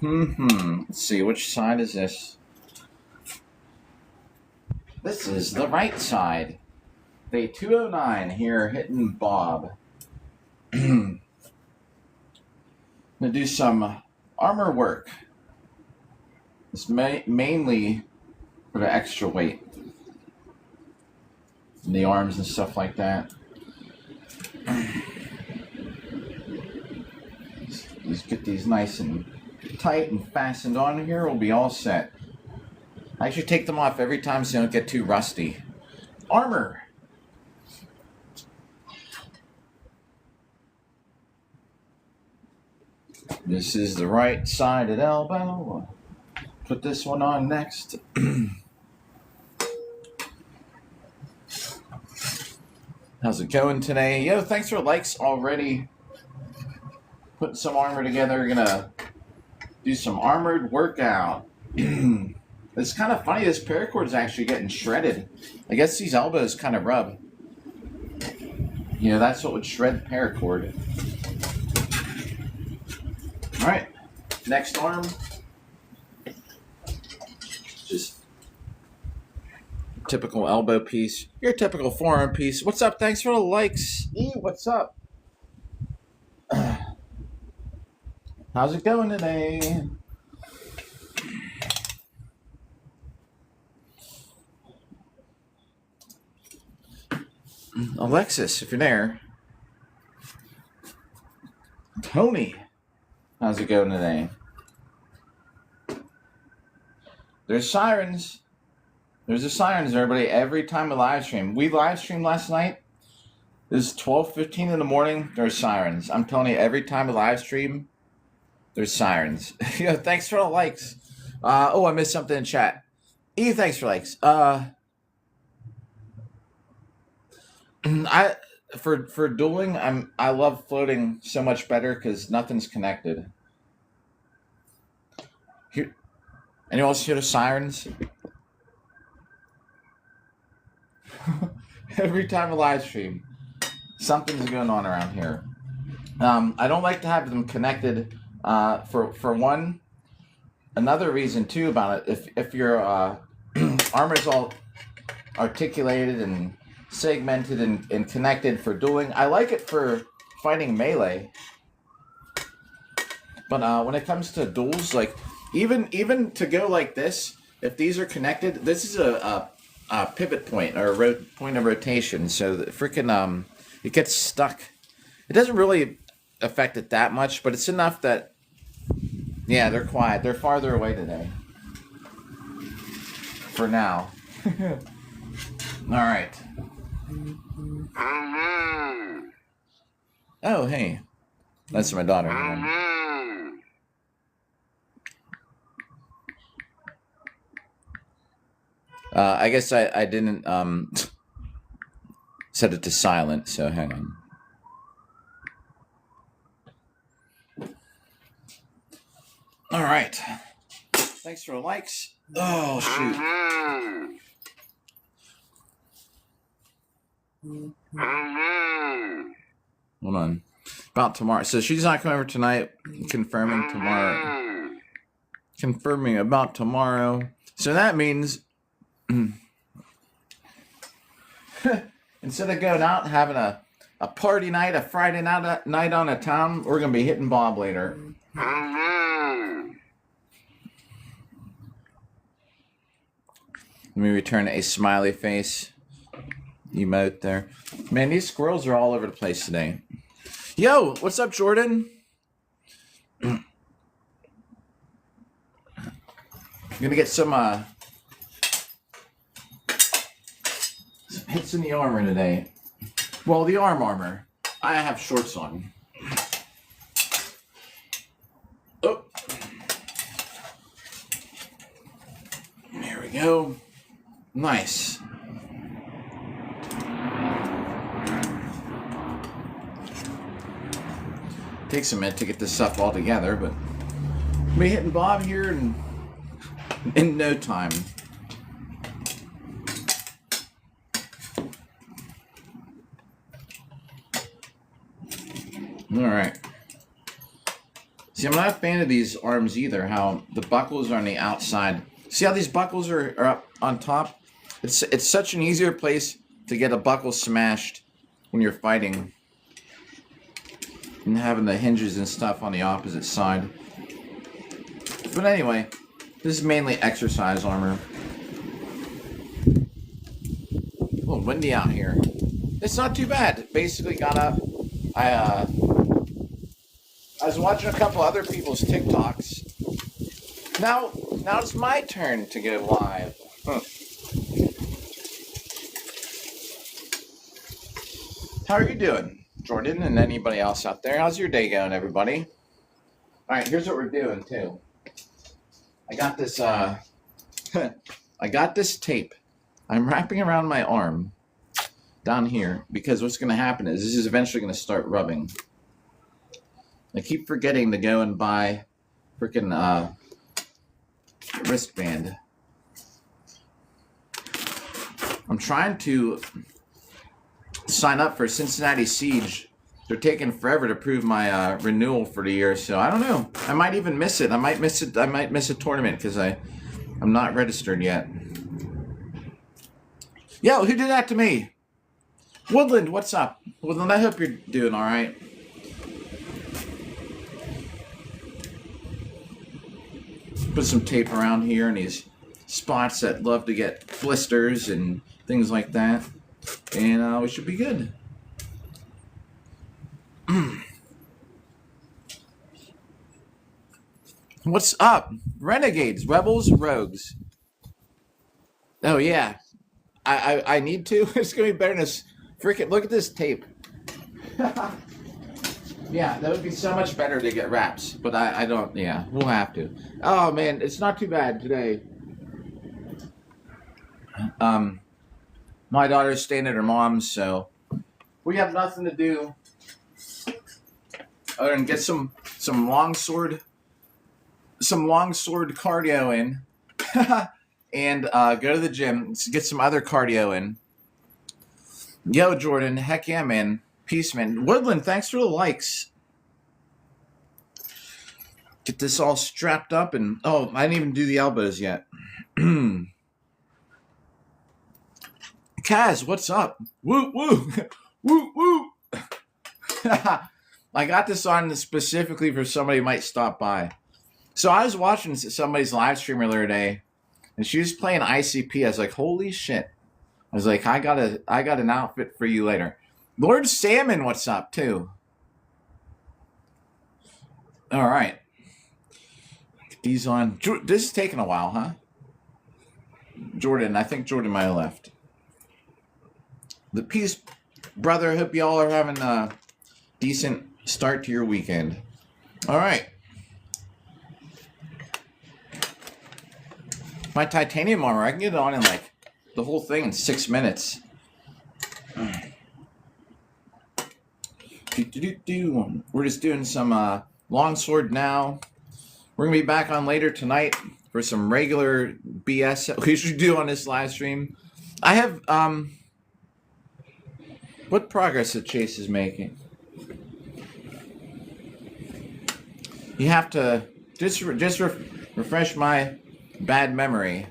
Let's see, which side is this? This is the right side. Day 209 here, hitting Bob. Gonna do some armor work. It's mainly for the extra weight in the arms and stuff like that. Just get these nice and tight and fastened on here. We'll be all set. I actually take them off every time so they don't get too rusty. Armor. This is the right sided elbow. Put this one on next. How's it going today? Yo, thanks for likes already. Putting some armor together. Gonna do some armored workout. It's kind of funny. This paracord is actually getting shredded. I guess these elbows kind of rub. You know, that's what would shred the paracord. All right, next arm. Just typical elbow piece. Your typical forearm piece. What's up? Thanks for the likes. E, what's up? How's it going today? Alexis, if you're there. Tony, how's it going today? There's sirens. There's the sirens, everybody. Every time we live stream. We live streamed last night. It was 12:15 in the morning. There's sirens. I'm telling you, every time we live stream, there's sirens. Yo, thanks for the likes. Oh, I missed something in chat. E, thanks for likes. For dueling, I love floating so much better because nothing's connected. Here, anyone else hear the sirens? Every time I live stream, something's going on around here. I don't like to have them connected. For one, another reason too about it. If your armor's all articulated and segmented and connected for dueling, I like it for fighting melee. But when it comes to duels, like even to go like this, if these are connected, this is a pivot point or a point of rotation. So the freaking it gets stuck. It doesn't really affect it that much, but it's enough that yeah, they're quiet. They're farther away today. For now. All right. Oh, hey. That's my daughter. I guess I didn't set it to silent, so hang on. All right. Thanks for the likes. Oh, shoot. Hold on. About tomorrow. So she's not coming over tonight. Confirming tomorrow. Confirming about tomorrow. So that means instead of going out and having a party night, a Friday night on a town, we're going to be hitting Bob later. Let me return a smiley face emote there. Man, these squirrels are all over the place today. Yo, what's up, Jordan? I'm gonna get some hits in the armor today. Well, the armor. I have shorts on. Oh. There we go. Nice. Takes a minute to get this stuff all together, but we'll be hitting Bob here in no time. All right. See, I'm not a fan of these arms either, how the buckles are on the outside. See how these buckles are up on top? It's such an easier place to get a buckle smashed when you're fighting. And having the hinges and stuff on the opposite side. But anyway, this is mainly exercise armor. A little windy out here. It's not too bad. Basically got up. I was watching a couple other people's TikToks. Now it's my turn to go live. How are you doing, Jordan, and anybody else out there? How's your day going, everybody? All right, here's what we're doing too. I got this. I got this tape. I'm wrapping around my arm down here because what's going to happen is this is eventually going to start rubbing. I keep forgetting to go and buy freaking wristband. I'm trying to sign up for Cincinnati Siege. They're taking forever to prove my renewal for the year, so I don't know. I might even miss it. I might miss it. I might miss a tournament because I'm not registered yet. Yo, who did that to me? Woodland, what's up? Woodland, I hope you're doing all right. Put some tape around here in these spots that love to get blisters and things like that. And we should be good. What's up? Renegades, Rebels, Rogues. Oh, yeah. I need to. It's going to be better than this. Freaking, look at this tape. Yeah, that would be so much better to get wraps. But I don't, yeah, we'll have to. Oh, man, it's not too bad today. My daughter's staying at her mom's, so we have nothing to do other than get some longsword cardio in, and go to the gym, get some other cardio in. Yo, Jordan, heck yeah, man. Peace, man. Woodland, thanks for the likes. Get this all strapped up, and oh, I didn't even do the elbows yet. Kaz, what's up? Woo, woo, woo, woo. I got this on specifically for somebody who might stop by. So I was watching somebody's live stream earlier today, and she was playing ICP. I was like, holy shit. I was like, I got an outfit for you later. Lord Salmon, what's up, too? All right. Get these on. This is taking a while, huh? Jordan, I think Jordan might have left. The peace, brother. Hope y'all are having a decent start to your weekend. All right. My titanium armor, I can get it on in like the whole thing in 6 minutes. We're just doing some longsword now. We're going to be back on later tonight for some regular BS that we should do on this live stream. I have, what progress that Chase is making? You have to just refresh my bad memory.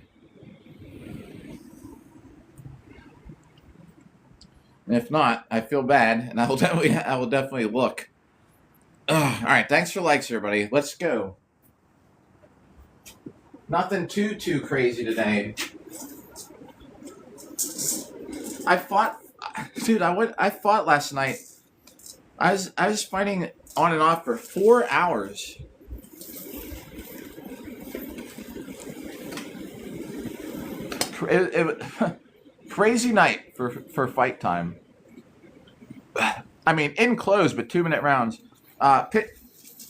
And if not, I feel bad, and I will definitely look. Ugh. All right, thanks for likes, everybody. Let's go. Nothing too crazy today. I fought last night. I was fighting on and off for 4 hours. Crazy night for fight time. I mean, in close, but 2-minute rounds.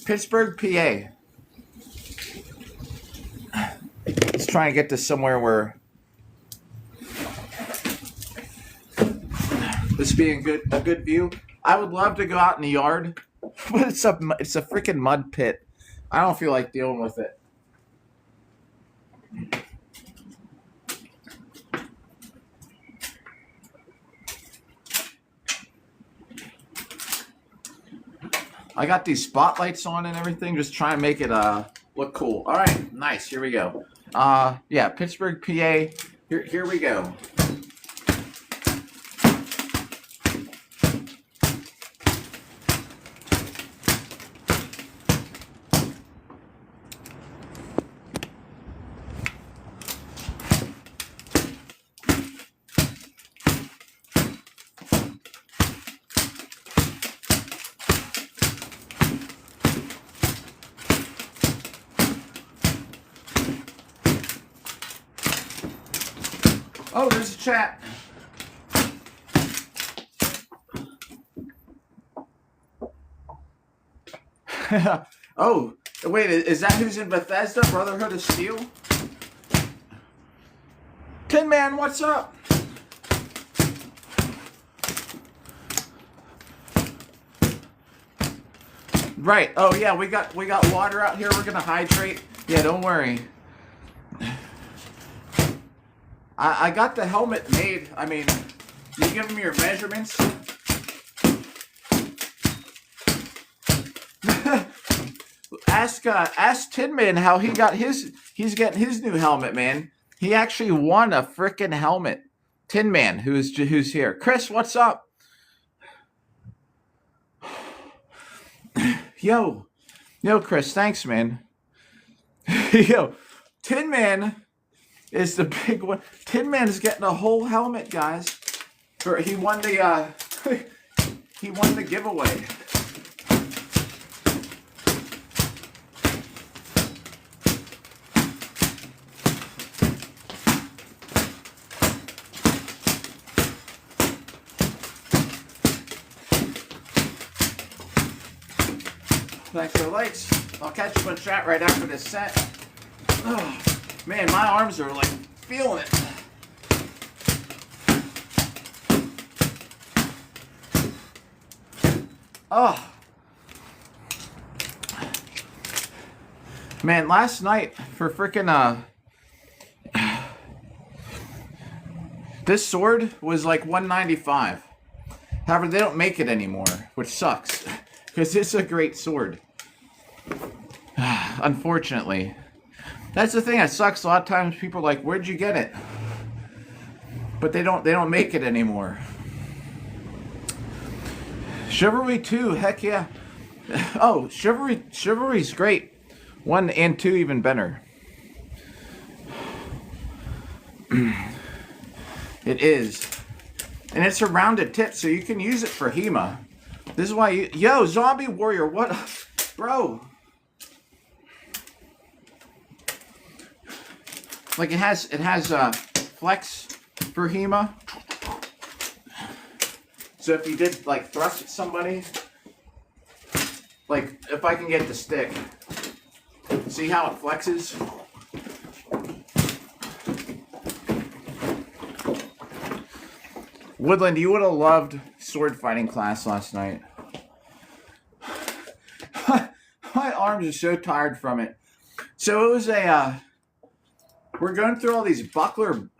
Pittsburgh, PA. Let's try and get to somewhere where this being a good view. I would love to go out in the yard, but it's a freaking mud pit. I don't feel like dealing with it. I got these spotlights on and everything, just trying to make it look cool. All right, nice. Here we go. Yeah, Pittsburgh, PA. Here we go. Oh, there's a chat. Oh, wait, is that who's in Bethesda? Brotherhood of Steel? Tin Man, what's up? Right. Oh yeah, we got water out here. We're gonna hydrate. Yeah, don't worry. I got the helmet made. I mean, you give them your measurements. Ask Tin Man how he got his. He's getting his new helmet, man. He actually won a frickin' helmet. Tin Man, who's here. Chris, what's up? Yo, Chris, thanks, man. Yo, Tin Man is the big one. Tin Man is getting a whole helmet, guys. He won the he won the giveaway. Thanks for the likes. I'll catch you in chat right after this set. Oh, man, my arms are like feeling it. Oh. Man, last night for freaking this sword was like $195. However, they don't make it anymore, which sucks. Because it's a great sword. Unfortunately. That's the thing that sucks. A lot of times people are like, where'd you get it? But they don't make it anymore. Chivalry 2, heck yeah. Oh, Chivalry's great. 1 and 2 even better. It is. And it's a rounded tip, so you can use it for HEMA. This is why yo, Zombie Warrior, what, bro? Like it has flex for HEMA. So if you did like thrust at somebody, like if I can get the stick, see how it flexes? Woodland, you would have loved sword fighting class last night. My arms are so tired from it. So it was we're going through all these buckler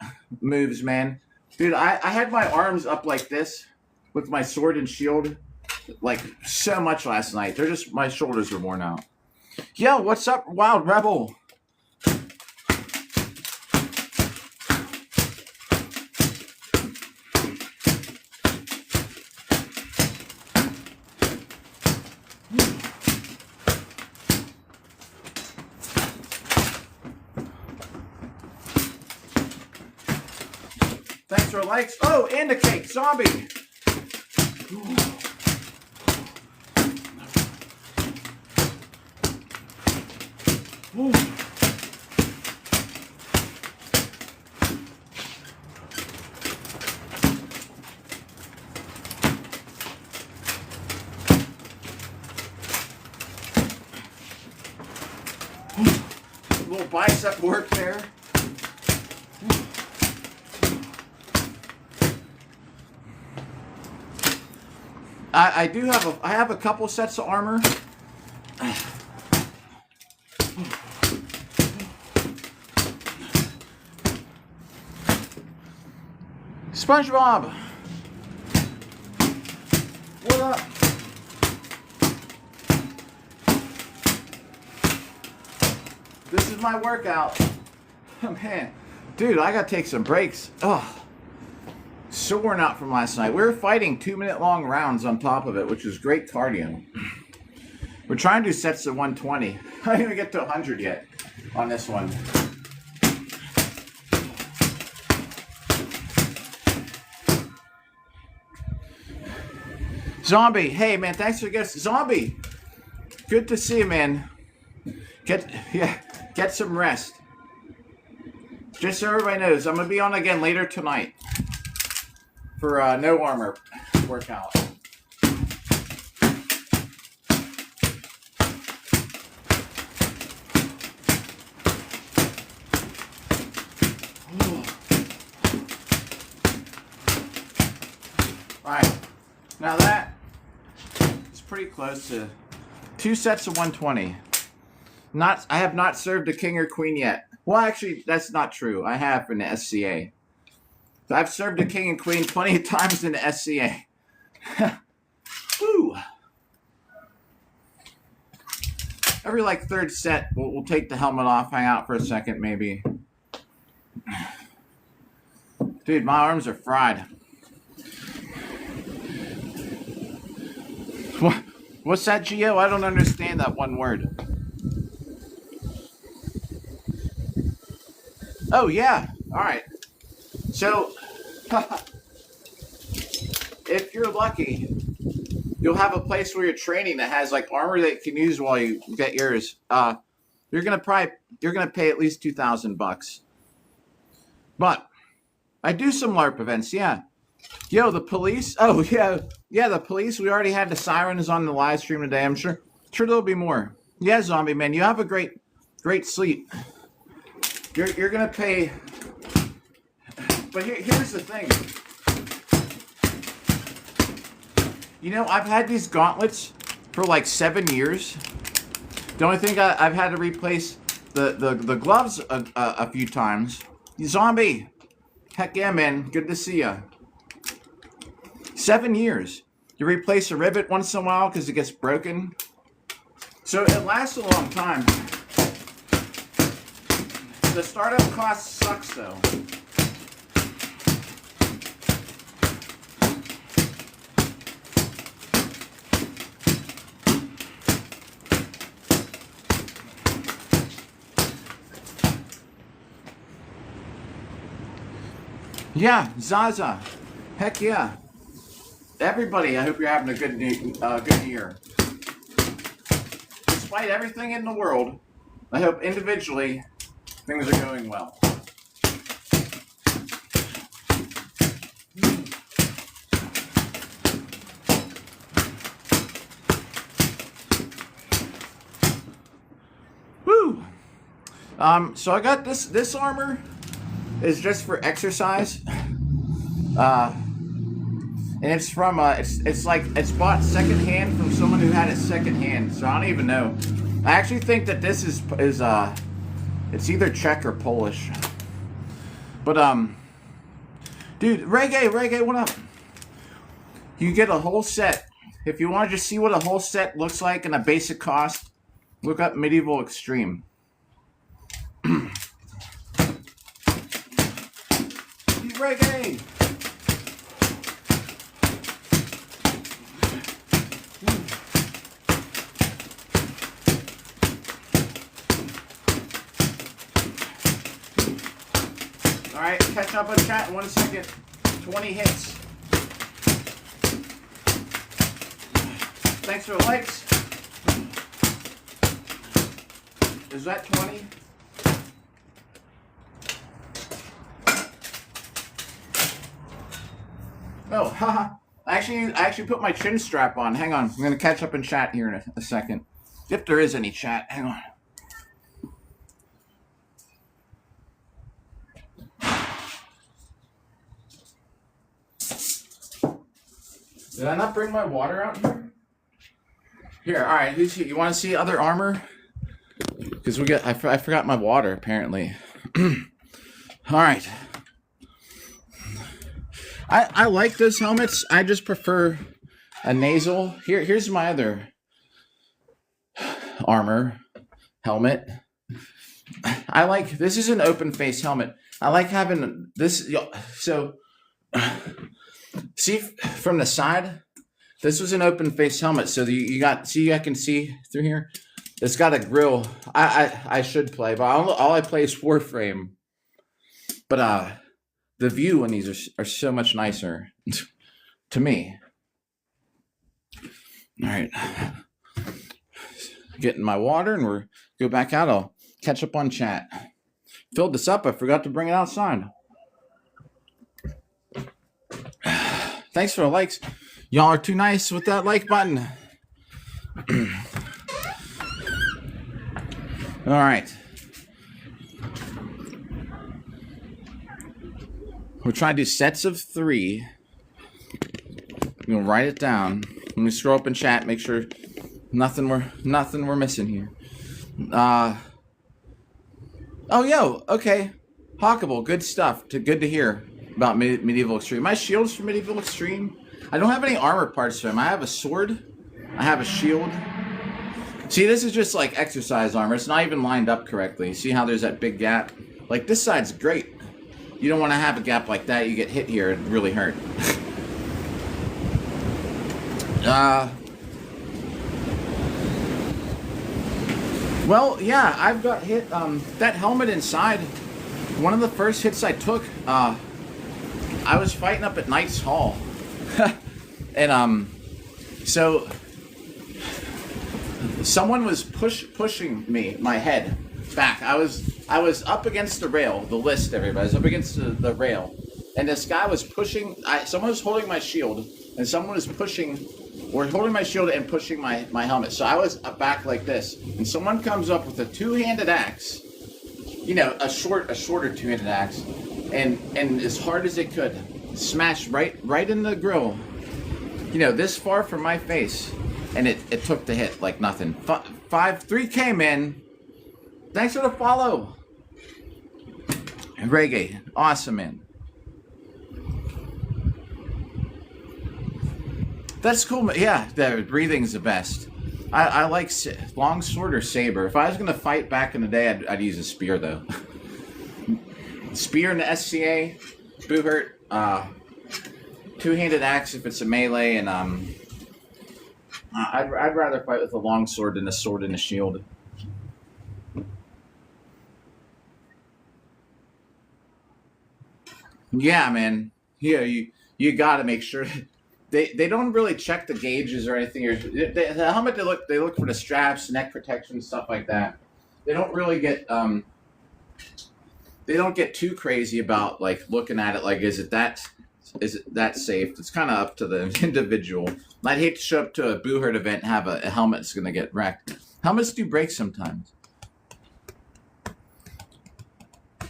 moves, man. Dude, I had my arms up like this with my sword and shield like so much last night. They're just, my shoulders are worn out. Yo, what's up, Wild Rebel? Thanks for likes. Oh, and a cake, zombie. Ooh. A little bicep work there. I have a couple sets of armor. SpongeBob, what up? This is my workout. Oh, man. Dude, I gotta take some breaks. Oh, so worn out from last night. We were fighting 2-minute long rounds on top of it, which is great cardio. We're trying to do sets of 120. I didn't even get to 100 yet on this one. Zombie, hey man, thanks for guessing. Zombie, good to see you, man. Get some rest. Just so everybody knows, I'm gonna be on again later tonight for no armor workout. Alright, now that is pretty close to 2 sets of 120. I have not served a king or queen yet. Well, actually, that's not true. I have in the SCA. So I've served a king and queen plenty of times in the SCA. Woo! Every like third set, we'll take the helmet off, hang out for a second, maybe. Dude, my arms are fried. What's that, Gio? I don't understand that one word. Oh, yeah. All right. So, if you're lucky, you'll have a place where you're training that has like armor that you can use while you get yours. You're gonna pay at least $2,000. But I do some LARP events, yeah. Yo, the police. Oh yeah, the police. We already had the sirens on the live stream today. I'm sure there'll be more. Yeah, zombie man, you have a great sleep. You're gonna pay. But here's the thing. You know, I've had these gauntlets for like 7 years. The only thing I've had to replace the gloves a few times. Zombie, heck yeah, man, good to see ya. 7 years. You replace a rivet once in a while because it gets broken. So it lasts a long time. The startup cost sucks though. Yeah, Zaza. Heck yeah. Everybody, I hope you're having a good year. Despite everything in the world, I hope individually things are going well. Woo! So I got this armor is just for exercise. And it's from it's like it's bought secondhand from someone who had it secondhand. So I don't even know. I actually think that this is it's either Czech or Polish. But dude, reggae, what up? You get a whole set. If you want to just see what a whole set looks like and a basic cost, look up Medieval Extreme. Reggae. All right, catch up on chat in 1 second. 20 hits. Thanks for the likes. Is that 20? Oh, haha. I actually put my chin strap on. Hang on. I'm going to catch up in chat here in a second. If there is any chat. Hang on. Did I not bring my water out here? Here, all right. Who's here? You want to see other armor? Because I forgot my water apparently. All right. I like those helmets. I just prefer a nasal. Here's my other armor helmet. I like, this is an open face helmet. I like having this. So see from the side, this was an open face helmet. So you got, see, I can see through here. It's got a grill. I should play, but all I play is Warframe. But the view on these are so much nicer to me. All right, getting my water, and we're go back out. I'll catch up on chat. Filled this up. I forgot to bring it outside. Thanks for the likes. Y'all are too nice with that like button. All right. We'll try to do sets of 3. I'm gonna write it down. Let me scroll up in chat, make sure nothing we're missing here. Oh, yo, okay. Hawkable, good stuff. Good to hear about Medieval Extreme. My shield's from Medieval Extreme. I don't have any armor parts for him. I have a sword. I have a shield. See, this is just like exercise armor. It's not even lined up correctly. See how there's that big gap? Like, this side's great. You don't want to have a gap like that. You get hit here, it really hurt. Well, yeah, I've got hit. That helmet inside, one of the first hits I took, I was fighting up at Knight's Hall. And, so someone was pushing me, my head, back. I was up against the rail, the list, everybody. I was up against the rail. And this guy was pushing, someone was holding my shield, and someone was pushing, or holding my shield and pushing my helmet. So I was back like this, and someone comes up with a two-handed axe, you know, a shorter two-handed axe, and as hard as it could, smash right in the grill, you know, this far from my face, and it took the hit like nothing. 3K, man. Thanks for the follow. Reggae, awesome, man. That's cool. Yeah, the breathing's the best. I like long sword or saber. If I was gonna fight back in the day, I'd use a spear though. Spear in the SCA, Boohurt, two-handed axe if it's a melee, and I'd rather fight with a long sword than a sword and a shield. Yeah, man. Yeah, you gotta make sure. They don't really check the gauges or anything. The helmet, they look for the straps, neck protection, stuff like that. They don't really get they don't get too crazy about like looking at it like is it that safe? It's kind of up to the individual. I'd hate to show up to a Boohurt event and have a helmet that's going to get wrecked. Helmets do break sometimes.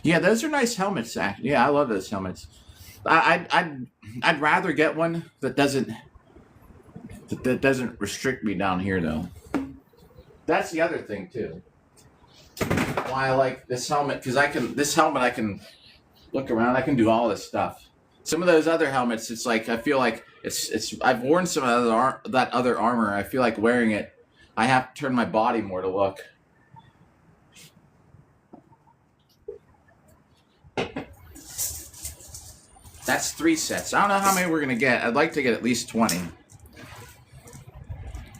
Yeah, those are nice helmets. Actually. Yeah, I love those helmets. I'd rather get one that doesn't restrict me down here though. That's the other thing too. Why I like this helmet, because I can look around. I can do all this stuff. Some of those other helmets, it's like I feel like it's. I've worn some of that other armor. I feel like wearing it. I have to turn my body more to look. That's 3 sets. I don't know how many we're gonna get. I'd like to get at least 20.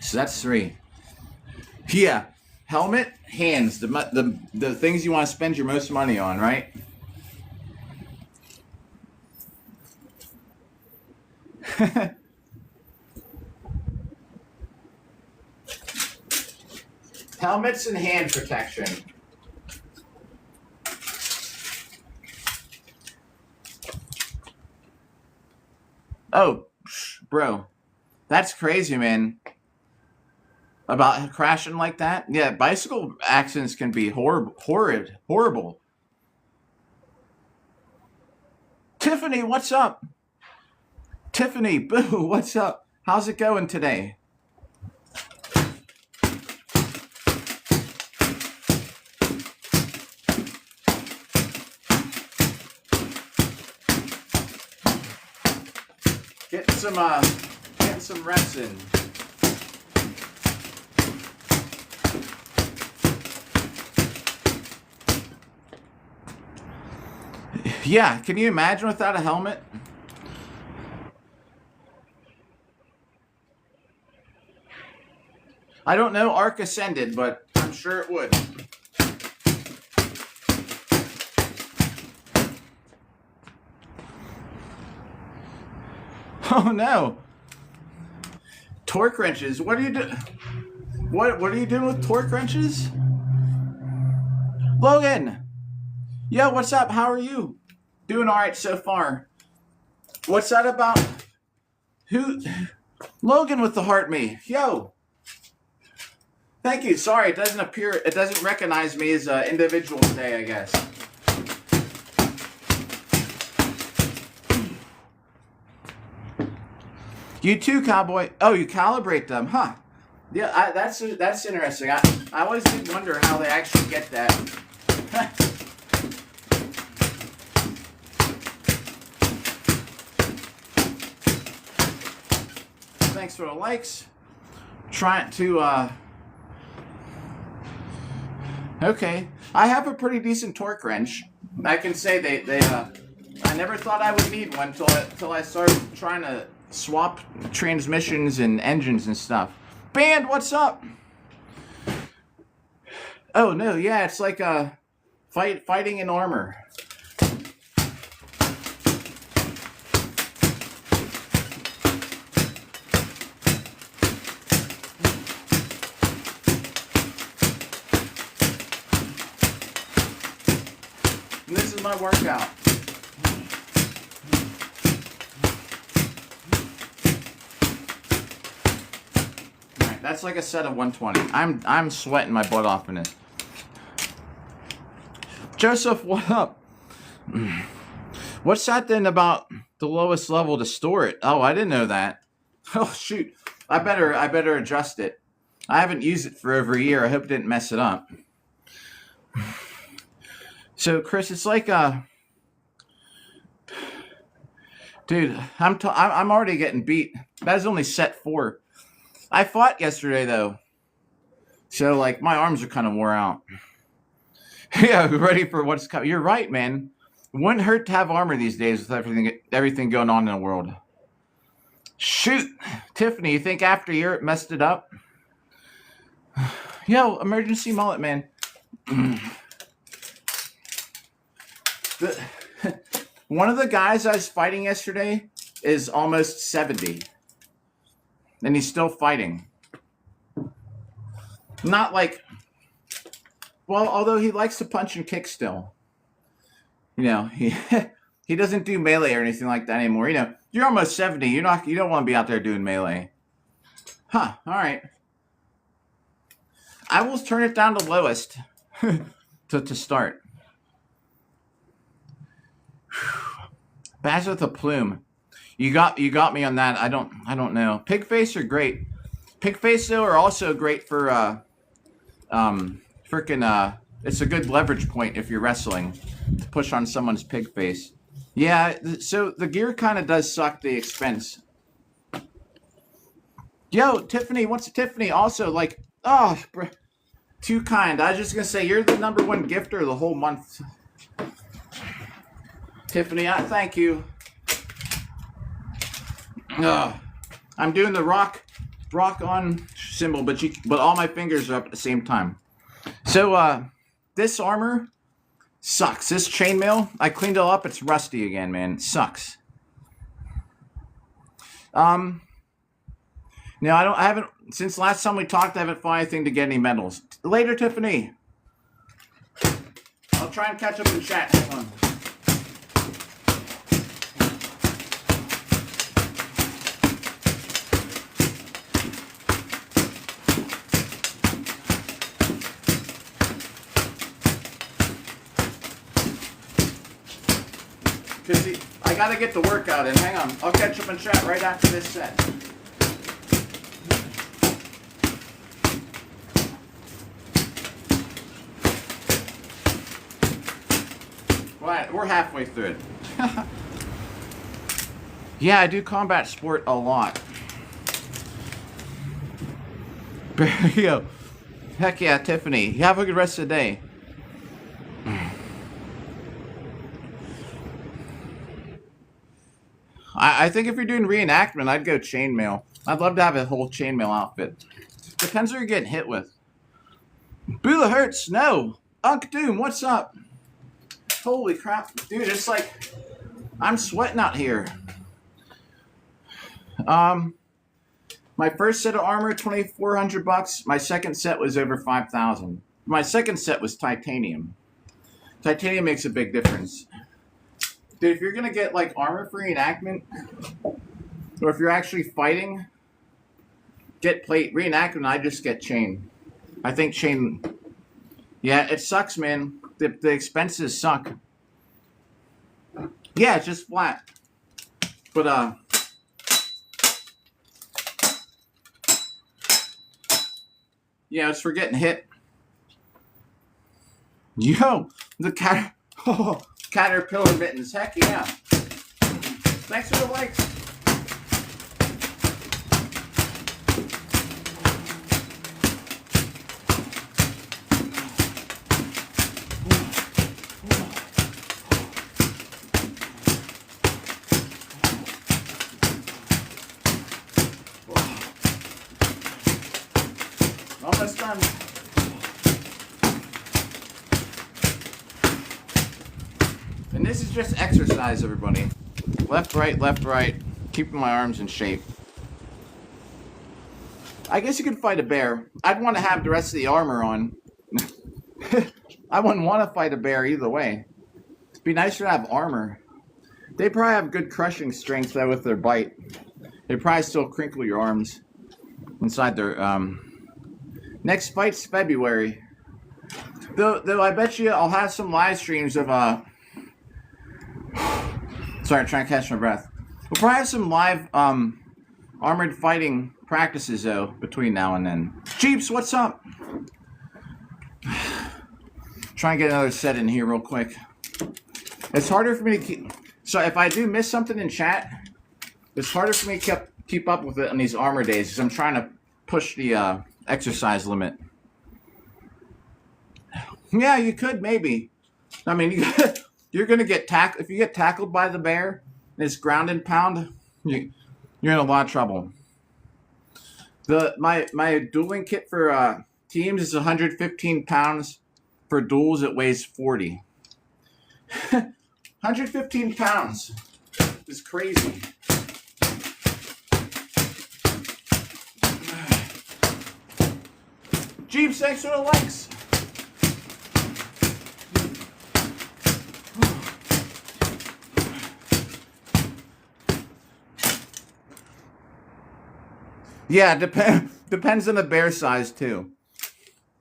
So that's 3. Yeah, helmet, hands, the things you want to spend your most money on, right? Helmets and hand protection. Oh, bro, that's crazy, man. About crashing like that? Yeah, bicycle accidents can be horrible. Tiffany, what's up? Tiffany, boo, what's up? How's it going today? Getting some reps in. Yeah, can you imagine without a helmet? I don't know Arc Ascended, but I'm sure it would. Oh no. Torque wrenches. What are you doing? What are you doing with torque wrenches? Logan! Yo, what's up? How are you? Doing alright so far. What's that about? Who? Logan with the heart me. Yo! Thank you. Sorry, it doesn't recognize me as an individual today, I guess. You too, cowboy. Oh, you calibrate them, huh? Yeah, that's interesting. I always did wonder how they actually get that. Thanks for the likes. Trying to okay. I have a pretty decent torque wrench. I can say I never thought I would need one till I started trying to swap transmissions and engines and stuff. Band, what's up? Oh no, yeah, it's like fighting in armor. And this is my workout. That's like a set of 120. I'm sweating my butt off in it. Joseph, what up? What's that then about the lowest level to store it? Oh, I didn't know that. Oh shoot. I better adjust it. I haven't used it for over a year. I hope it didn't mess it up. So Chris, it's like dude, I'm already getting beat. That is only set 4. I fought yesterday, though. So, like, my arms are kind of wore out. Yeah, ready for what's coming. You're right, man. It wouldn't hurt to have armor these days with everything going on in the world. Shoot. Tiffany, you think after a year it messed it up? Yo, emergency mullet, man. One of the guys I was fighting yesterday is almost 70. And he's still fighting. Not like, well, although he likes to punch and kick still. You know, he doesn't do melee or anything like that anymore. You know, you're almost 70. You don't want to be out there doing melee. Huh, all right. I will turn it down to lowest to start. Baz with a plume. You got me on that. I don't know. Pigface are great. Pigface though are also great for it's a good leverage point if you're wrestling to push on someone's pig face. Yeah, so the gear kind of does suck the expense. Yo, Tiffany, what's Tiffany? Also, like, oh, too kind. I was just gonna say you're the #1 gifter the whole month. Tiffany, thank you. I'm doing the rock on symbol, but all my fingers are up at the same time. So this armor sucks. This chainmail, I cleaned it up. It's rusty again, man. It sucks. No, I haven't since last time we talked. I haven't found anything to get any medals. Later, Tiffany. I'll try and catch up in chat. Hang on. I gotta get the workout in. Hang on. I'll catch up in chat right after this set. Right, we're halfway through it. Yeah, I do combat sport a lot. Yo. Heck yeah, Tiffany. You have a good rest of the day. I think if you're doing reenactment, I'd go chainmail. I'd love to have a whole chainmail outfit. Depends what you're getting hit with. Bula hurts. No. Unk Doom, what's up? Holy crap. Dude, it's like I'm sweating out here. My first set of armor, $2,400. My second set was over $5,000. My second set was titanium. Titanium makes a big difference. Dude, if you're gonna get like armor for reenactment, or if you're actually fighting, get plate. Reenactment, I just get chain. I think chain. Yeah, it sucks, man. The expenses suck. Yeah, it's just flat. But yeah, it's for getting hit. Yo, the cat. Oh, caterpillar mittens. Heck yeah. Thanks for the likes. Almost done. And this is just exercise, everybody. Left, right. Keeping my arms in shape. I guess you could fight a bear. I'd want to have the rest of the armor on. I wouldn't want to fight a bear either way. It'd be nicer to have armor. They probably have good crushing strength, though, with their bite. They probably still crinkle your arms inside their... Next fight's February. Though I bet you I'll have some live streams of sorry, I'm trying to catch my breath. We'll probably have some live armored fighting practices though between now and then. Jeeps, what's up? Try and get another set in here real quick. It's harder for me to keep. So if I do miss something in chat, it's harder for me to keep up with it on these armor days because I'm trying to push the exercise limit. Yeah, you could maybe. I mean, you're gonna get tackled if you get tackled by the bear and it's ground and pound. You're in a lot of trouble. My dueling kit for teams is 115 pounds. For duels, it weighs 40. 115 pounds is crazy. Jeeps, thanks for the likes. Yeah, depends on the bear size too.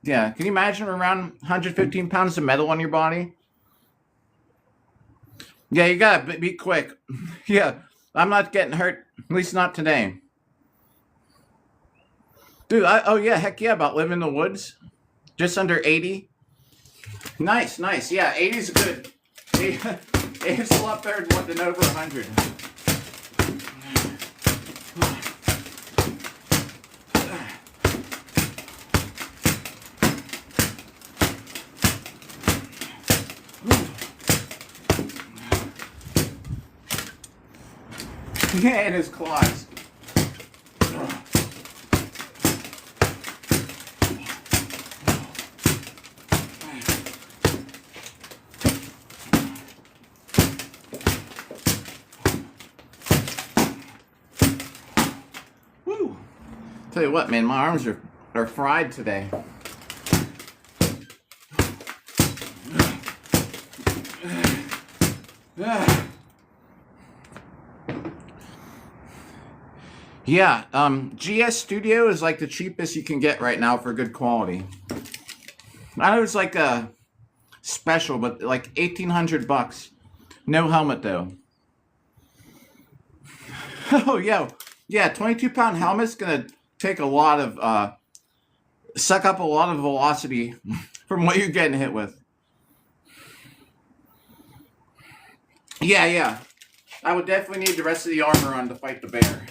Yeah, can you imagine around 115 pounds of metal on your body? Yeah, you gotta be quick. Yeah, I'm not getting hurt, at least not today. Dude, oh yeah, heck yeah, about living in the woods. Just under 80. Nice. Yeah, 80 is good. 80 is a lot better than over 100. Yeah, and his claws. Woo! Tell you what, man, my arms are fried today. Yeah, GS Studio is like the cheapest you can get right now for good quality. I know it's like a special, but like $1,800. No helmet though. Oh yeah, 22-pound helmet's gonna take a lot of suck up a lot of velocity from what you're getting hit with. Yeah. I would definitely need the rest of the armor on to fight the bear.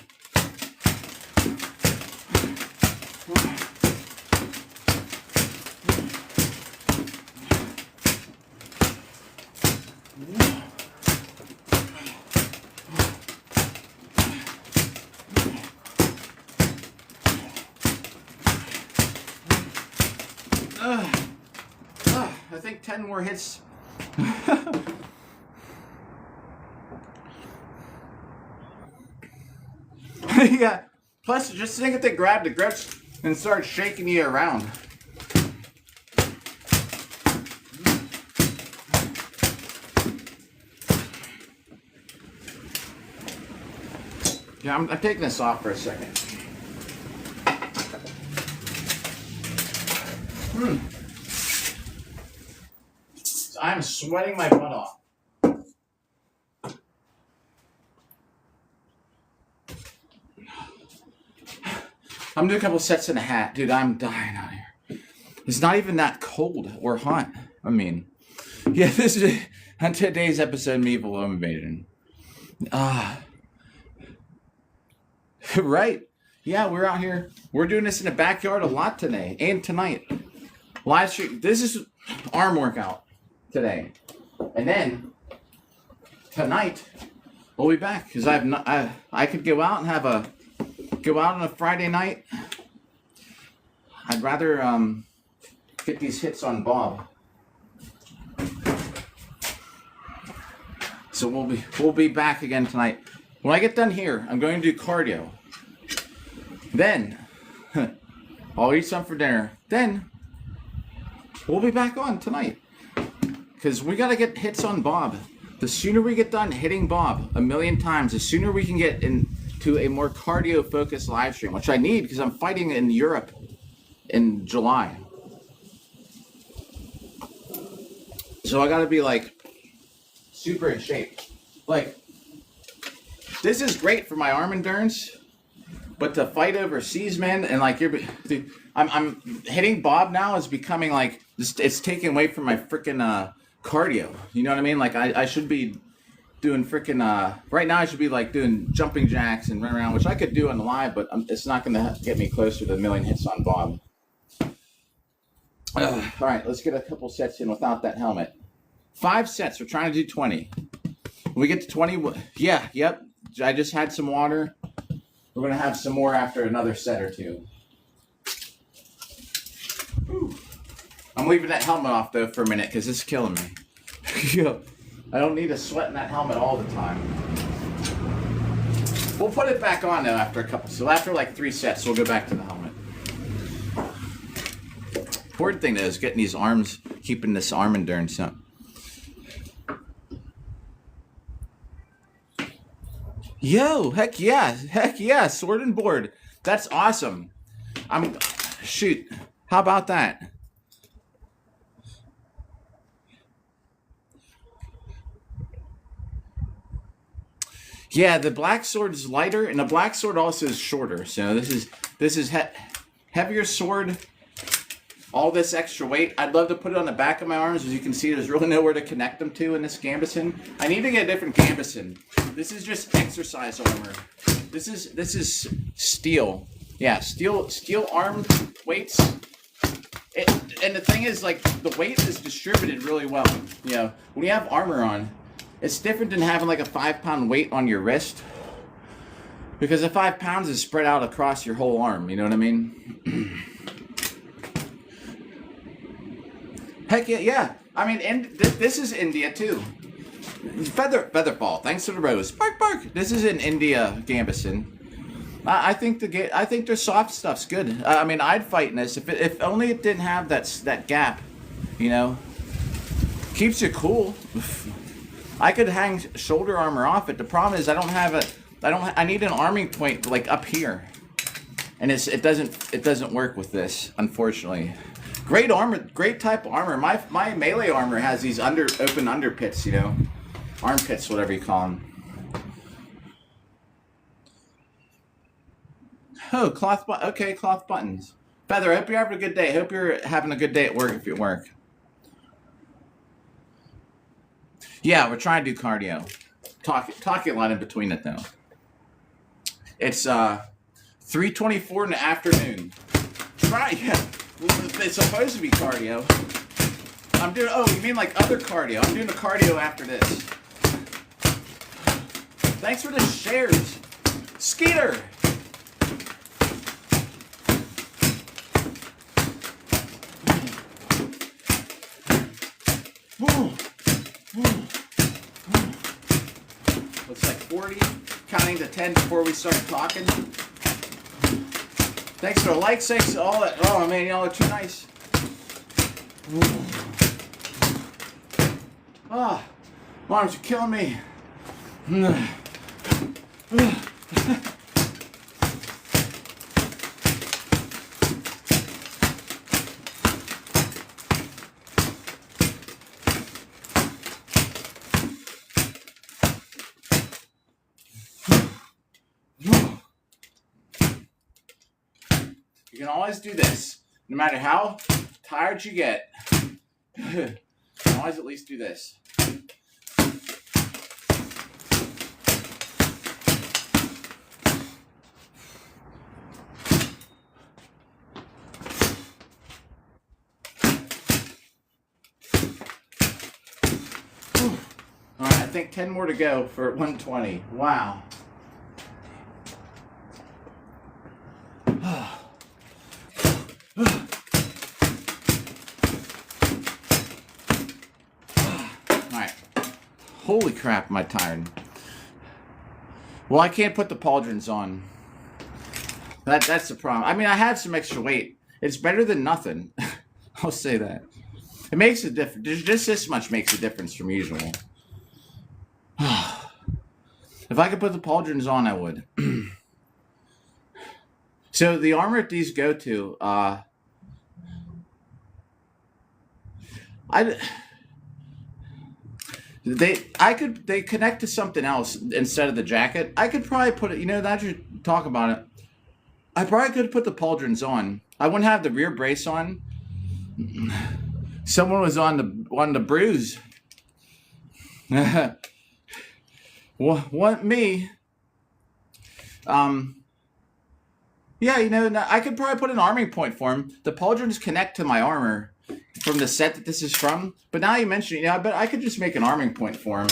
I think 10 more hits. Yeah. Plus, just think if they grabbed the grips and started shaking you around. Yeah, I'm taking this off for a second. I'm sweating my butt off. I'm doing a couple sets in a hat. Dude, I'm dying out here. It's not even that cold or hot. I mean, yeah, this is on today's episode of Medieval Home Invasion. Right. Yeah, we're out here. We're doing this in the backyard a lot today and tonight. Live stream. This is arm workout today. And then tonight we'll be back because I could go out and go out on a Friday night. I'd rather get these hits on Bob. So we'll be back again tonight. When I get done here, I'm going to do cardio. Then I'll eat some for dinner. Then we'll be back on tonight. Because we got to get hits on Bob. The sooner we get done hitting Bob a million times, the sooner we can get into a more cardio-focused live stream, which I need because I'm fighting in Europe in July. So I got to be like super in shape. Like, this is great for my arm endurance, but to fight overseas, man, and like I'm hitting Bob now is becoming like it's taking away from my freaking cardio. You know what I mean? Like I should be doing freaking right now. I should be like doing jumping jacks and run around, which I could do on the live, but it's not going to get me closer to a million hits on Bob. All right, let's get a couple sets in without that helmet. 5 sets. We're trying to do 20. When we get to 20, yeah, yep. I just had some water. We're going to have some more after another set or two. Whew. I'm leaving that helmet off, though, for a minute, because it's killing me. I don't need to sweat in that helmet all the time. We'll put it back on, though, after a couple. So after, like, 3 sets, we'll go back to the helmet. Important thing, though, is getting these arms, keeping this arm endurance up. Yo, heck yeah, sword and board. That's awesome. Shoot, how about that? Yeah, the black sword is lighter, and the black sword also is shorter. So this is heavier sword. All this extra weight. I'd love to put it on the back of my arms. As you can see, there's really nowhere to connect them to in this gambeson. I need to get a different gambeson. This is just exercise armor. This is steel. Yeah, steel arm weights. And the thing is, like, the weight is distributed really well. You know, when you have armor on, it's different than having like a 5-pound weight on your wrist. Because the 5 pounds is spread out across your whole arm. You know what I mean? Heck yeah. I mean, this is India too. Featherfall. Thanks to the rose. Bark bark. This is in India, gambeson. I think their soft stuff's good. I mean, I'd fight in this if only it didn't have that gap. You know, keeps you cool. I could hang shoulder armor off it. The problem is I need an arming point like up here, and it doesn't work with this, unfortunately. Great armor, great type of armor. My melee armor has these open underpits, you know, armpits, whatever you call them. Oh, cloth buttons. Feather, I hope you're having a good day. I hope you're having a good day at work if you work. Yeah, we're trying to do cardio. Talking a lot in between it though. It's 3:24 in the afternoon. Right? Yeah. It's supposed to be cardio. I'm doing. Oh, you mean like other cardio? I'm doing the cardio after this. Thanks for the shares, Skeeter. Looks like 40. Counting to 10 before we start talking. Thanks for the likes, thanks for all that. Oh man, y'all are too nice. Ah, arms are killing me. You can always do this, no matter how tired you get. You can always at least do this. All right, I think 10 more to go for 120. Wow. Holy crap, am I tired. Well, I can't put the pauldrons on. That's the problem. I mean, I have some extra weight. It's better than nothing. I'll say that. It makes a difference. Just this much makes a difference from usual. If I could put the pauldrons on, I would. So the armor that these go to, they connect to something else instead of the jacket. I could probably put it, now that you talk about it, I probably could put the pauldrons on. I wouldn't have the rear brace on. Someone was on the bruise. What me? Yeah, I could probably put an arming point for him. The pauldrons connect to my armor from the set that this is from. But now you mention it, but I could just make an arming point for him.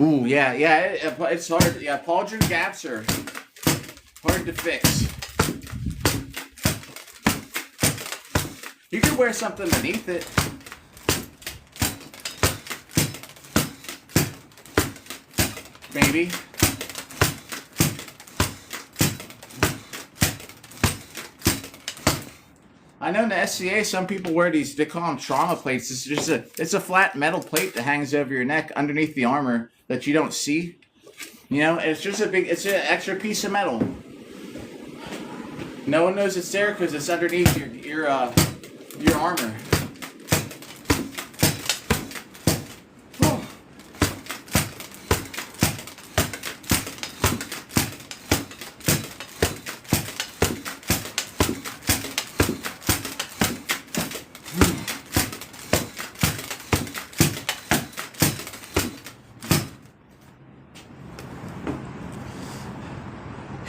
Ooh, yeah, it's hard. Yeah, pauldron gaps are hard to fix. You could wear something beneath it. Maybe. I know in the SCA, some people wear these, they call them trauma plates. It's just it's a flat metal plate that hangs over your neck underneath the armor that you don't see. It's just it's an extra piece of metal. No one knows it's there because it's underneath your armor.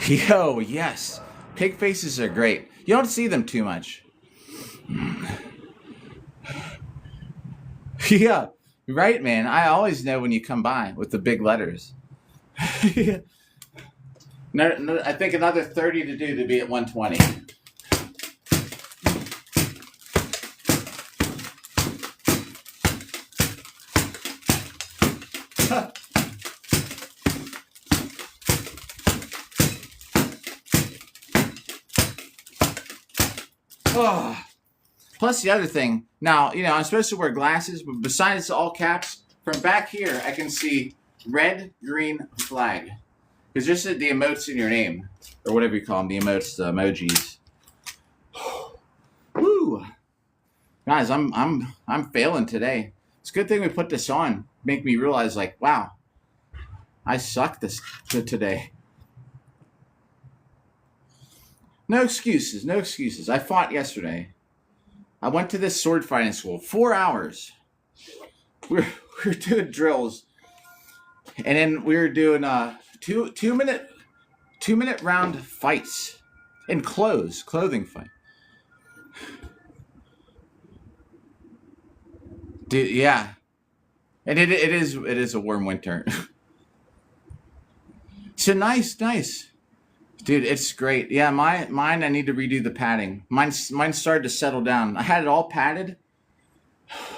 Yo, yes. Pig faces are great. You don't see them too much. Yeah, right, man. I always know when you come by with the big letters. No, I think another 30 to do to be at 120. Oh. Plus the other thing, now, I'm supposed to wear glasses, but besides all caps, from back here, I can see red, green, flag. Because just the emotes in your name, or whatever you call them, the emotes, the emojis. Woo! Guys, I'm failing today. It's a good thing we put this on. Make me realize, wow, I suck today. No excuses, no excuses. I fought yesterday. I went to this sword fighting school. 4 hours. We're doing drills. And then we were doing two minute round fights in clothing fight. Dude, yeah. And it is a warm winter. So nice. Dude, it's great. Yeah, mine I need to redo the padding. Mine started to settle down. I had it all padded.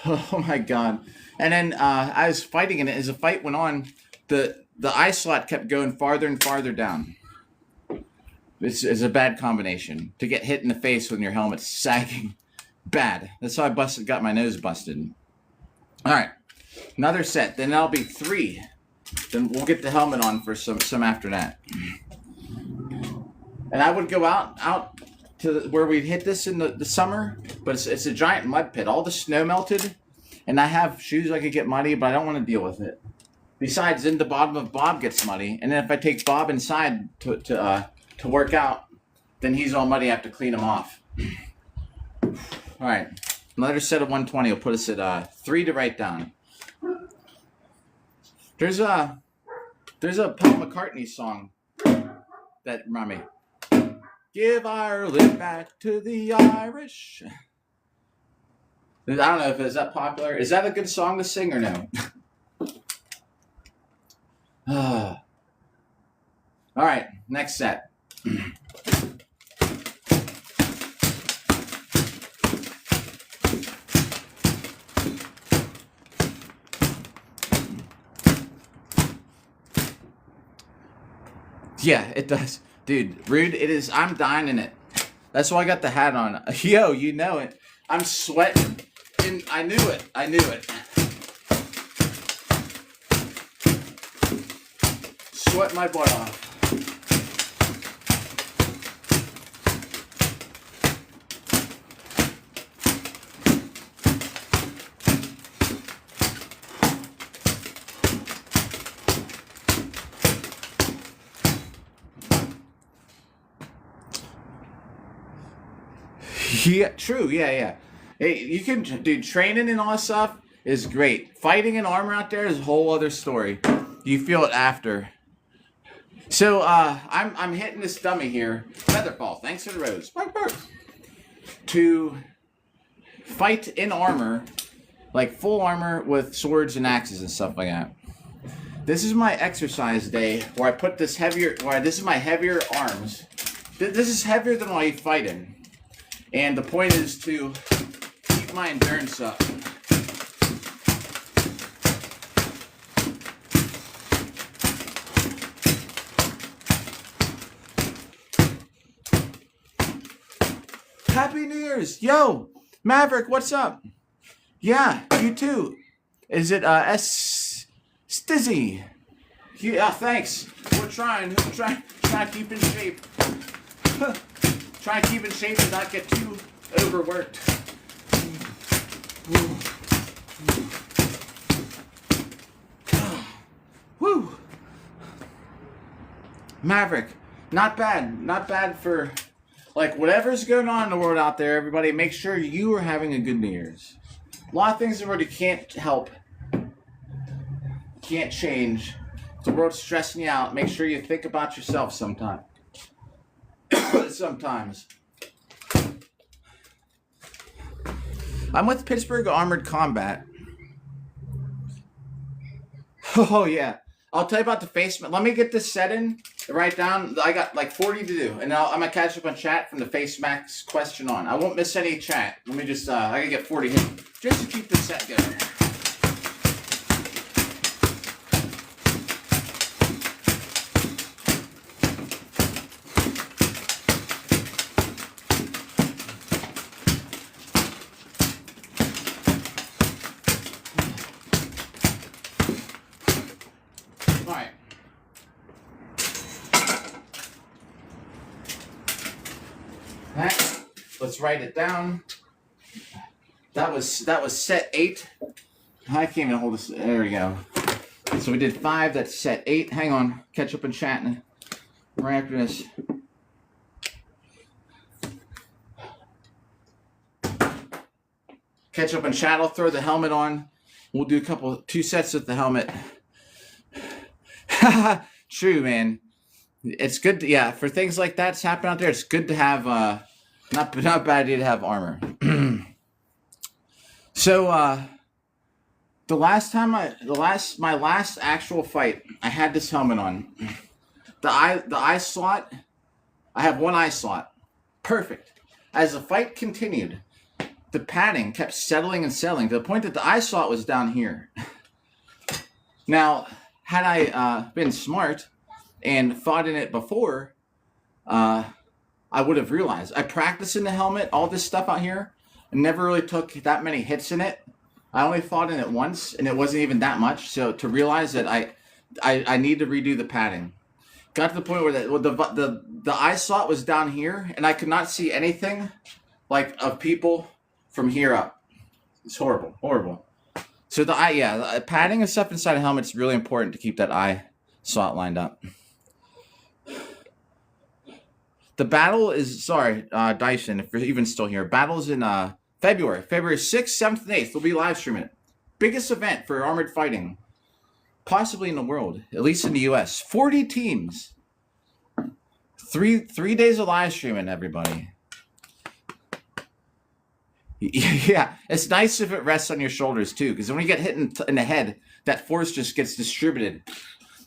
Oh my god. And then I was fighting in it. As the fight went on, the eye slot kept going farther and farther down. It's a bad combination. To get hit in the face when your helmet's sagging. Bad. That's how I got my nose busted. Alright. Another set. Then that'll be 3. Then we'll get the helmet on for some after that. And I would go out to where we'd hit this in the summer, but it's a giant mud pit. All the snow melted, and I have shoes I could get muddy, but I don't want to deal with it. Besides, then the bottom of Bob gets muddy, and then if I take Bob inside to work out, then he's all muddy. I have to clean him off. All right, another set of 120 will put us at 3 to write down. There's a Paul McCartney song that remind me. Give Ireland back to the Irish. I don't know if is that popular. Is that a good song to sing or no? All right, next set. Yeah, it does. Dude, rude, it is. I'm dying in it. That's why I got the hat on. Yo, you know it. I'm sweating. And I knew it. Sweat my butt off. Yeah, true. Yeah. Hey, you can do training and all that stuff is great. Fighting in armor out there is a whole other story. You feel it after. So I'm hitting this dummy here, Featherfall. Thanks for the rose. To fight in armor, like full armor with swords and axes and stuff like that. This is my exercise day where I put this heavier. This is my heavier arms. This is heavier than while you fighting. And the point is to keep my endurance up. Happy New Year's! Yo! Maverick, what's up? Yeah, you too. Is it Stizzy? Yeah, thanks. We're trying to keep in shape. Try to keep in shape and not get too overworked. Woo! Maverick, not bad for like whatever's going on in the world out there. Everybody, make sure you are having a good New Year's. A lot of things the world you can't help, can't change. If the world's stressing you out, make sure you think about yourself sometime. Sometimes. I'm with Pittsburgh Armored Combat. Oh yeah. I'll tell you about the face mask. Let me get this set in. Write down. I got like 40 to do. And I'm going to catch up on chat from the face mask question on. I won't miss any chat. Let me just, I got to get 40 hit. Just to keep this set going. Let's write it down. That was set 8. I can't even hold this. There we go. So we did 5. That's set 8. Hang on. Catch up and chat right after this. Catch up and chat. I'll throw the helmet on. We'll do 2 sets with the helmet. True, man. It's good to, yeah, for things like that's happening out there, it's good to have not bad idea to have armor. So my last actual fight, I had this helmet on. The eye slot, I have one eye slot. Perfect. As the fight continued, the padding kept settling and settling to the point that the eye slot was down here. Now, had I been smart and thought in it before, I would have realized. I practiced in the helmet, all this stuff out here, and never really took that many hits in it. I only fought in it once, and it wasn't even that much. So to realize that I need to redo the padding. Got to the point where the eye slot was down here, and I could not see anything like of people from here up. It's horrible, horrible. So the padding and stuff inside a helmet is really important to keep that eye slot lined up. The battle is, Dyson, if you're even still here. Battle's in February 6th, 7th, and 8th. We'll be live streaming it. Biggest event for armored fighting, possibly in the world, at least in the US. 40 teams. Three days of live streaming, everybody. Yeah, it's nice if it rests on your shoulders too, because when you get hit in the head, that force just gets distributed.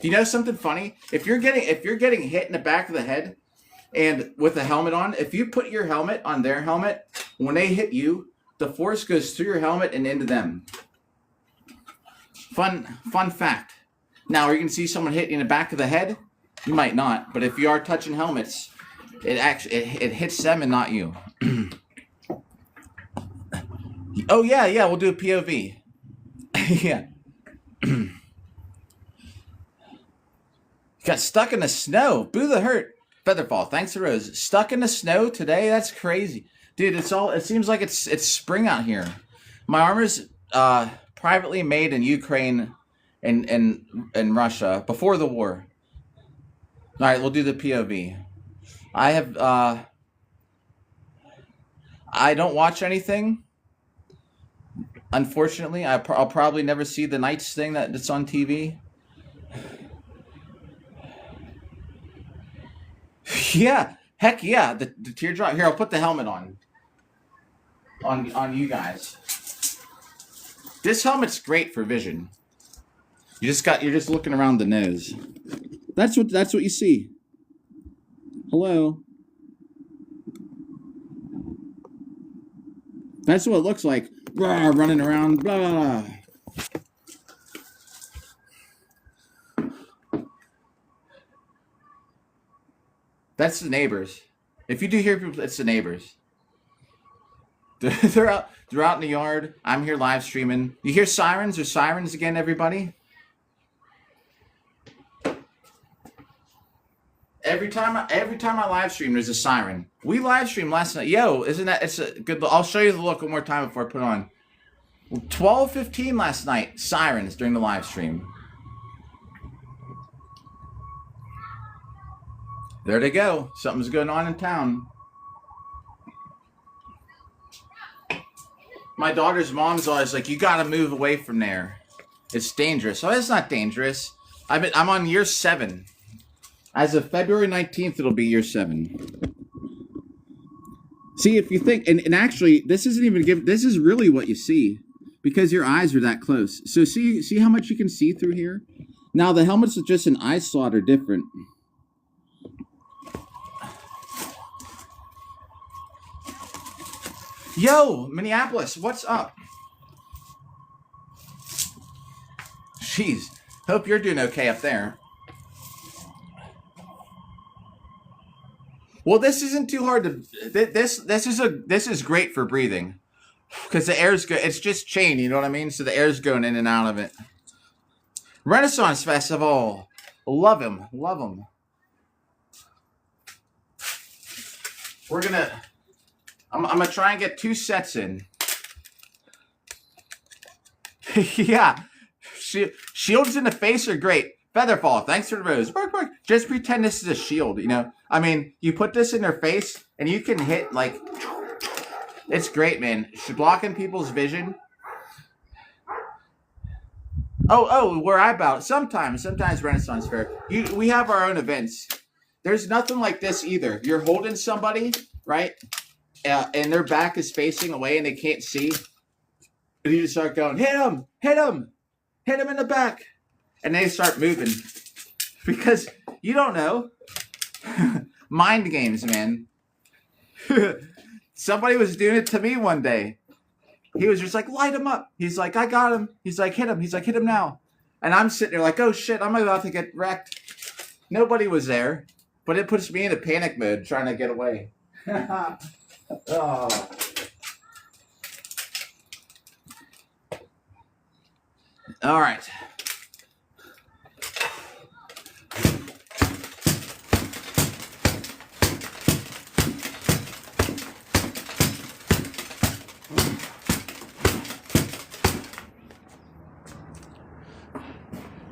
Do you know something funny? If you're getting hit in the back of the head, and with a helmet on, if you put your helmet on their helmet, when they hit you, the force goes through your helmet and into them. Fun fact. Now, are you going to see someone hit you in the back of the head? You might not, but if you are touching helmets, it hits them and not you. Oh yeah, we'll do a POV. Yeah. Got stuck in the snow. Boo the hurt. Featherfall, thanks to Rose. Stuck in the snow today? That's crazy. Dude, it seems like it's spring out here. My armor's privately made in Ukraine and Russia before the war. All right, we'll do the POV. I don't watch anything. Unfortunately, I'll probably never see the Knights thing that's on TV. Yeah, heck yeah, the teardrop. Here, I'll put the helmet on you guys. This helmet's great for vision. You're just looking around the nose. That's what you see. Hello. That's what it looks like. Blah, running around, blah, blah, blah. That's the neighbors. If you do hear people, it's the neighbors. They're out in the yard. I'm here live streaming. You hear sirens or sirens again, everybody? Every time I live stream, there's a siren. We live streamed last night. Yo, isn't that, it's a good, I'll show you the look one more time before I put it on. 12:15 last night, sirens during the live stream. There they go. Something's going on in town. My daughter's mom's always like, you gotta move away from there. It's dangerous. Oh, it's not dangerous. I'm on year 7. As of February 19th, it'll be year 7. See, if you think, and actually, this isn't even this is really what you see, because your eyes are that close. So see how much you can see through here? Now, the helmets with just an eye slot are different. Yo, Minneapolis, what's up? Jeez, hope you're doing okay up there. Well, this isn't too hard to. This is great for breathing, because the air's good. It's just chain, you know what I mean? So the air's going in and out of it. Renaissance Festival, love him. I'm gonna try and get 2 sets in. Yeah, shields in the face are great. Featherfall, thanks for the rose. Bark, bark. Just pretend this is a shield, you know? I mean, you put this in their face, and you can hit, like... It's great, man. Blocking people's vision. Where I about sometimes Renaissance Fair. We have our own events. There's nothing like this either. You're holding somebody, right? And their back is facing away and they can't see. And you just start going, hit him, hit him, hit him in the back. And they start moving. Because you don't know. Mind games, man. Somebody was doing it to me one day. He was just like, light him up. He's like, I got him. He's like, hit him. He's like, hit him now. And I'm sitting there like, oh shit, I'm about to get wrecked. Nobody was there. But it puts me in a panic mode trying to get away. Oh. All right.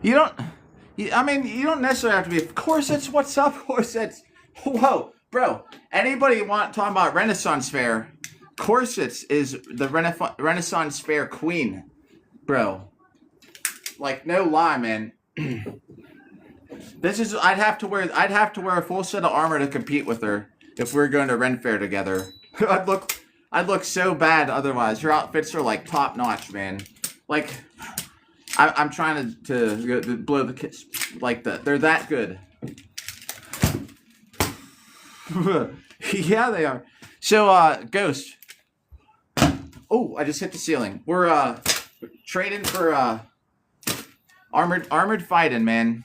You don't necessarily have to be corsets. What's up, corsets? Whoa, bro. Anybody talking about Renaissance Fair? Corsets is the Renaissance Fair queen, bro. Like, no lie, man. I'd have to wear a full set of armor to compete with her if we were going to Ren Fair together. I'd look so bad otherwise. Her outfits are like top notch, man. Like, I'm trying to blow the kiss like that. They're that good. Yeah, they are. So, Ghost. Oh, I just hit the ceiling. We're trading for armored fighting, man.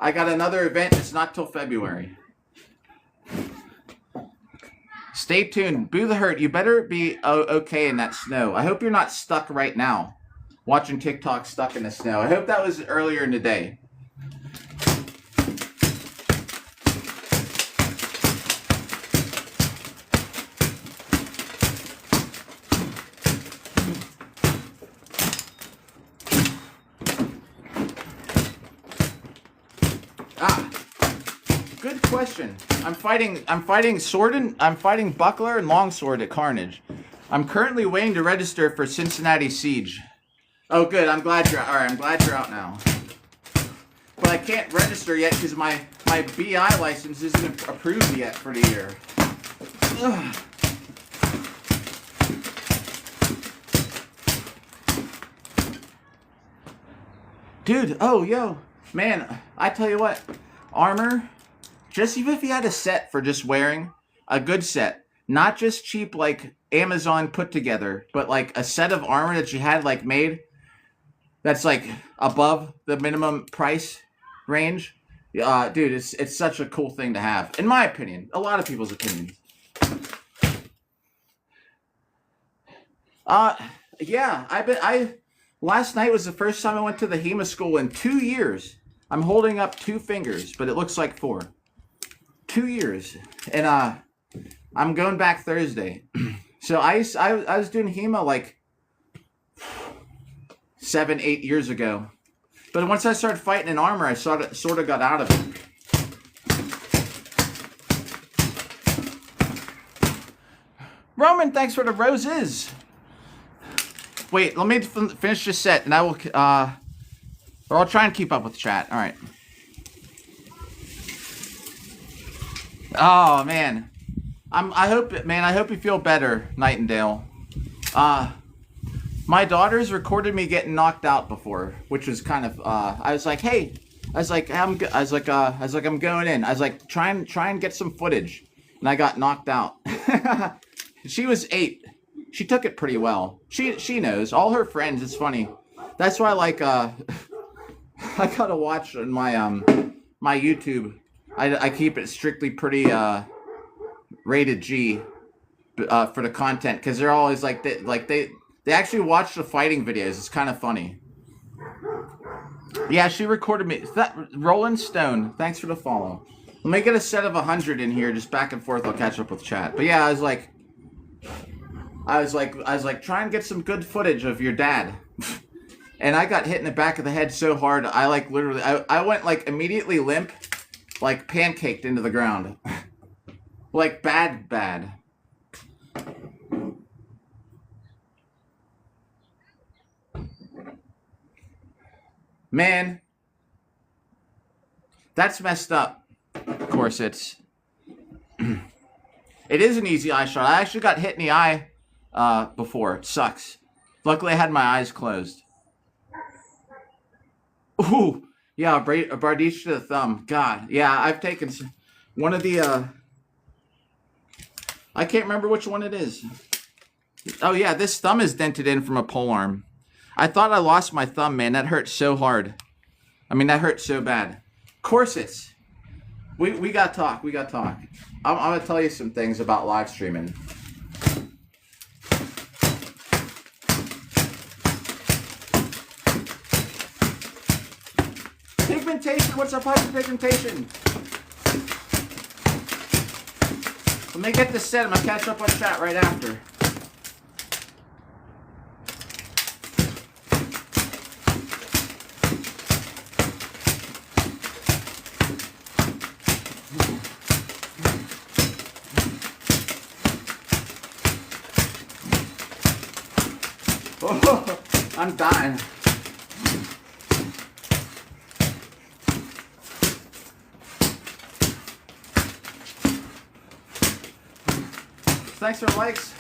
I got another event. It's not till February. Stay tuned. Boo the Hurt. You better be okay in that snow. I hope you're not stuck right now. Watching TikTok stuck in the snow. I hope that was earlier in the day. Good question. I'm fighting Buckler and Longsword at Carnage. I'm currently waiting to register for Cincinnati Siege. Oh, good. I'm glad you're all right. I'm glad you're out now. But I can't register yet because my BI license isn't approved yet for the year. Ugh. Dude, oh, yo. Man, I tell you what. Armor, just even if you had a set for just wearing, a good set. Not just cheap, like, Amazon put together, but, like, a set of armor that you had, like, made that's, like, above the minimum price range. Dude, it's such a cool thing to have. In my opinion. A lot of people's opinions. Yeah, last night was the first time I went to the HEMA school in 2 years. I'm holding up 2 fingers, but it looks like 4. 2 years. And, I'm going back Thursday. So I was doing HEMA like 7-8 years ago. But once I started fighting in armor, I sort of got out of it. Roman, thanks for the roses. Wait, let me finish this set, and I will, or I'll try and keep up with the chat. All right. Oh man, I hope you feel better, Nightingale. My daughter's recorded me getting knocked out before, which was kind of. I was like, hey, I'm going in. I was like, try and get some footage, and I got knocked out. She was 8. She took it pretty well. She knows. All her friends. It's funny. That's why, like, I gotta watch on my my YouTube. I keep it strictly pretty rated G for the content, because they're always like they actually watch the fighting videos. It's kind of funny. Yeah, she recorded me. Rolling Stone, thanks for the follow. Let me get a set of 100 in here, just back and forth. I'll catch up with chat. But yeah, I was like, try and get some good footage of your dad. And I got hit in the back of the head so hard, I like literally, I went like immediately limp, like pancaked into the ground. Like bad. Man, that's messed up. Of course, it is an easy eye shot. I actually got hit in the eye before. It sucks. Luckily, I had my eyes closed. Ooh, yeah, a Bardiche to the thumb. God, yeah, I've taken one of the. I can't remember which one it is. Oh yeah, this thumb is dented in from a pole arm. I thought I lost my thumb, man. That hurt so hard. I mean, that hurt so bad. Corsets. We got talk. We got talk. I'm gonna tell you some things about live streaming. Pigmentation. What's up, hyperpigmentation? Let me get this set. I'm gonna catch up on chat right after. Oh, I'm dying. Thanks for likes.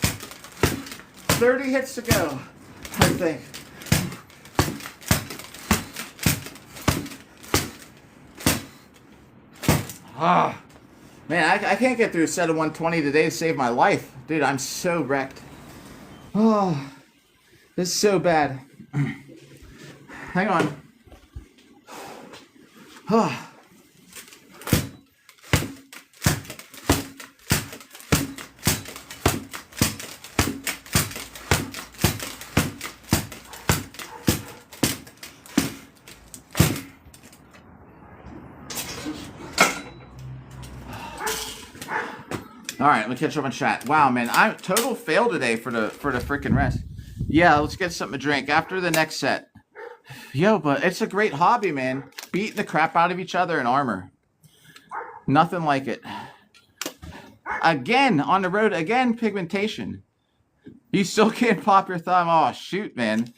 30 hits to go, I think. Ah, man, I can't get through a set of 120 today to save my life. Dude, I'm so wrecked. Oh, this is so bad. Hang on. Oh. All right, let me catch up on chat. Wow, man, I total fail today for the freaking rest. Yeah, let's get something to drink after the next set. Yo, but it's a great hobby, man. Beating the crap out of each other in armor. Nothing like it. Again, on the road, again, pigmentation. You still can't pop your thumb. Oh, shoot, man.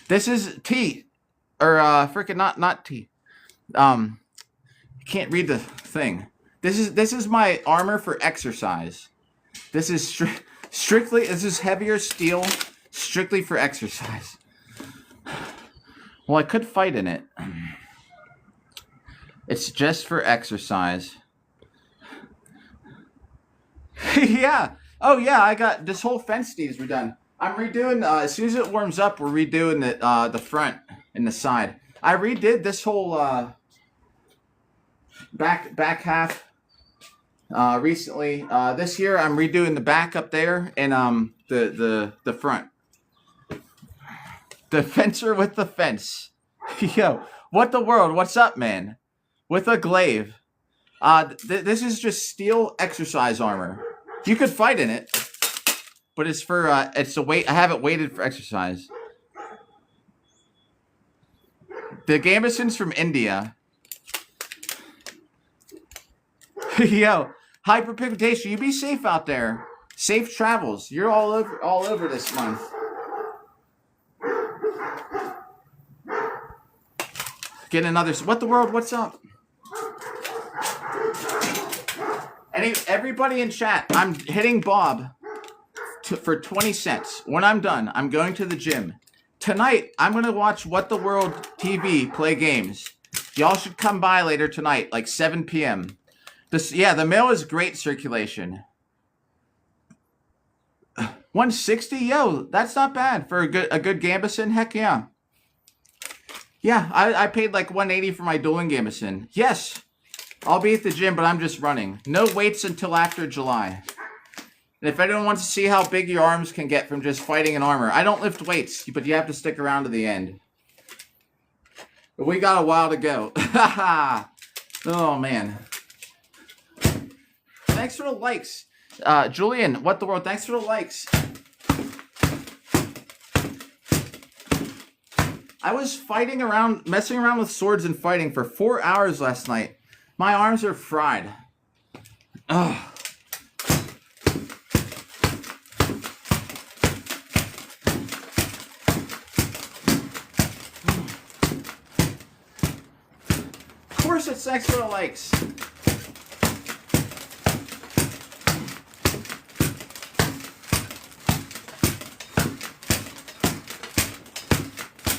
This is tea. Or, freaking not tea. Can't read the thing. This is my armor for exercise. This is strictly, this is heavier steel, strictly for exercise. Well, I could fight in it. It's just for exercise. Yeah. Oh yeah, I got this whole fence needs redone. I'm redoing, as soon as it warms up, we're redoing the front and the side. I redid this whole back half recently. This year I'm redoing the back up there and the front. The fencer with the fence. Yo, what the world? What's up, man? With a glaive. This is just steel exercise armor. You could fight in it, but it's for it's a weight. I have it weighted for exercise. The gambeson's from India. Yo, hyperpigmentation. You be safe out there. Safe travels. You're all over this month. Get another. What the world? What's up? Everybody in chat. I'm hitting Bob for 20 cents. When I'm done, I'm going to the gym. Tonight, I'm going to watch What the World TV play games. Y'all should come by later tonight, like 7 p.m. The mail is great circulation. 160? Yo, that's not bad for a good Gambeson. Heck yeah. Yeah, I paid like 180 for my dueling Gambeson. Yes, I'll be at the gym, but I'm just running. No weights until after July. And if anyone wants to see how big your arms can get from just fighting in armor, I don't lift weights, but you have to stick around to the end. But we got a while to go. Oh, man. Thanks for the likes. Julian, what the world? Thanks for the likes. I was fighting around, messing around with swords and fighting for 4 hours last night. My arms are fried. Ugh. more such thanks for the likes.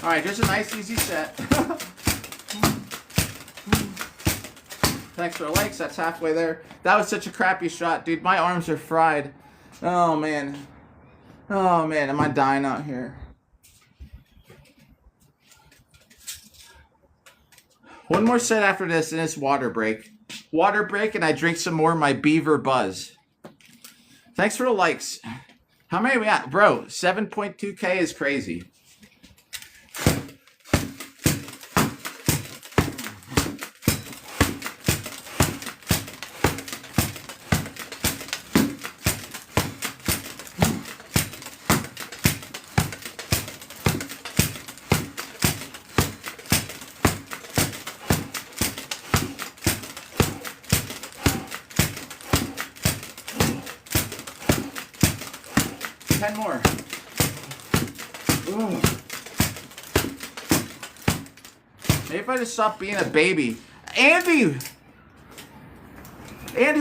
All right, here's a nice, easy set. Thanks for the likes. That's halfway there. That was such a crappy shot, dude. My arms are fried. Oh, man. Oh, man. Am I dying out here? One more set after this, and it's water break. Water break, and I drink some more of my Beaver Buzz. Thanks for the likes. How many are we at? Bro, 7.2K is crazy. More. Ooh. Maybe if I just stop being a baby. Andy,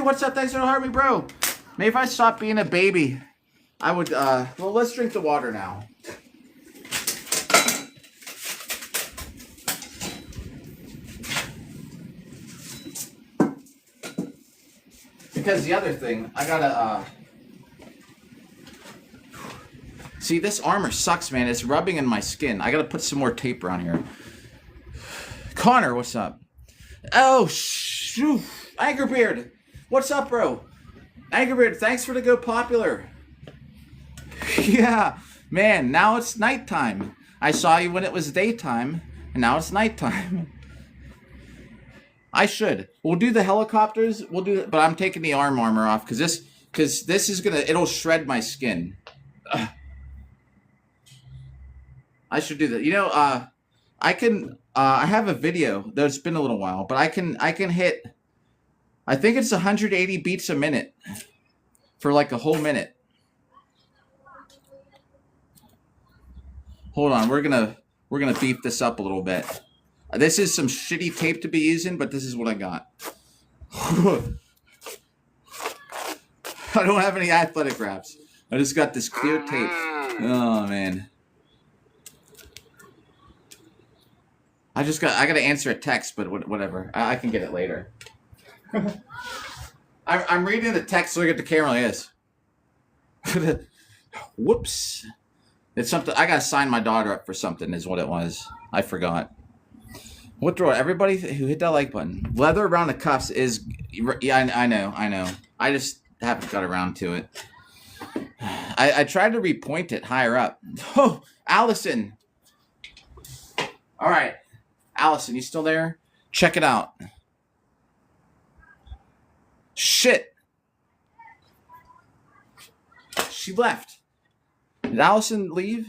what's up? Thanks for the heart me, bro. Maybe if I stop being a baby, I would. Well, let's drink the water now. Because the other thing, I gotta. See, this armor sucks, man. It's rubbing in my skin. I gotta put some more tape around here. Connor, what's up? Oh, shoot. Angerbeard. What's up, bro? Angerbeard, thanks for the go popular. Yeah, man, now it's nighttime. I saw you when it was daytime, and now it's nighttime. I should. We'll do the helicopters. We'll do it, but I'm taking the armor off because this is gonna, it'll shred my skin. Ugh. I should do that. You know, I can. I have a video. Though it's been a little while, but I can hit. I think it's 180 beats a minute for like a whole minute. Hold on, we're gonna beef this up a little bit. This is some shitty tape to be using, but this is what I got. I don't have any athletic wraps. I just got this clear tape. Oh man. I gotta answer a text, but whatever. I can get it later. I'm reading the text. Look at the camera. Yes. Whoops. It's something. I gotta sign my daughter up for something. Is what it was. I forgot. What drawer? Everybody who hit that like button. Leather around the cuffs is. Yeah, I know. I just haven't got around to it. I tried to repoint it higher up. Oh, Allison. All right. Allison, you still there? Check it out. Shit. She left. Did Allison leave?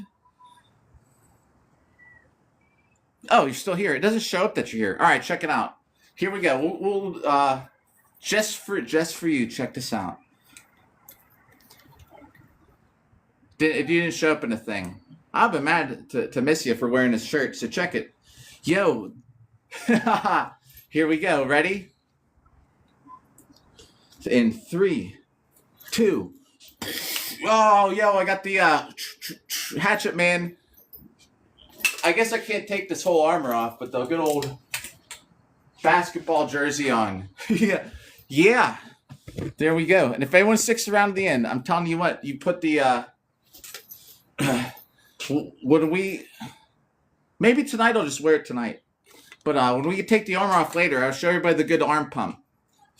Oh, you're still here. It doesn't show up that you're here. All right, check it out. Here we go. We'll just for you, check this out. If you didn't show up in the thing, I've been mad to miss you for wearing this shirt, so check it. Yo, here we go. Ready? In 3, 2. Oh, yo, I got the hatchet man. I guess I can't take this whole armor off, but the good old basketball jersey on. Yeah. There we go. And if anyone sticks around to the end, I'm telling you what, you put the what do we? Maybe tonight I'll just wear it tonight. But when we take the armor off later, I'll show everybody the good arm pump.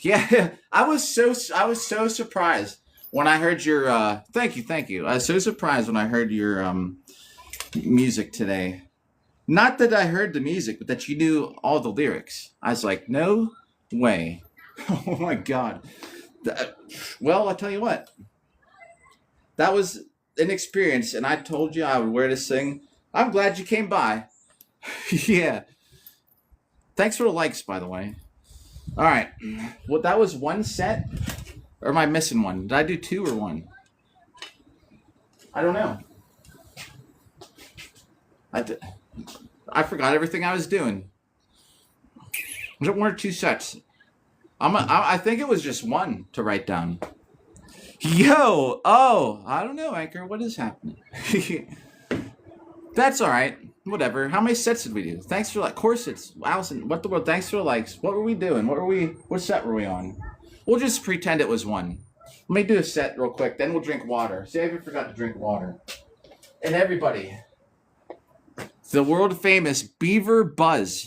Yeah, I was so surprised when I heard your. Thank you. I was so surprised when I heard your music today. Not that I heard the music, but that you knew all the lyrics. I was like, no way. Oh my god. Well, I'll tell you what. That was an experience, and I told you I would wear this thing. I'm glad you came by. Yeah. Thanks for the likes, by the way. All right. Well, that was one set? Or am I missing one? Did I do 2 or 1? I don't know. I forgot everything I was doing. Was it one or two sets? I think it was just one to write down. Yo! Oh! I don't know, Anchor. What is happening? That's alright. Whatever. How many sets did we do? Thanks for corsets. Allison, what the world? Thanks for the likes. What were we doing? What set were we on? We'll just pretend it was one. Let me do a set real quick, then we'll drink water. See, I even forgot to drink water. And everybody, the world famous Beaver Buzz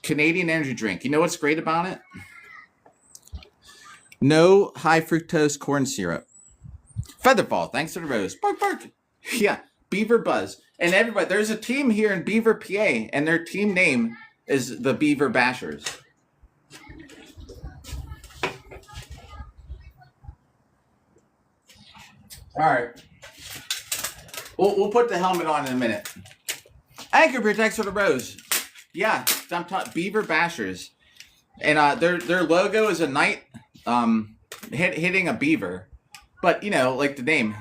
Canadian energy drink. You know what's great about it? No high fructose corn syrup. Featherfall, thanks to the rose. Bark, bark. Yeah, Beaver Buzz. And everybody, there's a team here in Beaver, PA, and their team name is the Beaver Bashers. All right. We'll put the helmet on in a minute. Anchor protects for the rose. Yeah, I'm talking Beaver Bashers, and their logo is a knight hitting a beaver, but you know, like the name.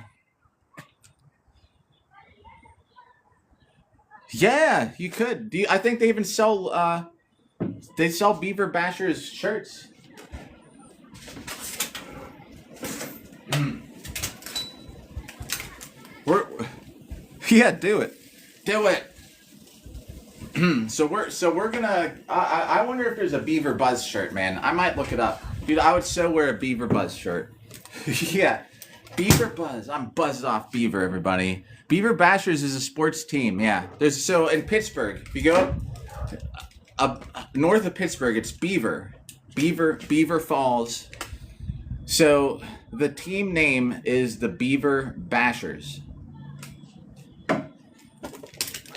Yeah, you could. I think they even sell Beaver Bashers shirts. Yeah, do it. So we're gonna. I wonder if there's a Beaver Buzz shirt, man. I might look it up, dude. I would so wear a Beaver Buzz shirt. Yeah, Beaver Buzz. I'm buzzed off Beaver, everybody. Beaver Bashers is a sports team. Yeah, there's so in Pittsburgh. If you go up north of Pittsburgh, it's Beaver Falls. So the team name is the Beaver Bashers.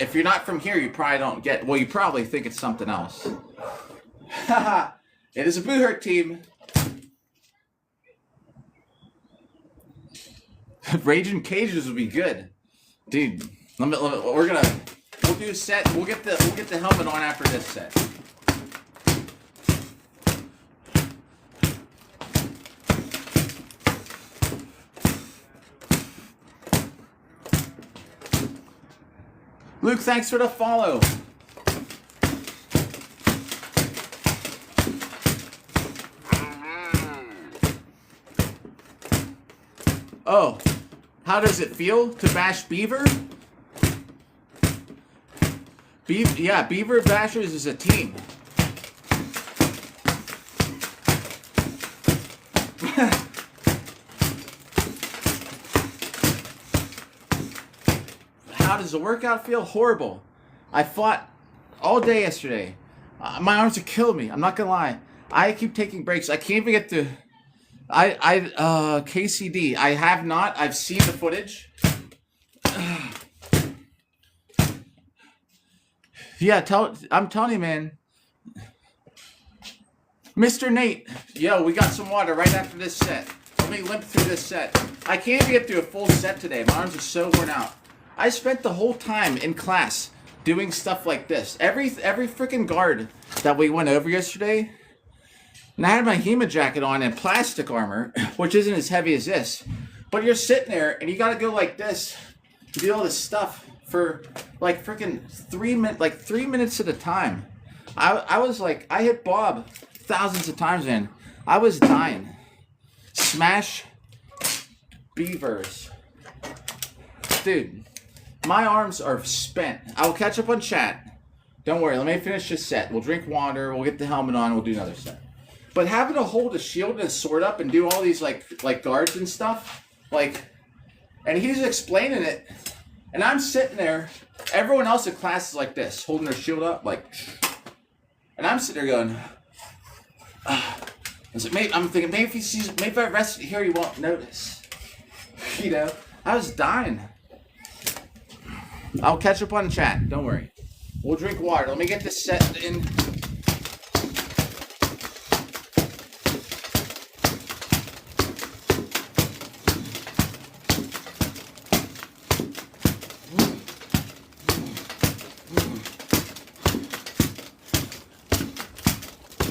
If you're not from here, you probably don't get. Well, you probably think it's something else. It is a Boo Hurt team. Raging Cages would be good, dude. We'll do a set. We'll get the helmet on after this set. Luke, thanks for the follow. Oh, how does it feel to bash Beaver? Beaver Bashers is a team. How does the workout feel? Horrible. I fought all day yesterday. My arms are killing me. I'm not gonna lie. I keep taking breaks. I can't even get to. KCD. I have not. I've seen the footage. Yeah, I'm telling you, man. Mr. Nate, yo, we got some water right after this set. Let me limp through this set. I can't even get through a full set today. My arms are so worn out. I spent the whole time in class doing stuff like this. Every freaking guard that we went over yesterday, and I had my HEMA jacket on and plastic armor, which isn't as heavy as this. But you're sitting there and you gotta go like this to do all this stuff for like freaking 3 minutes at a time. I was like, I hit Bob thousands of times, man. I was dying. Smash Beavers. Dude, my arms are spent. I'll catch up on chat. Don't worry, let me finish this set. We'll drink water, we'll get the helmet on, we'll do another set. But having to hold a shield and a sword up and do all these like guards and stuff, and he's explaining it, and I'm sitting there, everyone else in class is like this, holding their shield up, and I'm sitting there going, I'm thinking, maybe if I rest it here, he won't notice. You know, I was dying. I'll catch up on chat, don't worry. We'll drink water. Let me get this set in.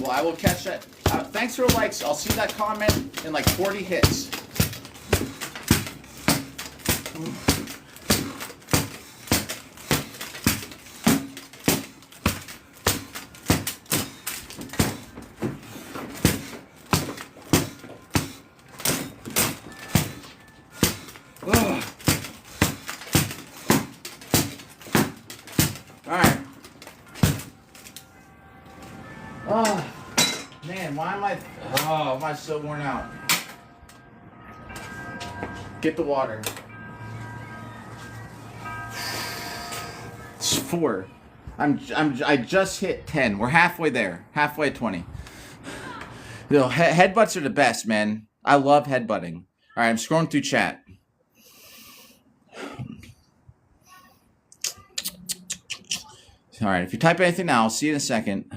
Well, I will catch that. Thanks for the likes. I'll see that comment in like 40 hits. Oh, man, why am I so worn out? Get the water. It's 4. I just hit 10. We're halfway there. Halfway 20. You know, headbutts are the best, man. I love headbutting. All right, I'm scrolling through chat. All right, if you type anything now, I'll see you in a second.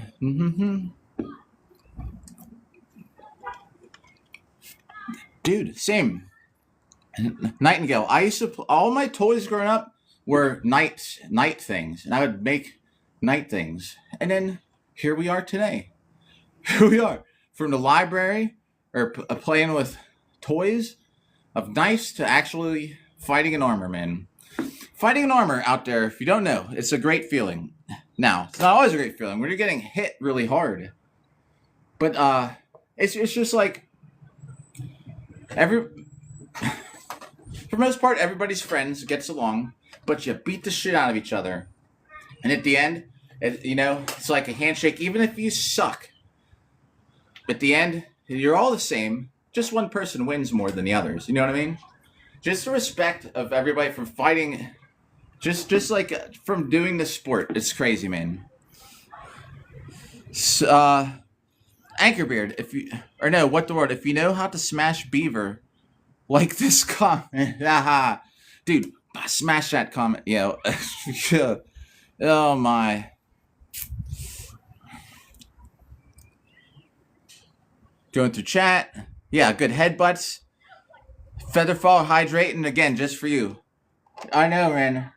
Dude, same. Nightingale. I used to all my toys growing up were night things, and I would make night things. And then here we are today. Here we are from the library or playing with toys of knives to actually fighting in armor, man. Fighting in armor out there, if you don't know, it's a great feeling. Now, it's not always a great feeling when you're getting hit really hard. But it's just like for the most part, everybody's friends, gets along, but you beat the shit out of each other. And at the end, it's like a handshake, even if you suck. At the end, you're all the same. Just one person wins more than the others. You know what I mean? Just the respect of everybody from fighting, just like from doing the sport. It's crazy, man. Anchorbeard, if you know how to smash beaver, like this comment, dude, smash that comment, yo. Oh my. Going through chat. Yeah, good headbutts. Featherfall hydrating again, just for you. I know, man.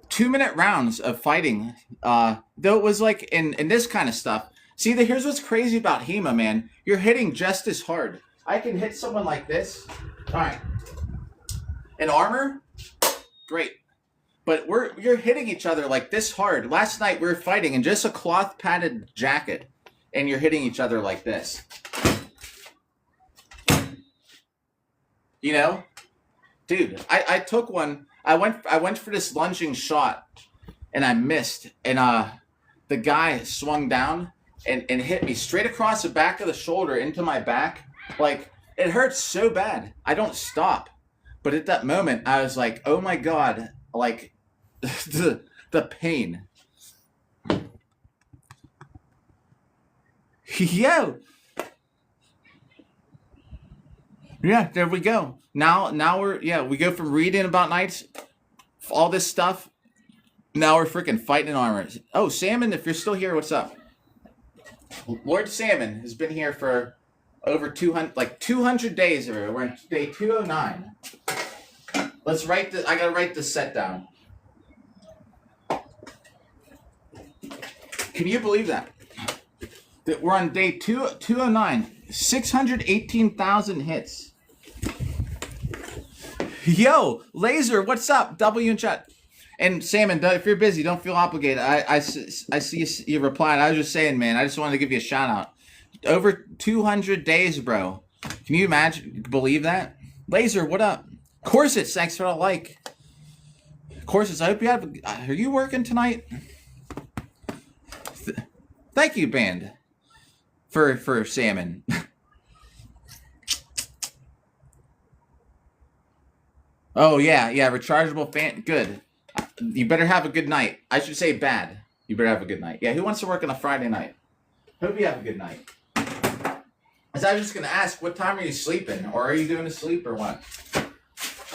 2-minute rounds of fighting. Though it was like in this kind of stuff. See, here's what's crazy about HEMA, man. You're hitting just as hard. I can hit someone like this. All right. In armor, great. But you're hitting each other like this hard. Last night we were fighting in just a cloth padded jacket, and you're hitting each other like this. You know, dude, I took one. I went for this lunging shot, and I missed. And the guy swung down and hit me straight across the back of the shoulder into my back. Like, it hurts so bad. I don't stop. But at that moment, I was like, oh my God, like, the pain. Yo! Yeah, there we go. Now we go from reading about knights, all this stuff. Now we're freaking fighting in armor. Oh, Salmon, if you're still here, what's up? Lord Salmon has been here for over 200 days. We're on day 209. I gotta write this set down. Can you believe that? That we're on day 209. 618,000 hits. Yo, Laser, what's up? W in chat. And Salmon, if you're busy, don't feel obligated. I see you replied. I was just saying, man, I just wanted to give you a shout out. Over 200 days, bro. Can you believe that? Laser, what up? Corsets, thanks for the like. Corsets, I hope you have. Are you working tonight? Thank you, band, for Salmon. Oh yeah, rechargeable fan. Good. You better have a good night. I should say bad. You better have a good night. Yeah, who wants to work on a Friday night? Hope you have a good night. As I was just gonna ask, what time are you sleeping, or are you going to sleep, or what?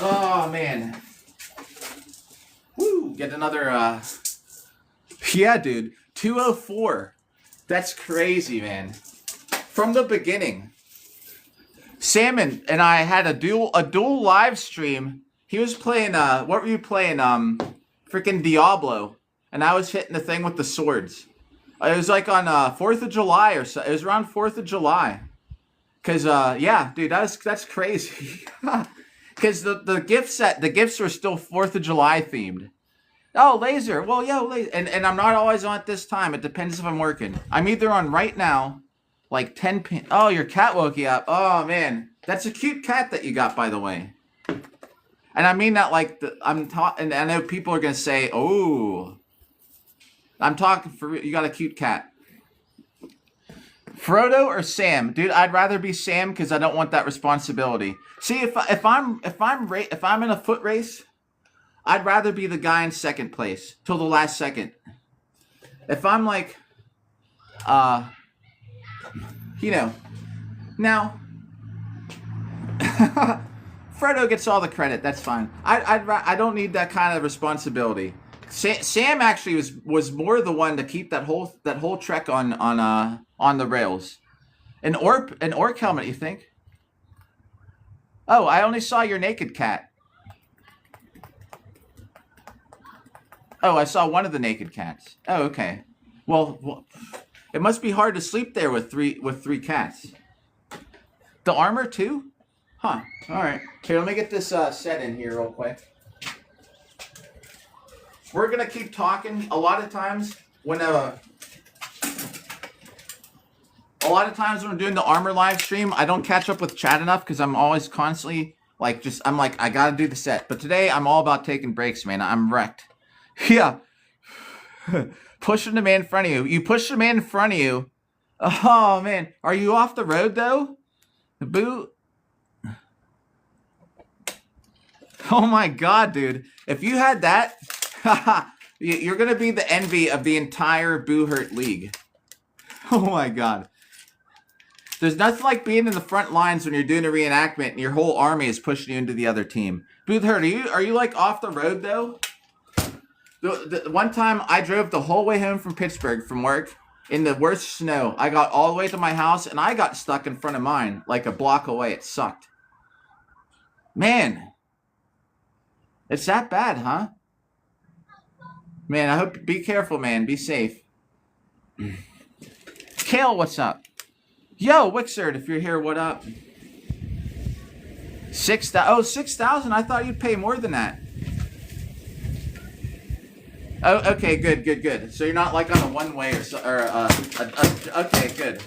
Oh man. Woo! Get another. Yeah, dude. 204. That's crazy, man. From the beginning. Salmon and I had a dual live stream. He was playing what were you playing? Freaking Diablo. And I was hitting the thing with the swords. It was like on 4th of July or so. It was around 4th of July. Cause yeah, dude, that's crazy. Cause the gifts were still 4th of July themed. Oh, Laser. Well, yo, Laser. And I'm not always on at this time. It depends if I'm working. I'm either on right now, like 10 pin. Oh, your cat woke you up. Oh, man. That's a cute cat that you got, by the way. And I mean that like, and I know people are going to say, oh. I'm talking for you got a cute cat. Frodo or Sam, dude? I'd rather be Sam because I don't want that responsibility. See, if I'm in a foot race, I'd rather be the guy in second place till the last second. If I'm like, you know, now Frodo gets all the credit. That's fine. I don't need that kind of responsibility. Sam actually was more the one to keep that whole trek on the rails. An orc helmet, you think? Oh, I only saw your naked cat. Oh, I saw one of the naked cats. Oh, okay. Well, it must be hard to sleep there with three cats. The armor too? Huh. All right. Here, let me get this set in here real quick. We're gonna keep talking. A lot of times when I'm doing the armor live stream, I don't catch up with chat enough because I'm always constantly like I gotta do the set. But today I'm all about taking breaks, man. I'm wrecked. Yeah. Pushing the man in front of you. You push the man in front of you. Oh man, are you off the road though? Boo. Oh my god, dude. If you had that, you're going to be the envy of the entire Boo Hurt League. Oh my god. There's nothing like being in the front lines when you're doing a reenactment and your whole army is pushing you into the other team. Boo Hurt, are you like off the road though? The one time I drove the whole way home from Pittsburgh from work in the worst snow. I got all the way to my house and I got stuck in front of mine like a block away. It sucked. Man. It's that bad, huh? Man, I hope, be careful, man. Be safe. Kale, what's up? Yo, Wixard, if you're here, what up? 6,000? I thought you'd pay more than that. Oh, okay, good. So you're not like on a one-way okay, good.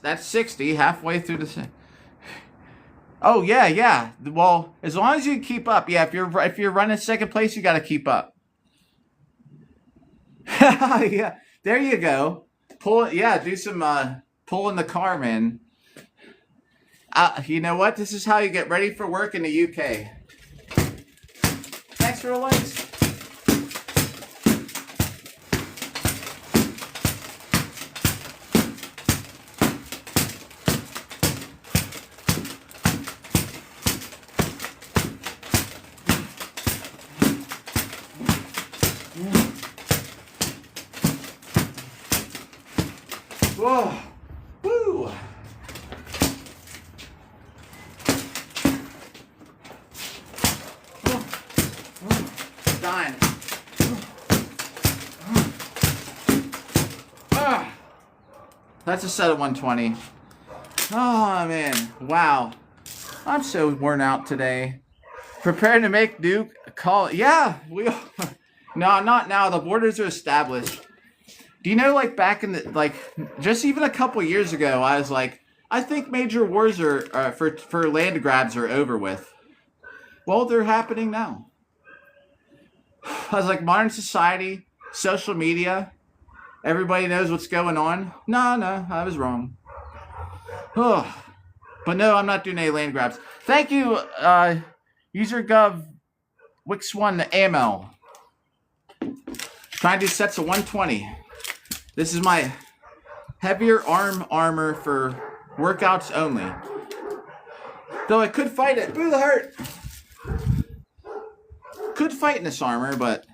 That's 60, halfway through the... Oh, yeah. Well, as long as you keep up. Yeah, if you're running second place, you got to keep up. Yeah, there you go. Do some pull in the car, man. You know what? This is how you get ready for work in the UK. Thanks for the likes. Whoa. Woo. Dying. That's a set of 120. Oh, man. Wow. I'm so worn out today. Preparing to make Duke a call. Yeah, we are. No, not now. The borders are established. Do you know, like, back in the, just even a couple years ago, I was like, I think major wars are, for land grabs are over with. Well, they're happening now. I was like, modern society, social media, everybody knows what's going on. No, I was wrong. Oh, but no, I'm not doing any land grabs. Thank you, UserGov Wix1 the AML. Trying to do sets of 120. This is my heavier armor for workouts only. Though I could fight it. Boo the hurt. Could fight in this armor, but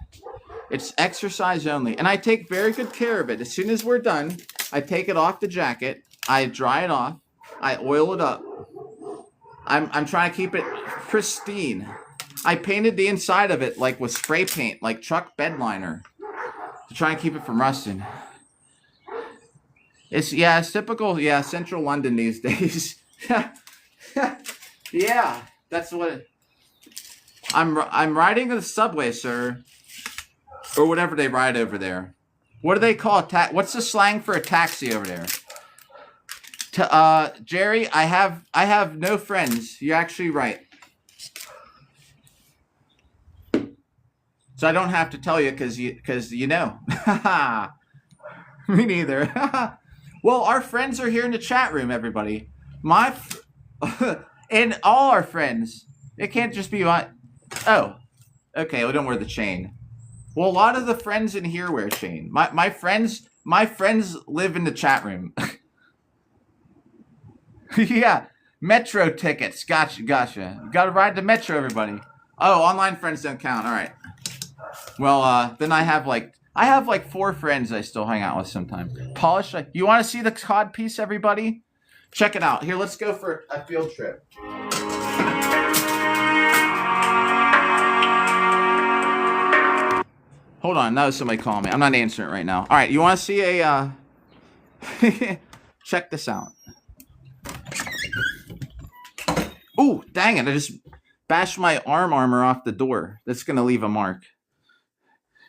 it's exercise only. And I take very good care of it. As soon as we're done, I take it off the jacket. I dry it off. I oil it up. I'm trying to keep it pristine. I painted the inside of it like with spray paint, like truck bed liner, to try and keep it from rusting. It's typical, central London these days. Yeah, that's what I'm riding the subway, sir. Or whatever they ride over there. What do they call what's the slang for a taxi over there? Jerry, I have no friends. You're actually right. So I don't have to tell you because you know. Me neither. Well, our friends are here in the chat room, everybody. And all our friends. It can't just be my. Oh, okay. We don't wear the chain. Well, a lot of the friends in here wear chain. My friends live in the chat room. Yeah, metro tickets. Gotcha. Got to ride the metro, everybody. Oh, online friends don't count. All right. Well, then I have like 4 friends I still hang out with sometimes. Polish. You want to see the cod piece, everybody? Check it out. Here, let's go for a field trip. Hold on, that was somebody calling me. I'm not answering it right now. All right, you want to see a... Check this out. Ooh, dang it. I just bashed my armor off the door. That's going to leave a mark.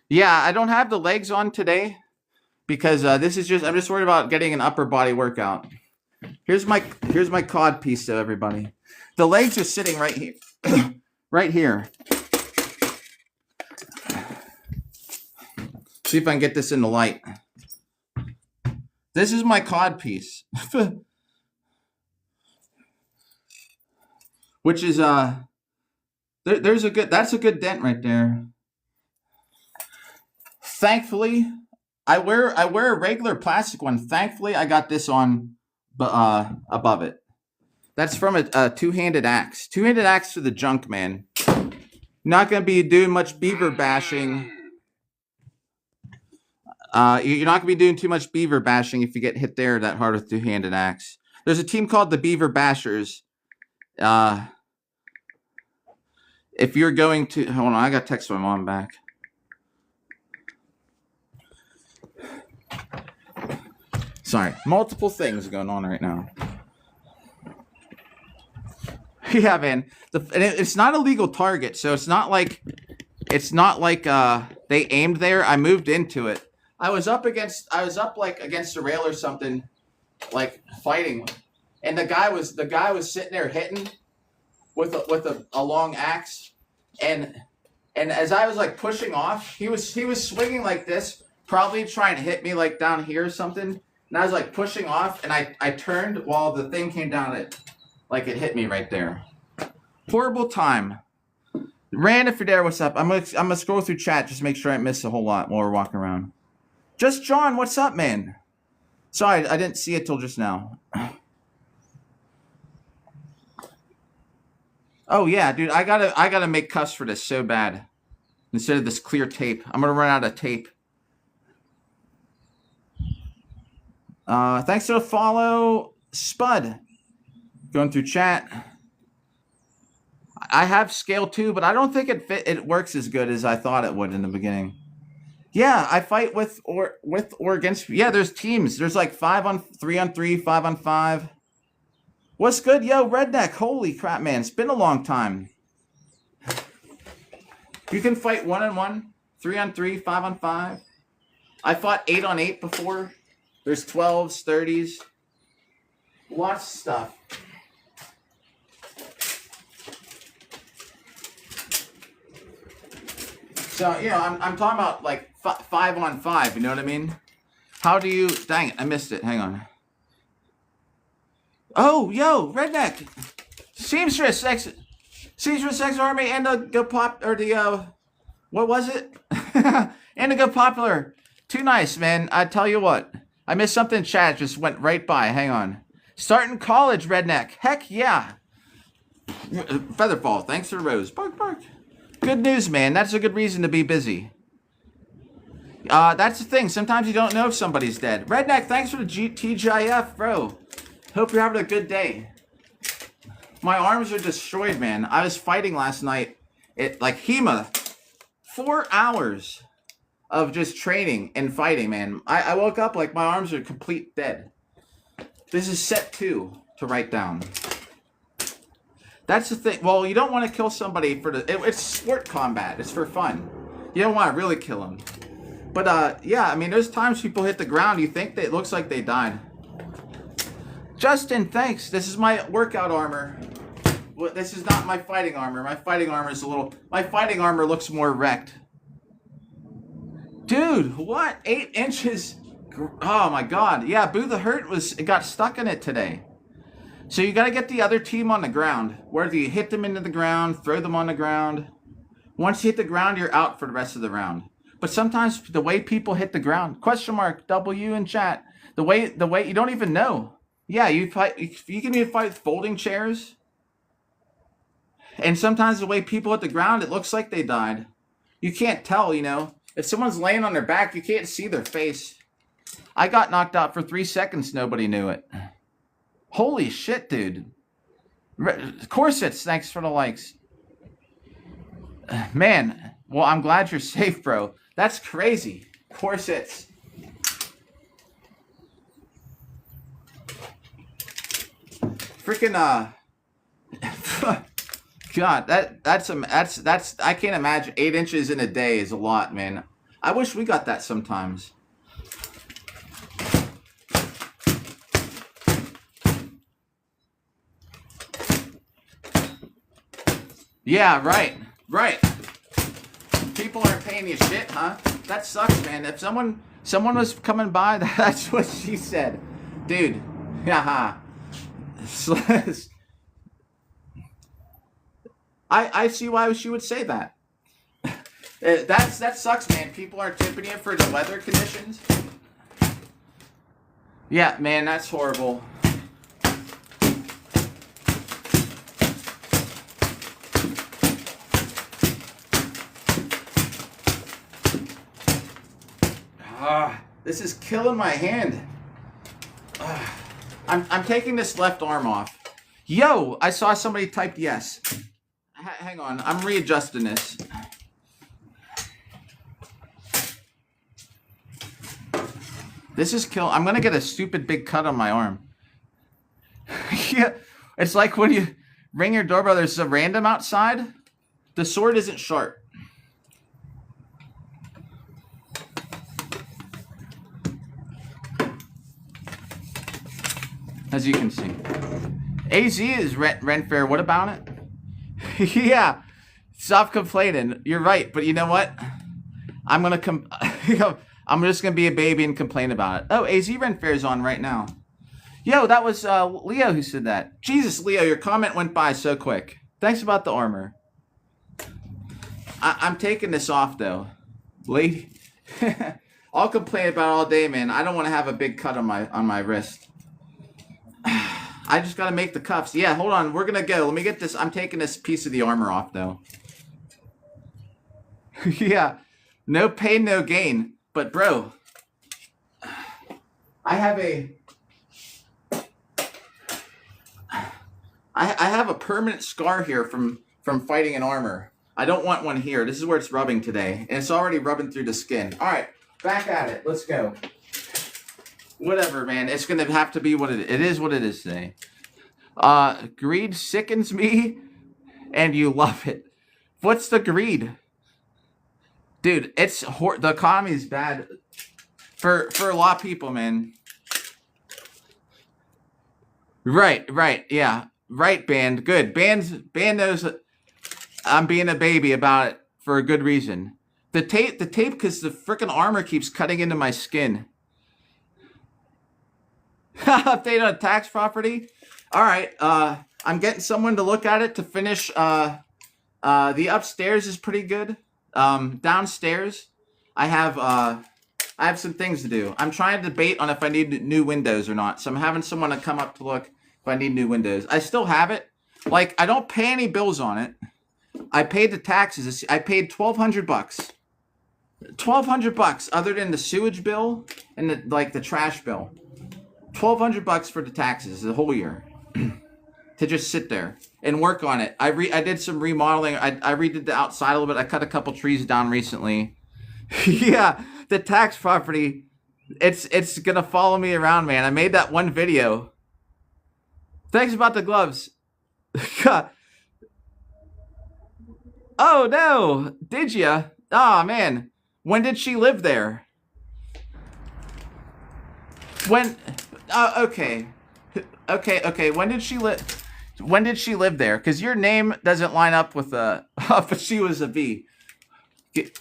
Yeah, I don't have the legs on today because I'm just worried about getting an upper body workout. Here's my cod piece, though, everybody. The legs are sitting right here. Right here. See if I can get this in the light. This is my cod piece. Which is that's a good dent right there. Thankfully, I wear a regular plastic one. Thankfully, I got this on above it. That's from a two-handed axe. Two-handed axe to the junk, man. Not gonna be doing much beaver bashing. You're not gonna be doing too much beaver bashing if you get hit there that hard with two-handed axe. There's a team called the Beaver Bashers. If you're going to hold on, I got to text my mom back. Sorry, multiple things going on right now. Yeah, man. It's not a legal target, so it's not like they aimed there. I moved into it. I was up against a rail or something, like fighting, and the guy was sitting there hitting with a long axe, and as I was like pushing off, he was swinging like this, probably trying to hit me like down here or something. And I was like pushing off, and I turned while the thing came down. It hit me right there. Horrible time. Rand, if you're there, what's up? I'm gonna scroll through chat just to make sure I miss a whole lot while we're walking around. Just John, what's up, man? Sorry, I didn't see it till just now. Oh yeah, dude, I gotta make cuffs for this so bad. Instead of this clear tape, I'm gonna run out of tape. Thanks for the follow, Spud. Going through chat. I have scale too, but I don't think it works as good as I thought it would in the beginning. Yeah, I fight with or against. Yeah, there's teams. There's like 3-on-3, 5-on-5. What's good, yo, Redneck? Holy crap, man! It's been a long time. You can fight 1-on-1, 3-on-3, 5-on-5. I fought 8-on-8 before. There's 12s, 30s. Lots of stuff. So, you know, I'm talking about like 5-on-5, you know what I mean? How do you... Dang it, I missed it. Hang on. Oh, yo, Redneck. Seamstress X Army and the Go Pop... Or the... what was it? And the Go Popular. Too nice, man. I tell you what. I missed something in chat. Just went right by. Hang on. Starting college, Redneck. Heck yeah. Featherfall. Thanks for the rose. Bark, bark. Good news, man. That's a good reason to be busy. That's the thing. Sometimes you don't know if somebody's dead. Redneck, thanks for the TGIF, bro. Hope you're having a good day. My arms are destroyed, man. I was fighting last night. Like HEMA. 4 hours. of just training and fighting, man. I woke up like my arms are complete dead. This is set 2 to write down. That's the thing. Well, you don't want to kill somebody for it's sport combat. It's for fun. You don't want to really kill them. But yeah, I mean, there's times people hit the ground. You think that it looks like they died. Justin, thanks. This is my workout armor. Well, this is not my fighting armor. My fighting armor is my fighting armor looks more wrecked. Dude, what? 8 inches? Oh my God. Yeah, Boo the Hurt got stuck in it today. So you got to get the other team on the ground. Whether you hit them into the ground, throw them on the ground. Once you hit the ground, you're out for the rest of the round. But sometimes the way people hit the ground, question mark, W in chat. The way you don't even know. Yeah, you can even fight with folding chairs. And sometimes the way people hit the ground, it looks like they died. You can't tell, you know. If someone's laying on their back, you can't see their face. I got knocked out for 3 seconds. Nobody knew it. Holy shit, dude. Corsets, thanks for the likes. Man, well, I'm glad you're safe, bro. That's crazy. Corsets. Freaking God, that's I can't imagine 8 inches in a day is a lot, man. I wish we got that sometimes. Yeah, right. People aren't paying you shit, huh? That sucks, man. If someone was coming by, that's what she said. Dude, haha. I see why she would say that. That sucks, man. People aren't tipping you for the weather conditions. Yeah, man, that's horrible. This is killing my hand. I'm taking this left arm off. Yo, I saw somebody typed yes. Hang on, I'm readjusting this. This is kill. I'm gonna get a stupid big cut on my arm. Yeah, it's like when you ring your doorbell, there's a random outside. The sword isn't sharp. As you can see. AZ is rent fair. What about it? Yeah. Stop complaining. You're right. But you know what? I'm going to I'm just going to be a baby and complain about it. Oh, AZ rent fair is on right now. Yo, that was Leo who said that. Jesus, Leo, your comment went by so quick. Thanks about the armor. I'm taking this off, though. Lady. I'll complain about it all day, man. I don't want to have a big cut on my wrist. I just got to make the cuffs. Yeah, hold on. We're going to go. Let me get this. I'm taking this piece of the armor off, though. Yeah. No pain, no gain. But, bro, I have a permanent scar here from fighting in armor. I don't want one here. This is where it's rubbing today. And it's already rubbing through the skin. All right. Back at it. Let's go. Whatever, man. It's going to have to be what it is what it is today. Greed sickens me, and you love it. What's the greed? Dude, the economy is bad for a lot of people, man. Right, yeah. Right, band. Good. Band knows that I'm being a baby about it for a good reason. The tape, because the freaking armor keeps cutting into my skin. Update on tax property. All right. I'm getting someone to look at it to finish. The upstairs is pretty good. Downstairs, I have some things to do. I'm trying to debate on if I need new windows or not. So I'm having someone to come up to look if I need new windows. I still have it. Like, I don't pay any bills on it. I paid the taxes. I paid $1,200. $1,200 other than the sewage bill and the trash bill. $1,200 for the taxes the whole year to just sit there and work on it. I did some remodeling. I redid the outside a little bit. I cut a couple trees down recently. Yeah, the tax property. It's gonna follow me around, man. I made that one video. Thanks about the gloves. Oh no, did ya? Oh man, when did she live there? When? Okay, okay. When did she live? When did she live there? Because your name doesn't line up with but she was a V.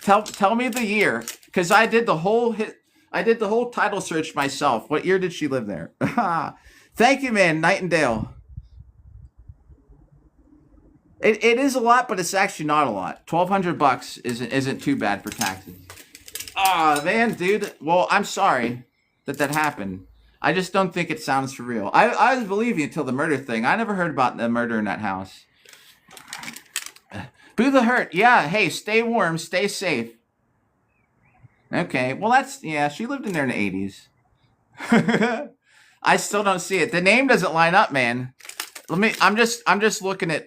Tell me the year, because I did the whole title search myself. What year did she live there? Thank you, man, Nightingale. It is a lot, but it's actually not a lot. $1,200 isn't too bad for taxes. Ah, man, dude. Well, I'm sorry that happened. I just don't think it sounds for real. I was believing until the murder thing. I never heard about the murder in that house. Boo the hurt. Yeah, hey, stay warm, stay safe. Okay, well yeah, she lived in there in the 80s. I still don't see it. The name doesn't line up, man. I'm just looking at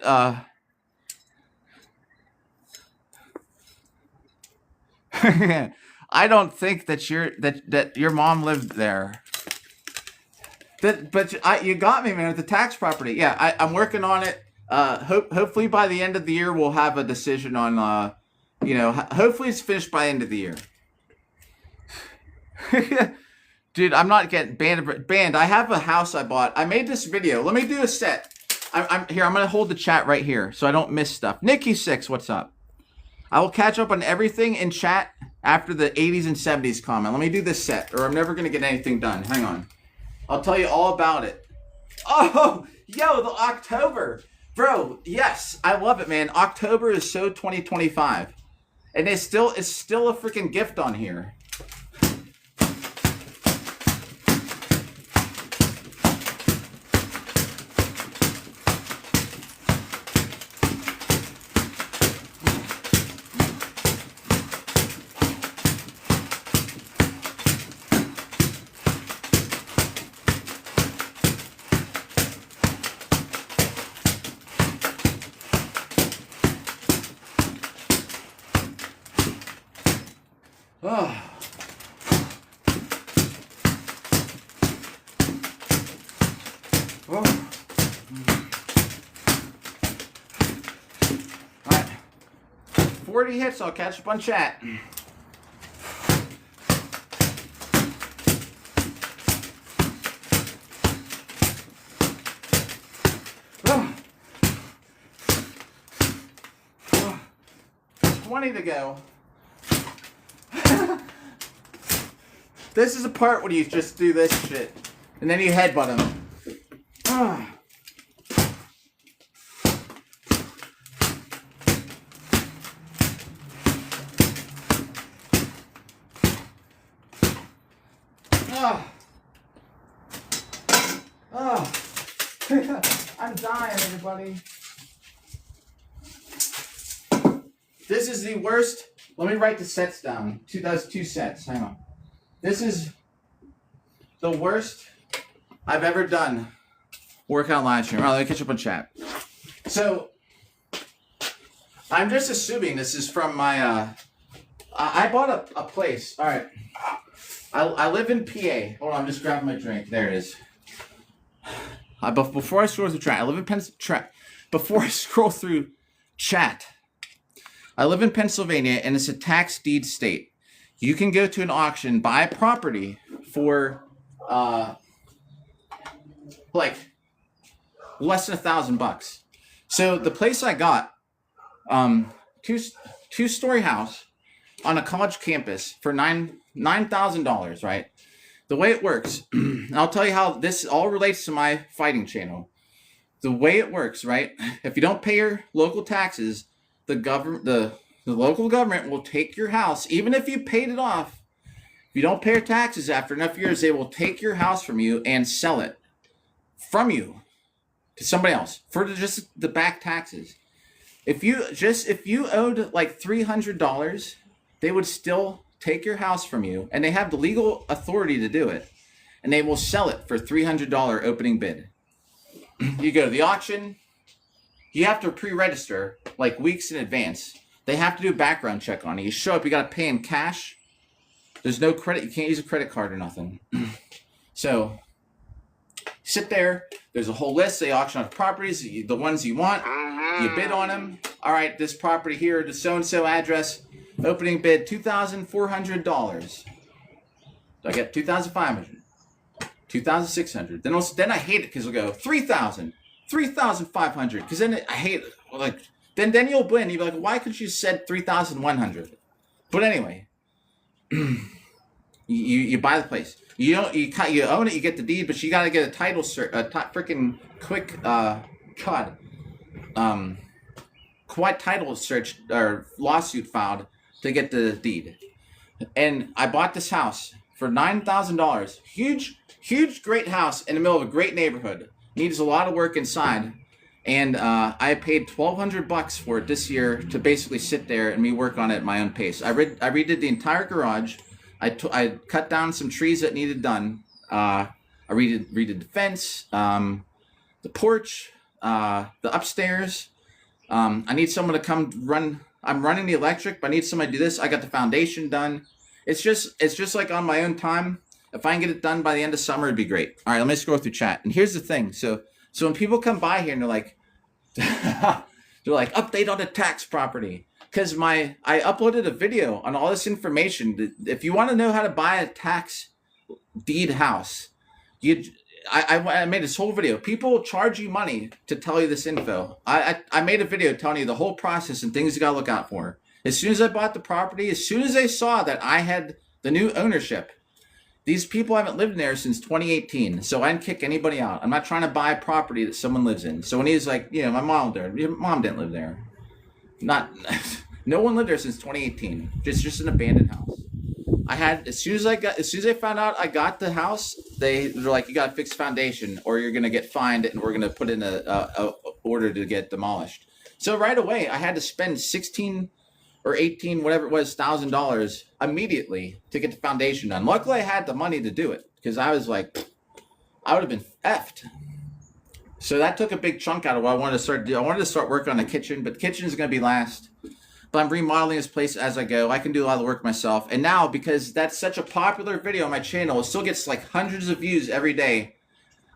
I don't think that your mom lived there. You got me, man, with the tax property. Yeah, I'm working on it. Hopefully by the end of the year we'll have a decision on. Hopefully it's finished by the end of the year. Dude, I'm not getting banned. I have a house I bought. I made this video. Let me do a set. I'm here. I'm gonna hold the chat right here so I don't miss stuff. Nikki6, what's up? I will catch up on everything in chat after the 80s and 70s comment. Let me do this set, or I'm never going to get anything done. Hang on. I'll tell you all about it. Oh, yo, the October. Bro, yes, I love it, man. October is so 2025. And it's still a freaking gift on here. Oh. Oh. All right. 40 hits, I'll catch up on chat. Oh. Oh. 20 to go. This is the part when you just do this shit. And then you headbutt him. Oh. Oh. Oh. I'm dying, everybody. This is the worst. Let me write the sets down. That's 2 sets. Hang on. This is the worst I've ever done workout live stream. All right, let me catch up on chat. So, I'm just assuming this is from my, I bought a place. All right. I live in PA. Hold on, I'm just grabbing my drink. There it is. Before I scroll through chat, I live in Pennsylvania. Before I scroll through chat, I live in Pennsylvania, and it's a tax deed state. You can go to an auction, buy property for like less than $1,000. So the place I got, two-story house on a college campus for $9,000, right? The way it works, and I'll tell you how this all relates to my fighting channel. The way it works, right? If you don't pay your local taxes, the local government will take your house, even if you paid it off. If you don't pay your taxes after enough years, they will take your house from you and sell it from you to somebody else for just the back taxes. If you owed like $300, they would still take your house from you, and they have the legal authority to do it, and they will sell it for $300 opening bid. You go to the auction, you have to pre-register like weeks in advance. They have to do a background check on you. You show up, you got to pay in cash There's no credit. You can't use a credit card or nothing. So sit there. There's a whole list. They auction off properties, the ones you want. You bid on them. All right, this property here, the so-and-so address. Opening bid, $2,400. I get $2,500, $2,600. Then I hate it because it'll go $3,000, $3,500. Because then I hate it. Like then you'll win. You'll be like, why couldn't you said $3,100? But anyway, you buy the place. You own it. You get the deed, but you got to get a title freaking quick quiet title search or lawsuit filed to get the deed. And I bought this house for $9,000. Huge, great house in the middle of a great neighborhood. Needs a lot of work inside. And I paid $1,200 for it this year to basically sit there and me work on it at my own pace. I redid the entire garage. I cut down some trees that needed done. I redid the fence, the porch, the upstairs. I need someone to come run. I'm running the electric, but I need somebody to do this. I got the foundation done. It's just like on my own time. If I can get it done by the end of summer, it'd be great. All right, let me scroll through chat. And here's the thing. So when people come by here and they're like, update on the tax property. Because I uploaded a video on all this information. If you want to know how to buy a tax deed house, I made this whole video. People charge you money to tell you this info. I made a video telling you the whole process and things you got to look out for. As soon as I bought the property, as soon as they saw that I had the new ownership, these people haven't lived there since 2018, so I didn't kick anybody out. I'm not trying to buy a property that someone lives in. So when he's like, my mom lived there. Your mom didn't live there. No one lived there since 2018. Just an abandoned house. As soon as they found out I got the house, they're like, you got to fix the foundation or you're gonna get fined, and we're gonna put in a order to get demolished. So right away, I had to spend $16 or $18, whatever it was, $1,000 immediately to get the foundation done. Luckily, I had the money to do it because I was like, I would have been effed. So that took a big chunk out of what I wanted to start doing. I wanted to start working on the kitchen, but the kitchen is gonna be last. But I'm remodeling this place as I go. I can do a lot of the work myself. And now, because that's such a popular video on my channel, it still gets like hundreds of views every day.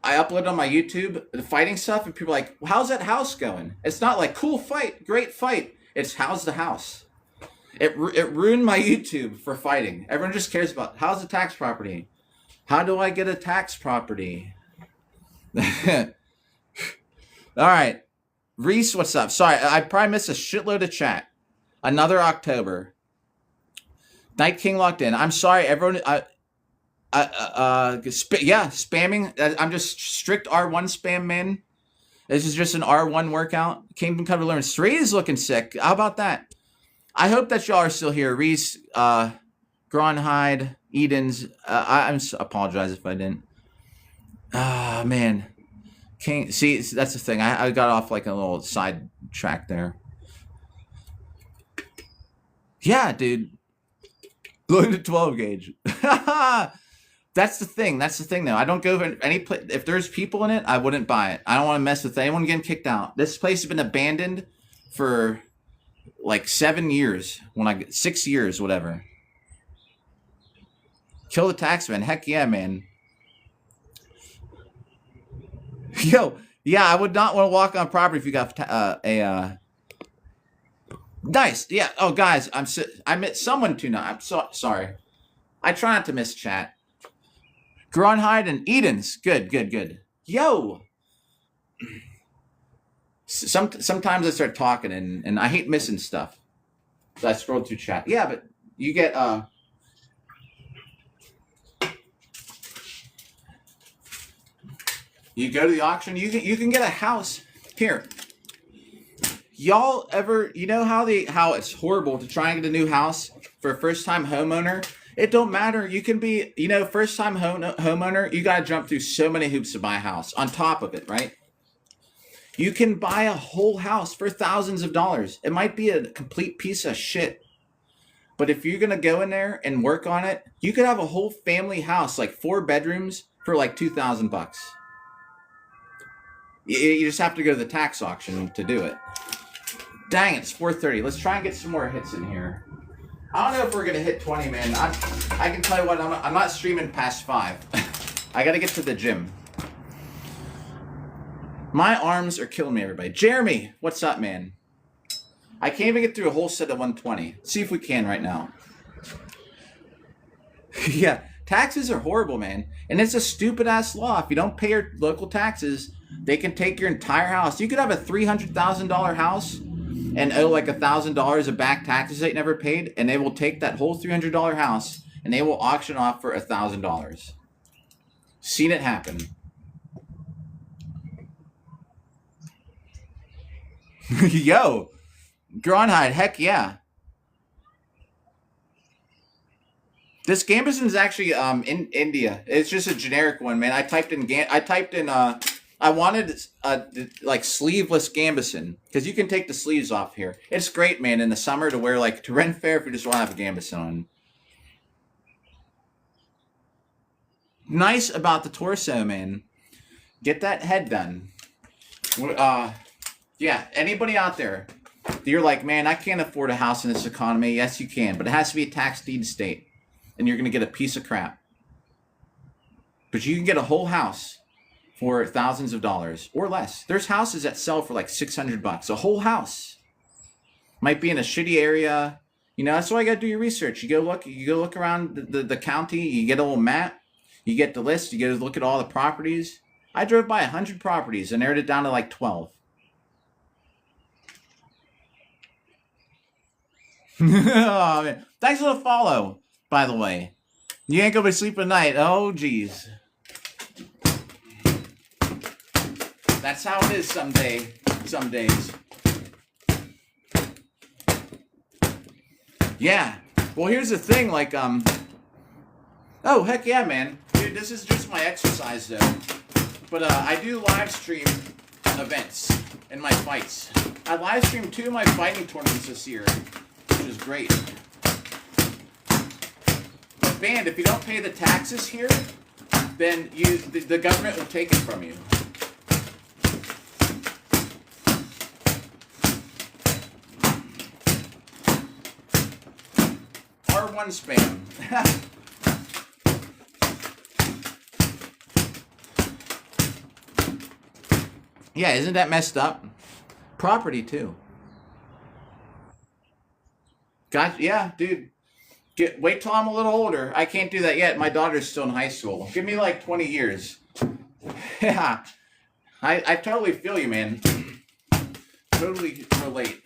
I upload on my YouTube the fighting stuff, and people are like, well, how's that house going? It's not like, cool fight, great fight. It's how's the house? It ruined my YouTube for fighting. Everyone just cares about, how's the tax property? How do I get a tax property? All right. Reese, what's up? Sorry, I probably missed a shitload of chat. Another October. Night King locked in. I'm sorry, everyone. Spamming. I'm just strict R1 spam man. This is just an R1 workout. Kingdom Come to Learn. Street is looking sick. How about that? I hope that y'all are still here. Reese, Gronhide, Edens. I apologize if I didn't. Ah, man. King. See, that's the thing. I got off like a little side track there. Yeah, dude. Look at the 12 gauge. That's the thing. That's the thing, though. I don't go to any place. If there's people in it, I wouldn't buy it. I don't want to mess with anyone getting kicked out. This place has been abandoned for like 7 years. 6 years, whatever. Kill the taxman. Heck yeah, man. Yo, yeah, I would not want to walk on property if you got Nice. Yeah. Oh, guys, I met someone tonight. I'm sorry. I try not to miss chat. Gronhide and Edens. Good. Yo. Sometimes I start talking and I hate missing stuff. So I scroll through chat. Yeah, but you get you go to the auction. You can get a house here. Y'all ever, how it's horrible to try and get a new house for a first-time homeowner? It don't matter. You can be, first-time homeowner, you got to jump through so many hoops to buy a house. On top of it, right? You can buy a whole house for thousands of dollars. It might be a complete piece of shit. But if you're going to go in there and work on it, you could have a whole family house, like 4 bedrooms, for like $2,000. You just have to go to the tax auction to do it. Dang it, it's 4:30. Let's try and get some more hits in here. I don't know if we're gonna hit 20, man. I can tell you what, I'm not streaming past 5. I gotta get to the gym. My arms are killing me, everybody. Jeremy, what's up, man? I can't even get through a whole set of 120. Let's see if we can right now. Yeah, taxes are horrible, man. And it's a stupid-ass law. If you don't pay your local taxes, they can take your entire house. You could have a $300,000 house and owe like $1,000 of back taxes that you never paid, and they will take that whole $300 house and they will auction off for $1,000. Seen it happen. Yo, Gronhide, heck yeah. This Gambison is actually in India. It's just a generic one, man. I typed in I wanted like sleeveless Gambison because you can take the sleeves off here. It's great, man, in the summer to wear like to rent fair if you just want to have a Gambison on. Nice about the torso, man. Get that head done. Yeah, anybody out there, you're like, man, I can't afford a house in this economy. Yes, you can, but it has to be a tax deed state. And you're going to get a piece of crap. But you can get a whole house for thousands of dollars or less. There's houses that sell for like $600. A whole house. Might be in a shitty area. You know, that's why you got to do your research. You go look around the county. You get a little map. You get the list. You go look at all the properties. I drove by 100 properties and narrowed it down to like 12. Oh, man. Thanks for the follow. By the way, you ain't gonna sleep at night. Oh, geez. That's how it is some days. Yeah. Well, here's the thing, like, oh, heck yeah, man. Dude, this is just my exercise, though. But, I do live stream events and my fights. I live streamed 2 of my fighting tournaments this year, which is great. Band, if you don't pay the taxes here, then the government will take it from you. R1 spam. Yeah, isn't that messed up? Property too. God, yeah, dude. Wait till I'm a little older. I can't do that yet. My daughter's still in high school. Give me like 20 years. Yeah. I totally feel you, man. Totally relate.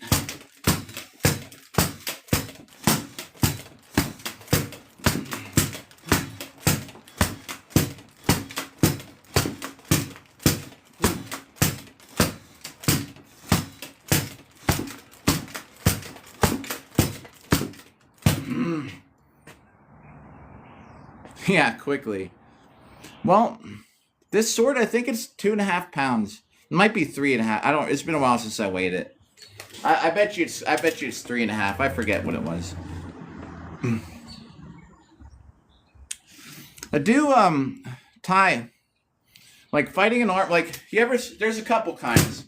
Yeah, quickly. Well, this sword, I think it's 2.5 pounds. It might be 3.5. I don't. It's been a while since I weighed it. I bet you it's 3.5. I forget what it was. I do Ty, like fighting in art. Like you ever? There's a couple kinds.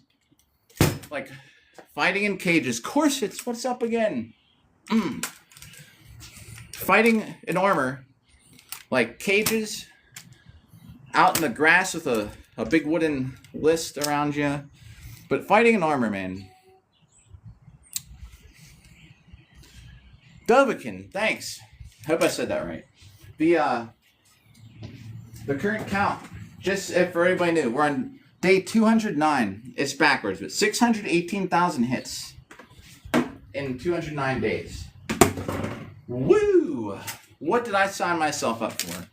Like fighting in cages, corsets. What's up again? Fighting in armor. Like cages, out in the grass with a big wooden list around you. But fighting in armor, man. Dovakin, thanks. Hope I said that right. The current count, just if for everybody new, we're on day 209. It's backwards, but 618,000 hits in 209 days. Woo! What did I sign myself up for?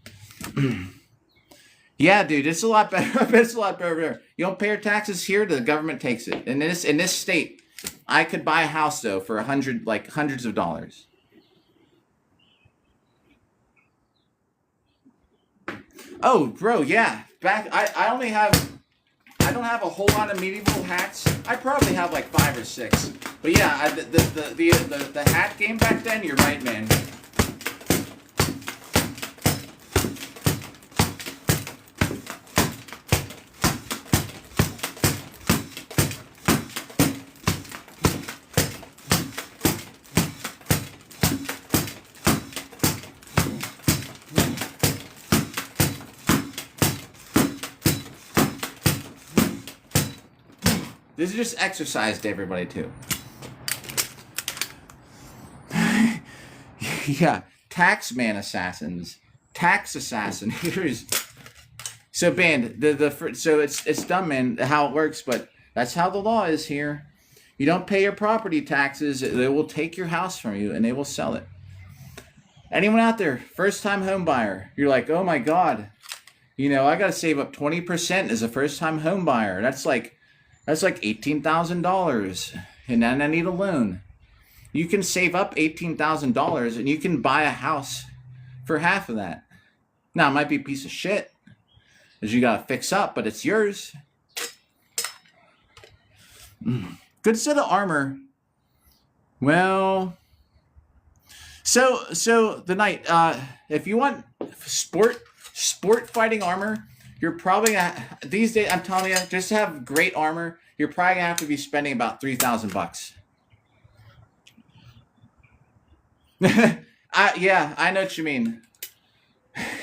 Yeah, dude, it's a lot better. It's a lot better. You don't pay your taxes here, the government takes it. In this state, I could buy a house though for hundreds of dollars. Oh, bro, yeah. I don't have a whole lot of medieval hats. I probably have like 5 or 6. But yeah, the hat game back then, you're right, man. This is just exercise to everybody too. Yeah, taxman assassins, tax assassinators. So band so it's dumb, man, how it works, but that's how the law is here. You don't pay your property taxes, they will take your house from you and they will sell it. Anyone out there, first time home buyer, you're like, oh my God, you know, I got to save up 20% as a first time home buyer. That's like $18,000, and then I need a loan. You can save up $18,000 and you can buy a house for half of that. Now, it might be a piece of shit that you got to fix up, but it's yours. Good set of armor. Well, so the knight, if you want sport fighting armor, you're probably these days, I'm telling you, just to have great armor, you're probably gonna have to be spending about $3,000. Yeah, I know what you mean.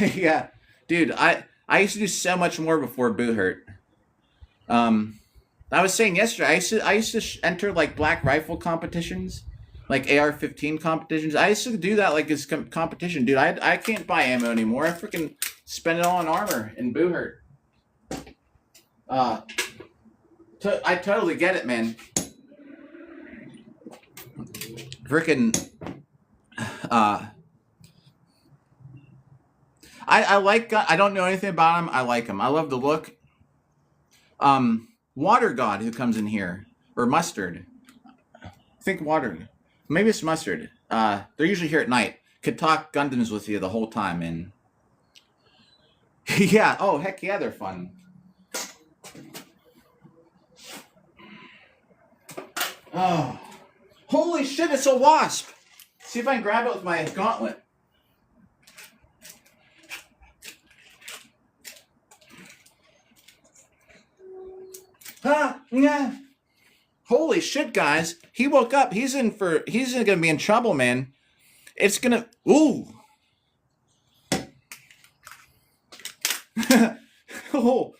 Yeah, dude, I used to do so much more before Boo Hurt. I was saying yesterday, I used to enter like black rifle competitions, like AR-15 competitions. I used to do that like as competition, dude. I can't buy ammo anymore. I freaking spend it all on armor in Boo Hurt. I totally get it, man. Freaking. I like. I don't know anything about him. I like him. I love the look. Water God who comes in here, or Mustard. I think Water. Maybe it's Mustard. They're usually here at night. Could talk Gundams with you the whole time, and yeah. Oh heck yeah, they're fun. Oh, holy shit! It's a wasp. See if I can grab it with my gauntlet. Yeah. Holy shit, guys. He woke up. He's gonna be in trouble, man. It's gonna ooh. Oh.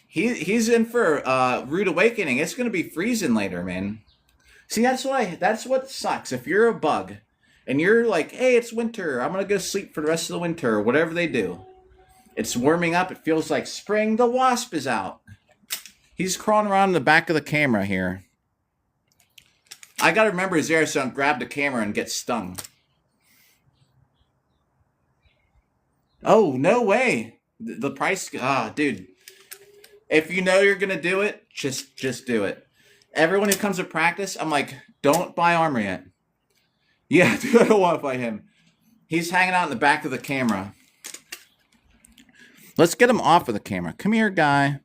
He's in for rude awakening. It's gonna be freezing later, man. See, that's what sucks. If you're a bug and you're like, hey, it's winter, I'm gonna go sleep for the rest of the winter, or whatever they do. It's warming up, it feels like spring, the wasp is out. He's crawling around in the back of the camera here. I gotta remember he's there so I don't grab the camera and get stung. Oh, no way. The price, dude. If you know you're gonna do it, just do it. Everyone who comes to practice, I'm like, don't buy armor yet. Yeah, dude, I don't want to fight him. He's hanging out in the back of the camera. Let's get him off of the camera. Come here, guy.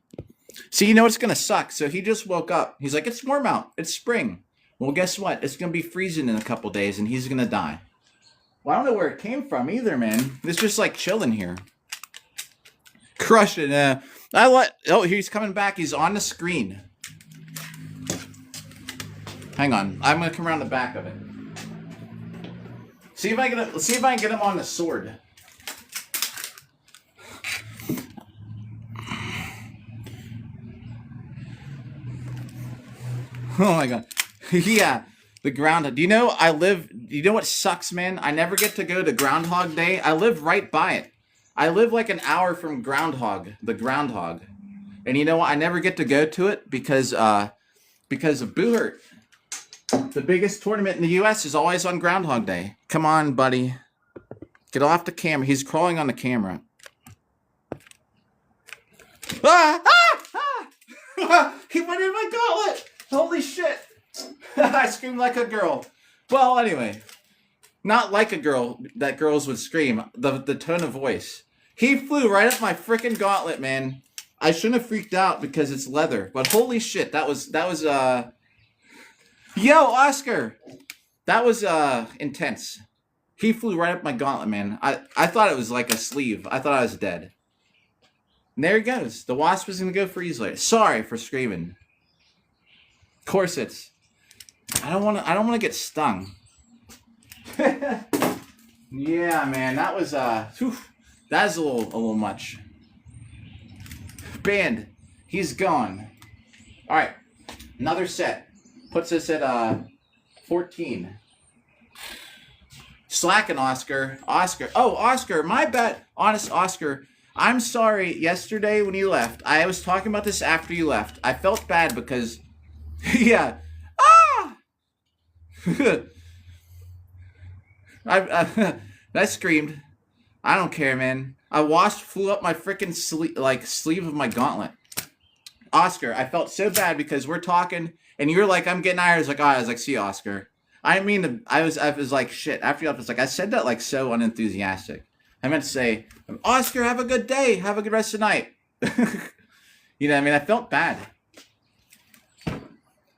See, you know what's going to suck? So he just woke up. He's like, it's warm out. It's spring. Well, guess what? It's going to be freezing in a couple days, and he's going to die. Well, I don't know where it came from either, man. It's just like chilling here. Crush it. Oh, he's coming back. He's on the screen. Hang on. I'm going to come around the back of it. See if I can get him on the sword. Oh my god. Yeah. The ground. Do you know what sucks, man? I never get to go to Groundhog Day. I live right by it. I live like an hour from the Groundhog. And you know what? I never get to go to it because of Boo Hurt. The biggest tournament in the U.S. is always on Groundhog Day. Come on, buddy. Get off the camera. He's crawling on the camera. He went in my gauntlet! Holy shit! I screamed like a girl. Well, anyway. Not like a girl that girls would scream. The tone of voice. He flew right up my freaking gauntlet, man. I shouldn't have freaked out because it's leather. But holy shit, that was Yo, Oscar! That was intense. He flew right up my gauntlet, man. I thought it was like a sleeve. I thought I was dead. And there he goes. The wasp is gonna go freeze later. Sorry for screaming. Corsets. I don't wanna get stung. Yeah, man, that was that's a little much. Band, he's gone. Alright. Another set. Puts us at 14. Slacking, Oscar. Oscar. Oh, Oscar, my bad. Honest, Oscar. I'm sorry. Yesterday when you left, I was talking about this after you left. I felt bad because, yeah. Ah! I screamed. I don't care, man. A wasp flew up my freaking sleeve of my gauntlet. Oscar, I felt so bad because we're talking, and you're like, I'm getting iron. I was like, see, Oscar. I was like, shit. After you left, I was like, I said that like so unenthusiastic. I meant to say, Oscar, have a good day. Have a good rest of the night. You know what I mean? I felt bad.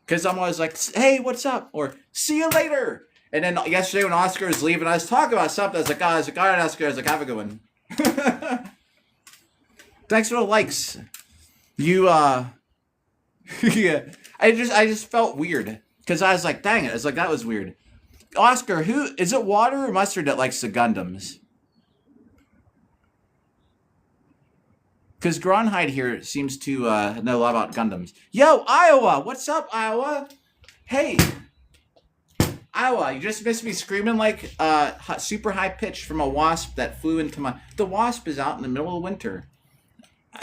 Because I'm always like, hey, what's up? Or, see you later. And then yesterday when Oscar was leaving, I was talking about something. I was like, all right, Oscar. I was like, have a good one. Thanks for the likes. You, yeah. I just felt weird. Because I was like, dang it. I was like, that was weird. Oscar, is it Water or Mustard that likes the Gundams? Because Gronhide here seems to know a lot about Gundams. Yo, Iowa! What's up, Iowa? Hey! Iowa, you just missed me screaming like super high pitch from a wasp that flew into my... The wasp is out in the middle of winter.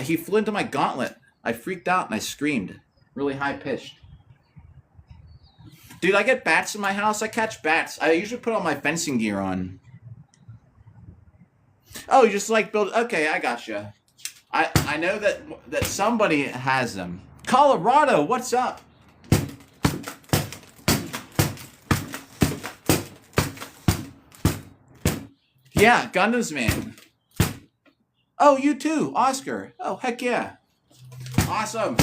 He flew into my gauntlet. I freaked out and I screamed. Really high pitched. Dude, I get bats in my house. I catch bats. I usually put all my fencing gear on. Oh, you just like build... Okay, I gotcha. I know that somebody has them. Colorado, what's up? Yeah, Gundams, man. Oh, you too, Oscar. Oh, heck yeah. Awesome.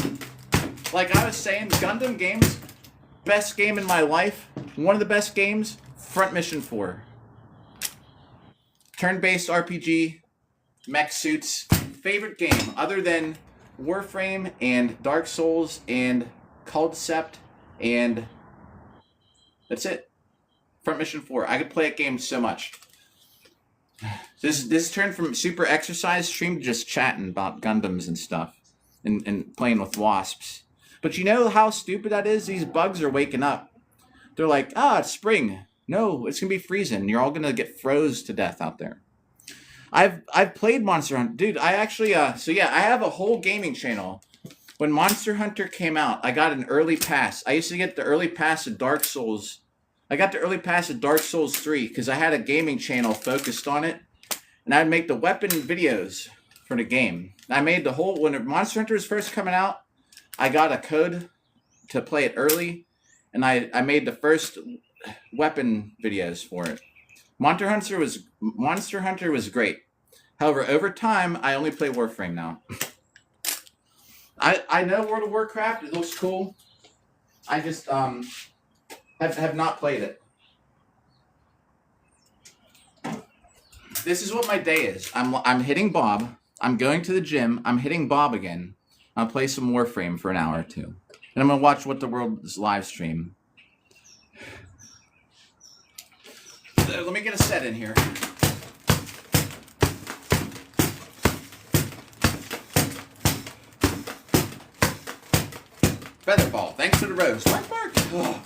Like I was saying, Gundam games, best game in my life. One of the best games, Front Mission 4. Turn-based RPG, mech suits. Favorite game other than Warframe and Dark Souls and Concept and that's it. Front Mission 4. I could play that game so much. This turned from super exercise stream to just chatting about Gundams and stuff and playing with wasps. But you know how stupid that is? These bugs are waking up. They're like, it's spring. No, it's gonna be freezing. You're all gonna get froze to death out there. I've played Monster Hunter. Dude, I actually, I have a whole gaming channel. When Monster Hunter came out, I got an early pass. I used to get the early pass to Dark Souls. I got the early pass to Dark Souls 3 because I had a gaming channel focused on it. And I'd make the weapon videos for the game. I made the whole, when Monster Hunter was first coming out, I got a code to play it early. And I made the first weapon videos for it. Monster Hunter was great. However, over time, I only play Warframe now. I know World of Warcraft. It looks cool. I just have not played it. This is what my day is. I'm hitting Bob. I'm going to the gym. I'm hitting Bob again. I'll play some Warframe for an hour or two. And I'm going to watch What the World's live stream. Let me get a set in here. Featherball, thanks for the rose. Mark. Oh.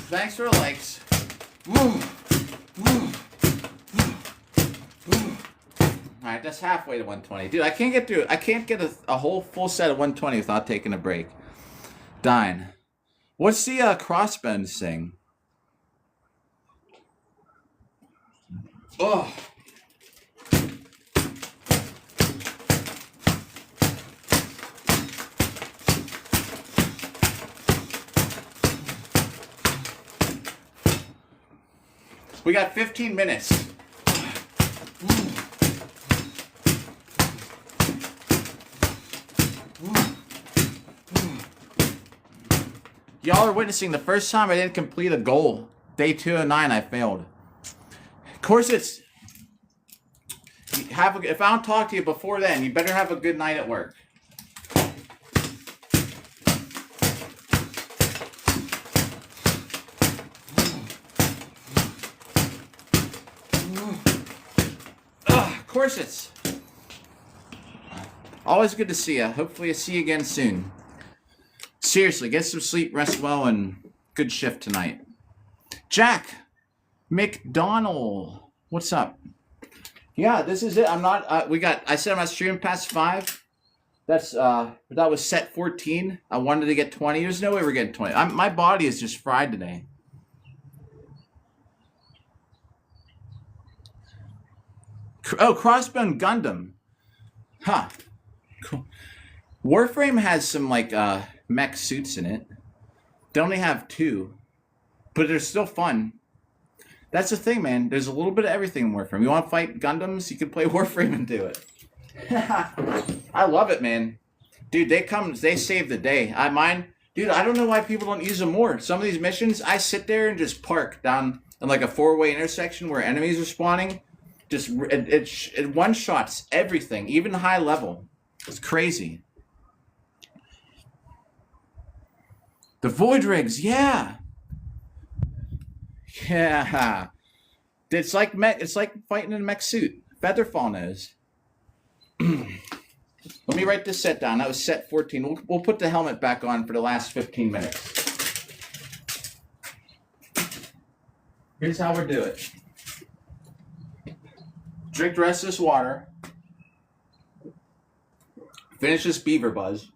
Thanks for the likes. Alright, that's halfway to 120. Dude, I can't get through it. I can't get a whole full set of 120 without taking a break. Dying. What's the Crossbones thing? Oh. We got 15 minutes. Y'all are witnessing the first time I didn't complete a goal. Day 209, I failed. Of course, if I don't talk to you before then, you better have a good night at work. course it's always good to see you. Hopefully I see you again soon. Seriously, get some sleep, rest well, and good shift tonight. Jack McDonald, what's up? Yeah, this is it. I'm not. I said I'm not streaming past 5. That was set 14. I wanted to get 20. There's no way we're getting 20. My body is just fried today. Oh, Crossbone Gundam. Huh. Cool. Warframe has some like mech suits in it. They only have 2, but they're still fun. That's the thing, man. There's a little bit of everything in Warframe. You want to fight Gundams? You can play Warframe and do it. I love it, man. Dude, they save the day. Dude, I don't know why people don't use them more. Some of these missions, I sit there and just park down in like a 4-way intersection where enemies are spawning. Just it one-shots everything, even high level. It's crazy. The Void Rigs, yeah. Yeah. It's like fighting in a mech suit. Featherfall knows. Let me write this set down. That was set 14. We'll put the helmet back on for the last 15 minutes. Here's how we do it. Drink the rest of this water. Finish this beaver buzz.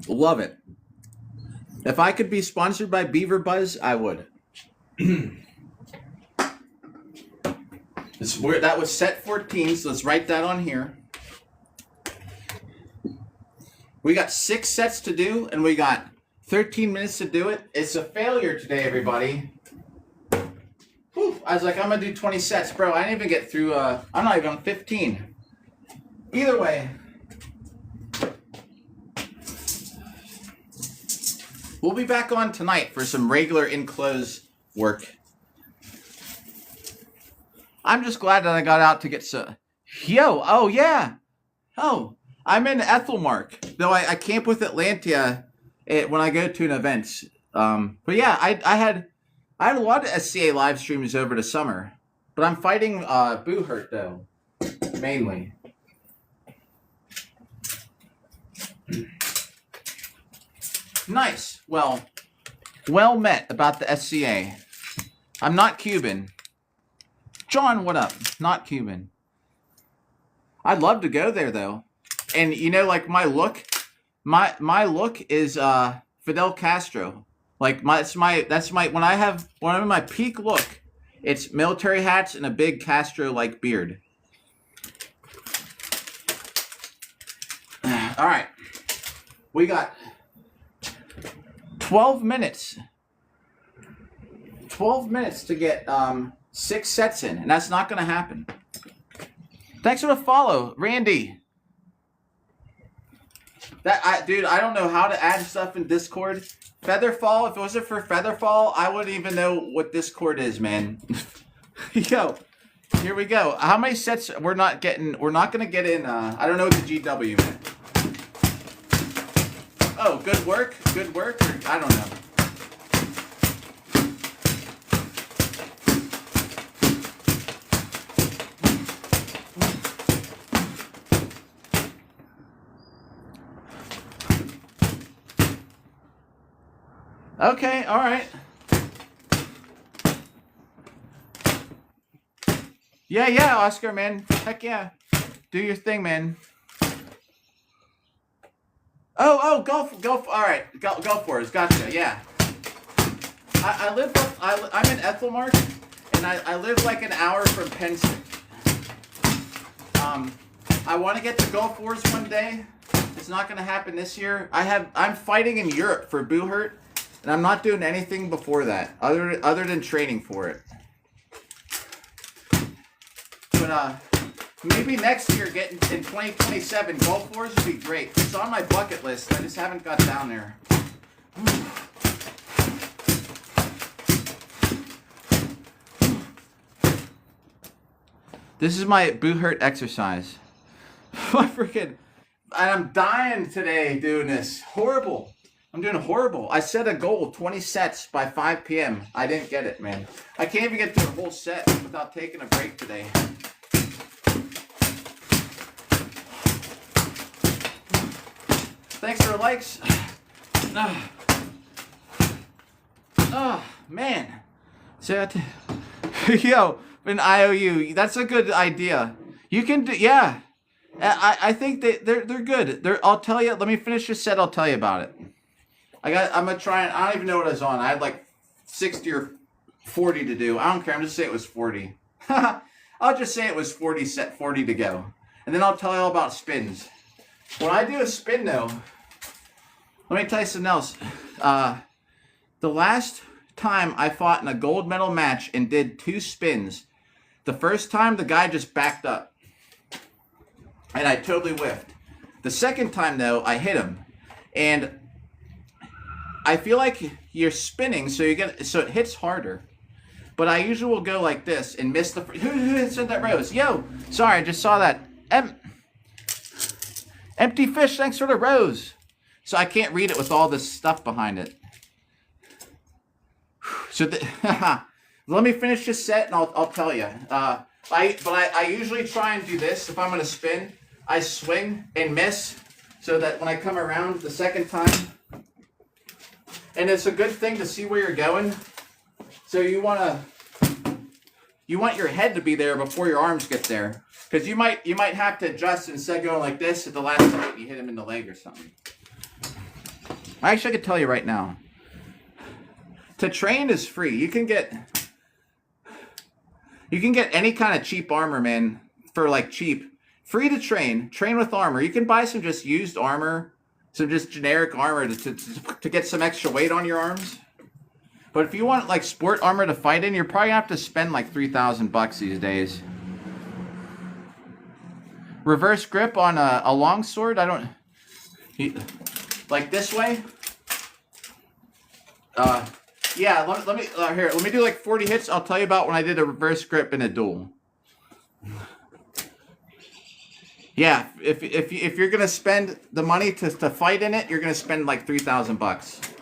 Love it. If I could be sponsored by Beaver Buzz, I would. That was set 14, so let's write that on here. We got 6 sets to do, and we got 13 minutes to do it. It's a failure today, everybody. Whew, I was like, I'm going to do 20 sets. Bro, I didn't even get through, I'm not even on 15. Either way. We'll be back on tonight for some regular in-close work. I'm just glad that I got out to get some... Oh, yeah. Oh, I'm in Ethelmark. Though I camp with Atlantia when I go to an event. But yeah, I had a lot of SCA live streams over the summer. But I'm fighting Boohurt, though. Mainly. Nice. Well met about the SCA. I'm not Cuban. John, what up? Not Cuban. I'd love to go there though. And you know, like my look is Fidel Castro. Like when I'm in my peak look, it's military hats and a big Castro like beard. All right. We got 12 minutes. 12 minutes to get 6 sets in, and that's not going to happen. Thanks for the follow, Randy. Dude, I don't know how to add stuff in Discord. Featherfall, if it wasn't for Featherfall, I wouldn't even know what Discord is, man. Yo, here we go. How many sets we're not going to get in, I don't know what the GW meant. Oh, good work? Good work? Or, I don't know. Okay, all right. Yeah, Oscar, man. Heck yeah. Do your thing, man. Oh, golf. All right, golf wars. Gotcha. Yeah. I'm in Ethelmark, and I live like an hour from Pensick. I want to get to Gulf Wars one day. It's not going to happen this year. I'm fighting in Europe for Boohurt, and I'm not doing anything before that other than training for it. But maybe next year, in 2027, Gulf Wars would be great. It's on my bucket list. I just haven't got down there. This is my Boohurt exercise. I'm dying today doing this. Horrible. I'm doing horrible. I set a goal, 20 sets by 5 p.m. I didn't get it, man. I can't even get through a whole set without taking a break today. Thanks for the likes. Oh, man. So, yo, an IOU, that's a good idea. You can do, yeah. I think that they're good. I'll tell you, let me finish this set, I'll tell you about it. I'm gonna try and I don't even know what I was on. I had like 60 or 40 to do. I don't care. I'm just saying it was 40. I'll just say it was 40 to go. And then I'll tell you all about spins. When I do a spin though, let me tell you something else. The last time I fought in a gold medal match and did 2 spins, the first time the guy just backed up. And I totally whiffed. The second time though, I hit him. And I feel like you're spinning, so it hits harder. But I usually will go like this and miss the. Who sent that rose? Yo, sorry, I just saw that. Empty fish. Thanks for the rose. So I can't read it with all this stuff behind it. So let me finish this set and I'll tell you. I usually try and do this if I'm gonna spin. I swing and miss so that when I come around the second time. And it's a good thing to see where you're going. So you want your head to be there before your arms get there. Because you might have to adjust instead of going like this at the last minute you hit him in the leg or something. Actually, I could tell you right now. To train is free. You can get any kind of cheap armor, man, for like cheap. Free to train. Train with armor. You can buy some just used armor. Some just generic armor to get some extra weight on your arms. But if you want like sport armor to fight in, you're probably gonna have to spend like $3,000 these days. Reverse grip on a long sword. Like this way. Yeah. Let me do like 40 hits. I'll tell you about when I did a reverse grip in a duel. Yeah, if you're gonna spend the money to fight in it, you're gonna spend like $3,000.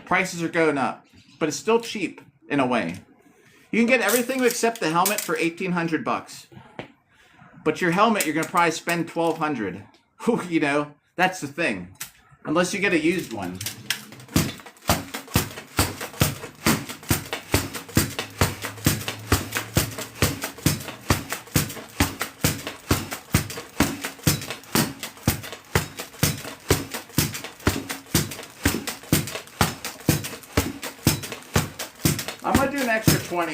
Prices are going up, but it's still cheap in a way. You can get everything except the helmet for $1,800. But your helmet, you're gonna probably spend $1,200. You know, that's the thing. Unless you get a used one. I'm going to do an extra 20.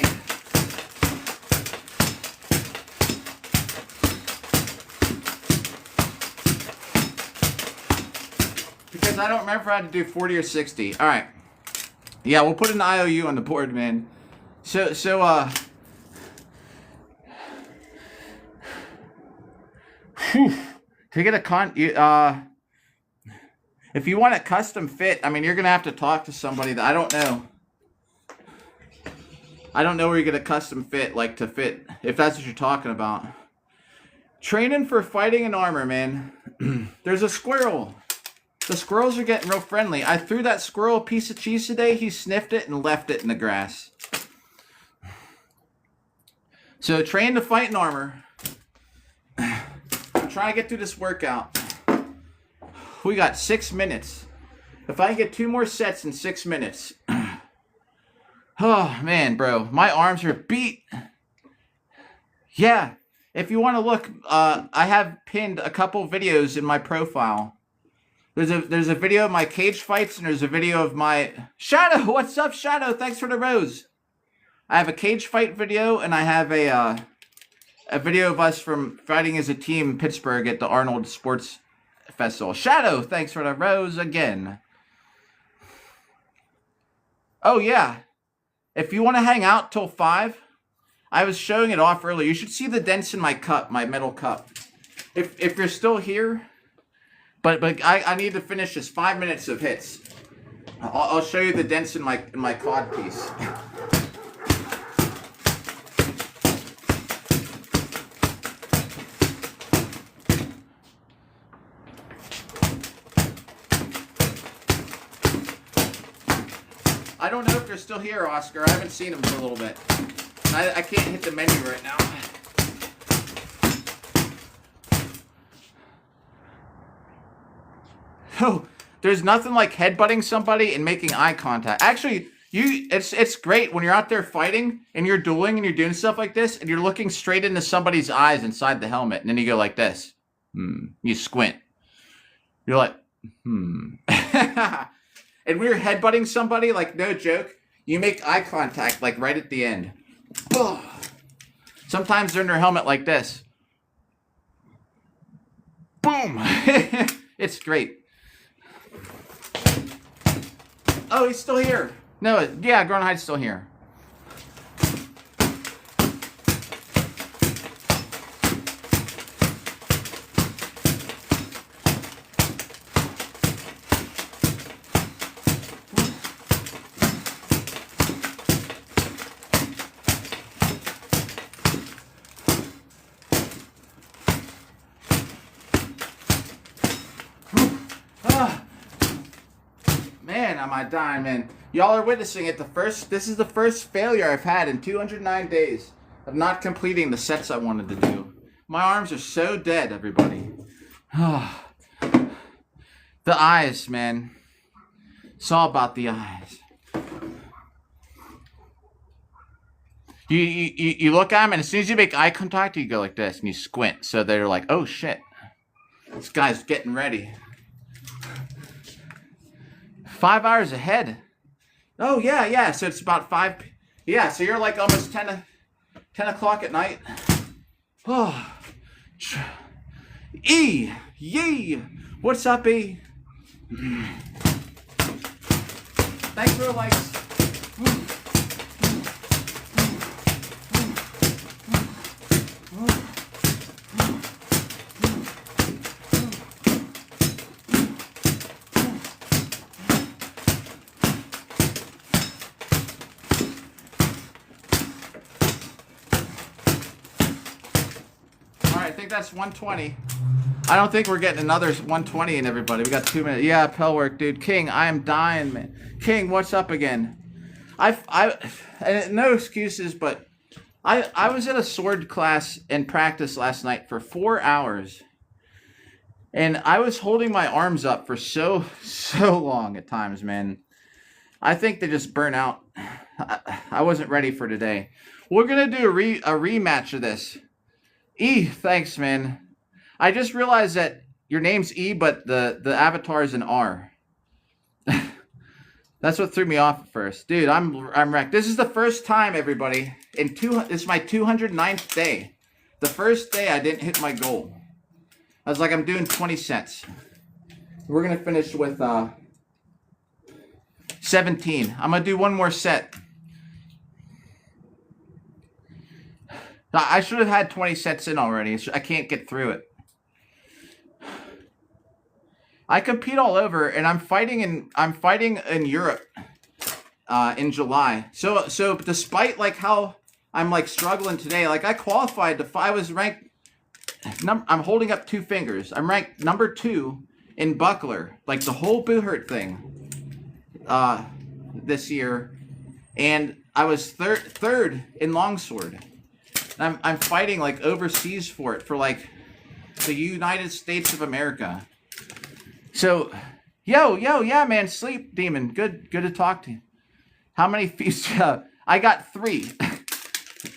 Because I don't remember if I had to do 40 or 60. All right. Yeah, we'll put an IOU on the board, man. To get a if you want a custom fit, I mean, you're going to have to talk to somebody that I don't know. I don't know where you get a custom fit, like to fit, if that's what you're talking about. Training for fighting and armor, man. There's a squirrel. The squirrels are getting real friendly. I threw that squirrel a piece of cheese today. He sniffed it and left it in the grass. So train to fight and armor. I'm trying to get through this workout. We got 6 minutes. If I can get 2 more sets in 6 minutes. Oh, man, bro. My arms are beat. Yeah. If you want to look, I have pinned a couple videos in my profile. There's a video of my cage fights, and there's a video of my... Shadow! What's up, Shadow? Thanks for the rose. I have a cage fight video, and I have a video of us from fighting as a team in Pittsburgh at the Arnold Sports Festival. Shadow! Thanks for the rose again. Oh, yeah. If you want to hang out till 5, I was showing it off earlier. You should see the dents in my cup, my metal cup. If you're still here, but I need to finish this 5 minutes of hits. I'll show you the dents in my cod piece. I don't know if they're still here, Oscar. I haven't seen them for a little bit. And I can't hit the menu right now. Oh, there's nothing like headbutting somebody and making eye contact. Actually, it's great when you're out there fighting and you're dueling and you're doing stuff like this and you're looking straight into somebody's eyes inside the helmet and then you go like this. You squint. You're like, And we were headbutting somebody, like no joke. You make eye contact like right at the end. Oh. Sometimes they're in their helmet like this. Boom. It's great. Oh, he's still here. No, yeah, Gronhide's still here. Man, am I dying, man. Y'all are witnessing it. This is the first failure I've had in 209 days of not completing the sets I wanted to do. My arms are so dead, everybody. The eyes, man. It's all about the eyes. You look at them, and as soon as you make eye contact, you go like this, and you squint. So they're like, oh, shit. This guy's getting ready. 5 hours ahead. Oh, yeah. So it's about 5. Yeah, so you're like almost 10 o'clock at night. Oh. E. Yee. What's up, E? Thanks for the likes. I think that's 120. I don't think we're getting another 120 in everybody. We got 2 minutes. Yeah, Pell work, dude. King, I am dying, man. King, what's up again? And no excuses, but I was at a sword class and practice last night for 4 hours. And I was holding my arms up for so long at times, man. I think they just burn out. I wasn't ready for today. We're going to do a rematch of this. E, thanks, man. I just realized that your name's E, but the avatar is an R. That's what threw me off at first. Dude, I'm wrecked. This is the first time, everybody. This is my 209th day. The first day I didn't hit my goal. I was like, I'm doing 20 sets. We're going to finish with 17. I'm going to do one more set. I should have had 20 sets in already. I can't get through it. I compete all over, and I'm fighting in Europe in July. So despite like how I'm like struggling today, like I qualified to. I was ranked. I'm holding up 2 fingers. I'm ranked number 2 in buckler, like the whole Boohurt thing, this year, and I was third in longsword. I'm fighting like overseas for it, for like the United States of America. So, yeah, man, sleep demon. Good to talk to you. How many feasts? I got 3.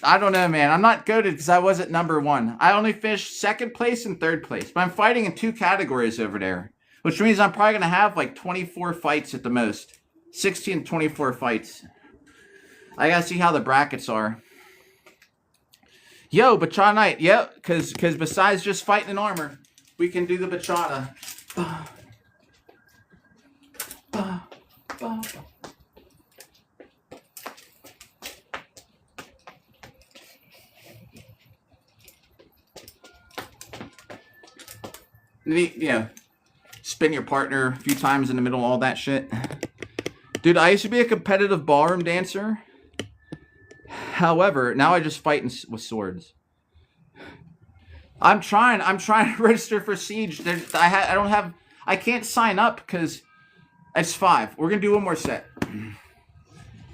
I don't know, man. I'm not goated because I wasn't number 1. I only finished 2nd place and 3rd place, but I'm fighting in 2 categories over there, which means I'm probably gonna have like 24 fights at the most, 16 to 24 fights. I gotta see how the brackets are. Yo, Bachata night. Yep, because besides just fighting in armor, we can do the Bachata. Spin your partner a few times in the middle, all that shit. Dude, I used to be a competitive ballroom dancer. However, now I just fight with swords. I'm trying to register for Siege. I can't sign up because it's 5. We're gonna do one more set.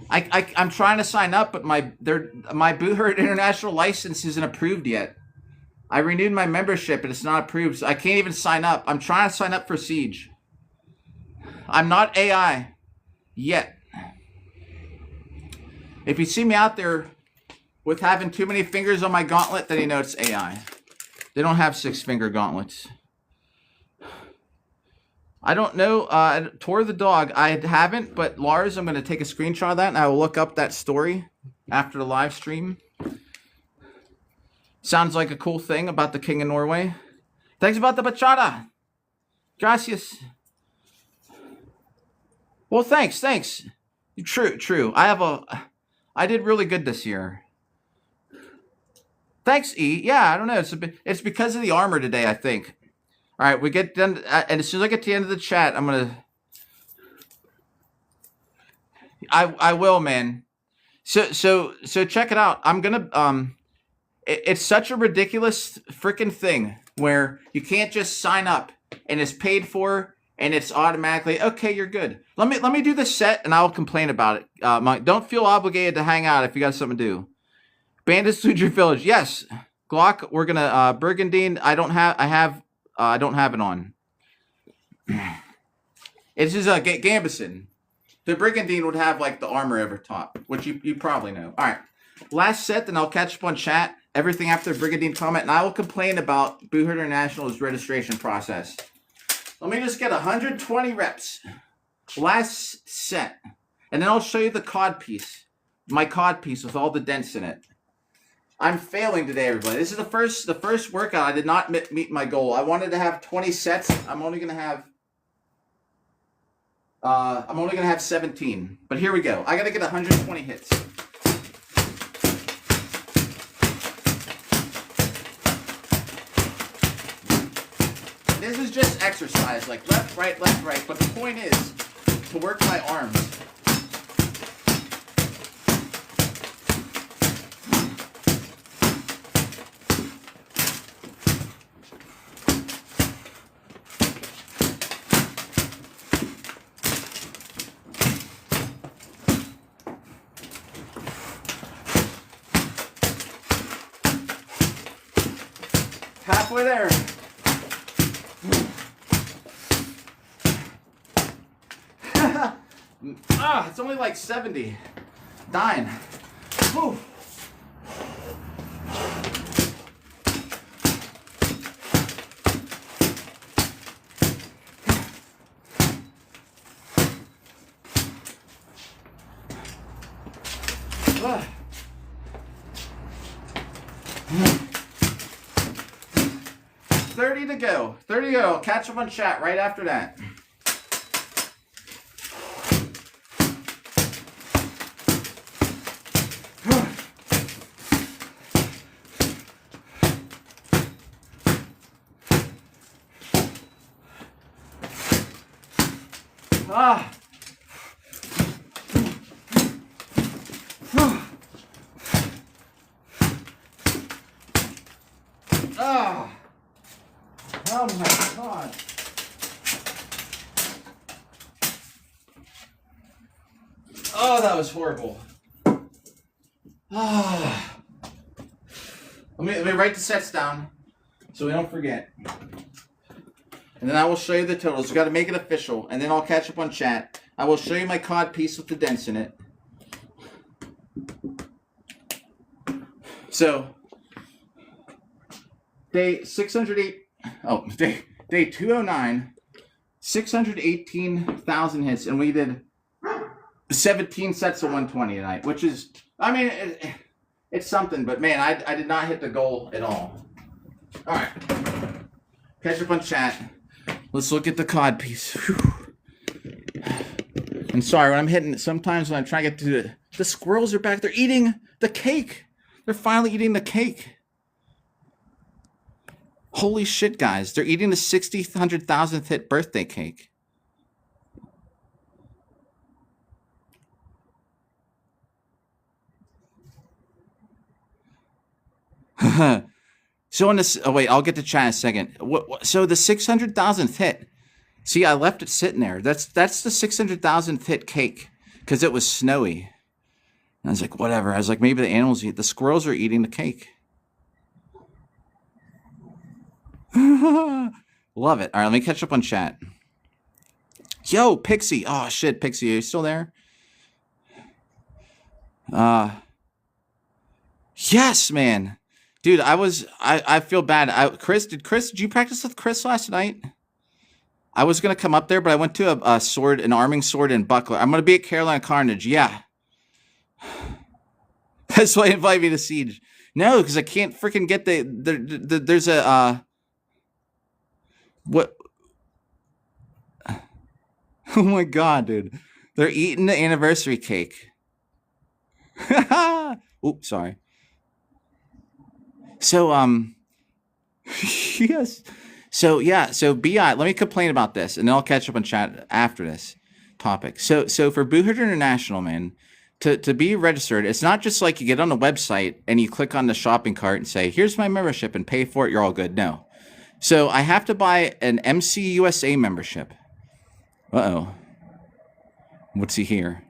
I'm trying to sign up, but my Boohurt International license isn't approved yet. I renewed my membership, and it's not approved, so I can't even sign up. I'm trying to sign up for Siege. I'm not AI yet. If you see me out there with having too many fingers on my gauntlet, then you know it's AI. They don't have 6-finger gauntlets. I don't know. Tour the dog. I haven't, but Lars, I'm going to take a screenshot of that, and I will look up that story after the live stream. Sounds like a cool thing about the King of Norway. Thanks about the bachata. Gracias. Well, thanks. True. I did really good this year. Thanks, E. Yeah, I don't know. It's because of the armor today, I think. All right, we get done, and as soon as I get to the end of the chat, I'm gonna. I will, man. So check it out. I'm gonna it's such a ridiculous freaking thing where you can't just sign up and it's paid for and it's automatically okay. You're good. Let me do the set and I'll complain about it. Don't feel obligated to hang out if you got something to do. Bandits lose your village. Yes, Glock. We're gonna Burgundy. I don't have it on. It's just Gambison. The Brigandine would have like the armor over top, which you probably know. All right, last set, then I'll catch up on chat. Everything after Brigandine comment, and I will complain about Boohurt International's registration process. Let me just get 120 reps. Last set, and then I'll show you the cod piece, my cod piece with all the dents in it. I'm failing today, everybody. This is the first workout. I did not meet my goal. I wanted to have 20 sets. I'm only gonna have 17. But here we go. I gotta get 120 hits. This is just exercise, like left, right, but the point is to work my arms. Halfway there. It's only like 70. Dying. Whew. Ah. 30 to go. 30 to go. I'll catch up on chat right after that. Ah. Ah. Oh my God. Oh, that was horrible. Ah. Let me write the sets down so we don't forget. And then I will show you the totals. You got to make it official, and then I'll catch up on chat. I will show you my cod piece with the dents in it. So, day 608. Oh, day 209. 618,000 hits, and we did 17 sets of 120 tonight, which is, I mean, it's something. But man, I did not hit the goal at all. All right, catch up on chat. Let's look at the cod piece. Whew. I'm sorry, when I'm hitting, sometimes when I'm trying to get to the squirrels are back. They're eating the cake. They're finally eating the cake. Holy shit, guys. They're eating the 100,000th hit birthday cake. So on this, oh wait, I'll get to chat in a second. So the 600,000th hit. See, I left it sitting there. That's the 600,000th hit cake because it was snowy. I was like, whatever. I was like, maybe the squirrels are eating the cake. Love it. All right, let me catch up on chat. Yo, Pixie. Oh shit, Pixie, are you still there? Yes, man. Dude, I feel bad. Did you practice with Chris last night? I was gonna come up there, but I went to an arming sword and buckler. I'm gonna be at Carolina Carnage. Yeah. That's why he invited me to Siege. No, because I can't freaking get there's a what? Oh my god, dude! They're eating the anniversary cake. Oops, sorry. So yes. So yeah. So Bi, let me complain about this, and then I'll catch up on chat after this topic. So for Boo Herder International, man. To be registered, it's not just like you get on the website and you click on the shopping cart and say, here's my membership and pay for it, you're all good. No. So I have to buy an MCUSA membership. Uh-oh. What's he here?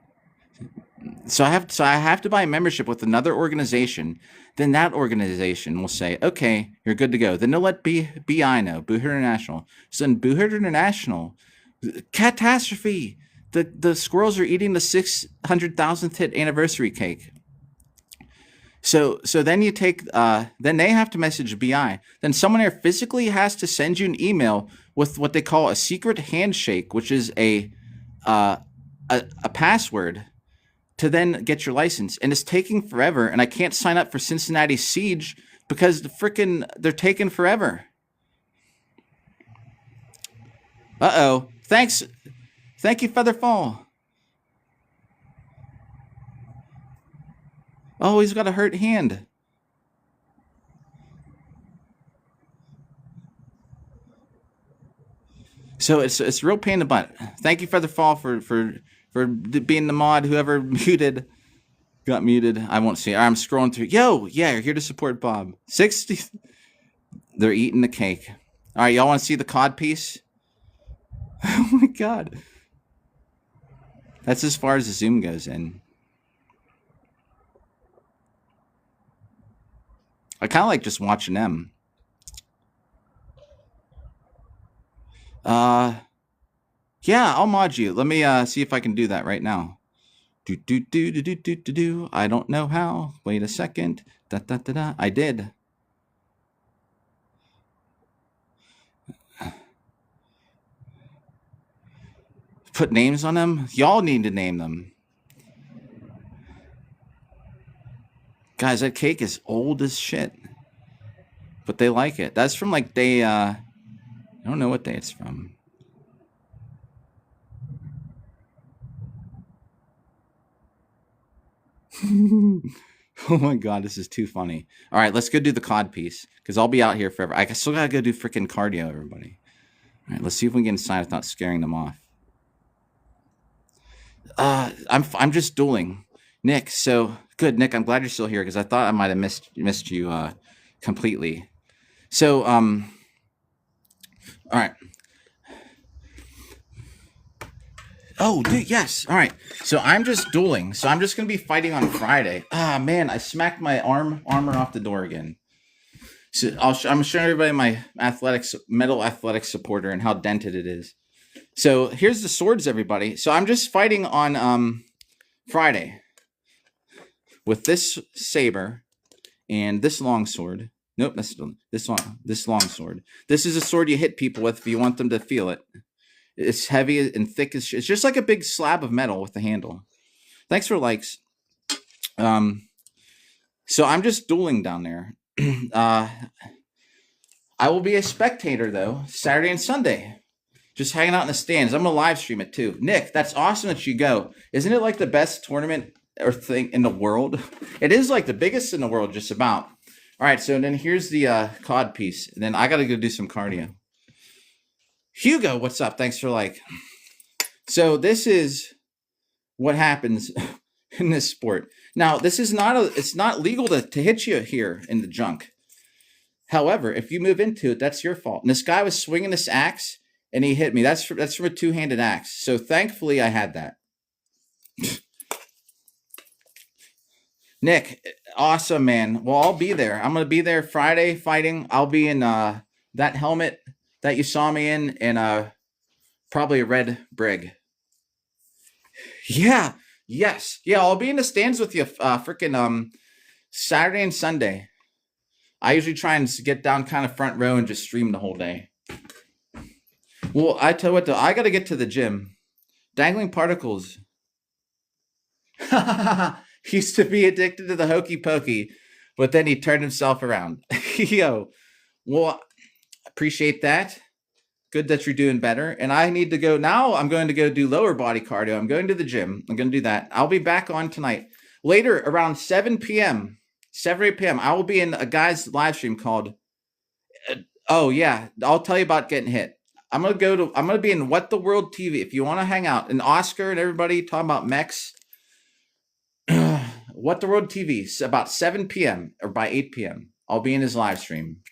So I have to buy a membership with another organization. Then that organization will say, okay, you're good to go. Then they'll let BI know, Boo Herder International. So then Boo Herder International, catastrophe. The squirrels are eating the 600,000th hit anniversary cake. So then you take then they have to message BI. Then someone there physically has to send you an email with what they call a secret handshake, which is a password to then get your license. And it's taking forever. And I can't sign up for Cincinnati Siege because they're taking forever. Uh-oh. Thanks. Thank you, Featherfall. Oh, he's got a hurt hand. So it's a real pain in the butt. Thank you, Featherfall, for being the mod. Whoever got muted. I won't see it. I'm scrolling through. Yo, yeah, you're here to support Bob. 60. They're eating the cake. All right, y'all want to see the cod piece? Oh my god. That's as far as the zoom goes in. I kind of like just watching them. Yeah, I'll mod you. Let me see if I can do that right now. Do. I don't know how. Wait a second. Da. I did. Put names on them? Y'all need to name them. Guys, that cake is old as shit. But they like it. That's from like day, I don't know what day it's from. Oh my god, this is too funny. All right, let's go do the cod piece. Because I'll be out here forever. I still gotta go do freaking cardio, everybody. All right, let's see if we can get inside without scaring them off. I'm just dueling. Nick, so good, Nick. I'm glad you're still here because I thought I might have missed you completely. So all right. Oh, dude, yes. All right. So I'm just dueling. So I'm just gonna be fighting on Friday. Ah, man, I smacked my armor off the door again. So I'm showing everybody my metal athletics supporter and how dented it is. So here's the swords, everybody. So I'm just fighting on Friday with this saber and this long sword. Nope, that's this long sword. This is a sword you hit people with if you want them to feel it. It's heavy and thick as shit. It's just like a big slab of metal with the handle. Thanks for likes. So I'm just dueling down there. I will be a spectator though, Saturday and Sunday. Just hanging out in the stands. I'm gonna live stream it too. Nick, that's awesome that you go. Isn't it like the best tournament or thing in the world? It is like the biggest in the world, just about. All right, so then here's the cod piece. And then I gotta go do some cardio. Hugo, what's up? Thanks for like. So this is what happens in this sport. Now, this is it's not legal to hit you here in the junk. However, if you move into it, that's your fault. And this guy was swinging this axe and he hit me. That's from a two-handed axe. So thankfully I had that. Nick, awesome, man. Well, I'll be there. I'm gonna be there Friday fighting. I'll be in that helmet that you saw me in, and probably a red brig. Yeah, yes, yeah. I'll be in the stands with you, freaking Saturday and Sunday. I usually try and get down kind of front row and just stream the whole day. Well, I tell you what, though, I gotta get to the gym. Dangling particles. Used to be addicted to the hokey pokey, but then he turned himself around. Yo, well, appreciate that. Good that you're doing better. And I need to go now. I'm going to go do lower body cardio. I'm going to the gym. I'm going to do that. I'll be back on tonight. Later, around 7 p.m., 7 8 p.m., I will be in a guy's live stream called, oh, yeah, I'll tell you about getting hit. I'm gonna be in What the World TV. If you want to hang out, and Oscar and everybody talking about mechs, What the World TV, about 7 p.m. or by 8 p.m. I'll be in his live stream.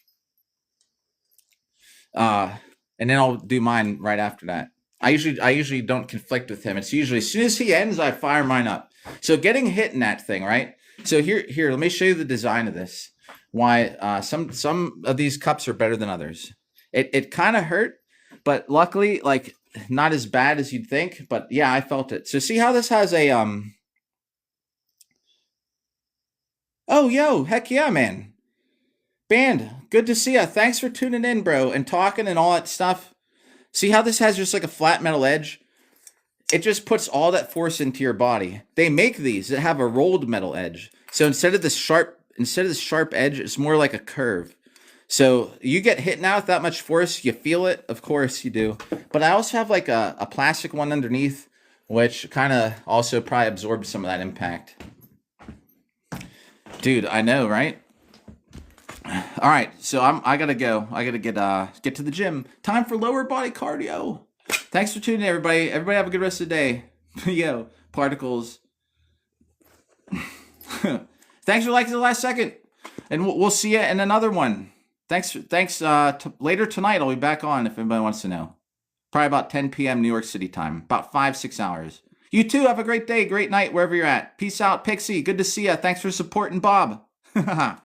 And then I'll do mine right after that. I usually don't conflict with him. It's usually as soon as he ends, I fire mine up. So getting hit in that thing, right? So here, let me show you the design of this. Why some of these cups are better than others. It kind of hurt, but luckily, like not as bad as you'd think. But yeah, I felt it. So see how this has a Oh, yo, heck yeah, man. Band, good to see ya. Thanks for tuning in, bro, and talking and all that stuff. See how this has just like a flat metal edge? It just puts all that force into your body. They make these that have a rolled metal edge. So instead of this sharp edge, it's more like a curve. So you get hit now with that much force, you feel it, of course you do. But I also have like a plastic one underneath, which kind of also probably absorbs some of that impact. Dude, I know, right? All right, so I gotta go. I gotta get to the gym. Time for lower body cardio. Thanks for tuning in, everybody. Everybody have a good rest of the day. Yo, particles. Thanks for liking the last second, and we'll see you in another one. Thanks. Later tonight, I'll be back on if anybody wants to know. Probably about 10 p.m. New York City time. About 5-6 hours. You too. Have a great day, great night, wherever you're at. Peace out, Pixie. Good to see you. Thanks for supporting Bob.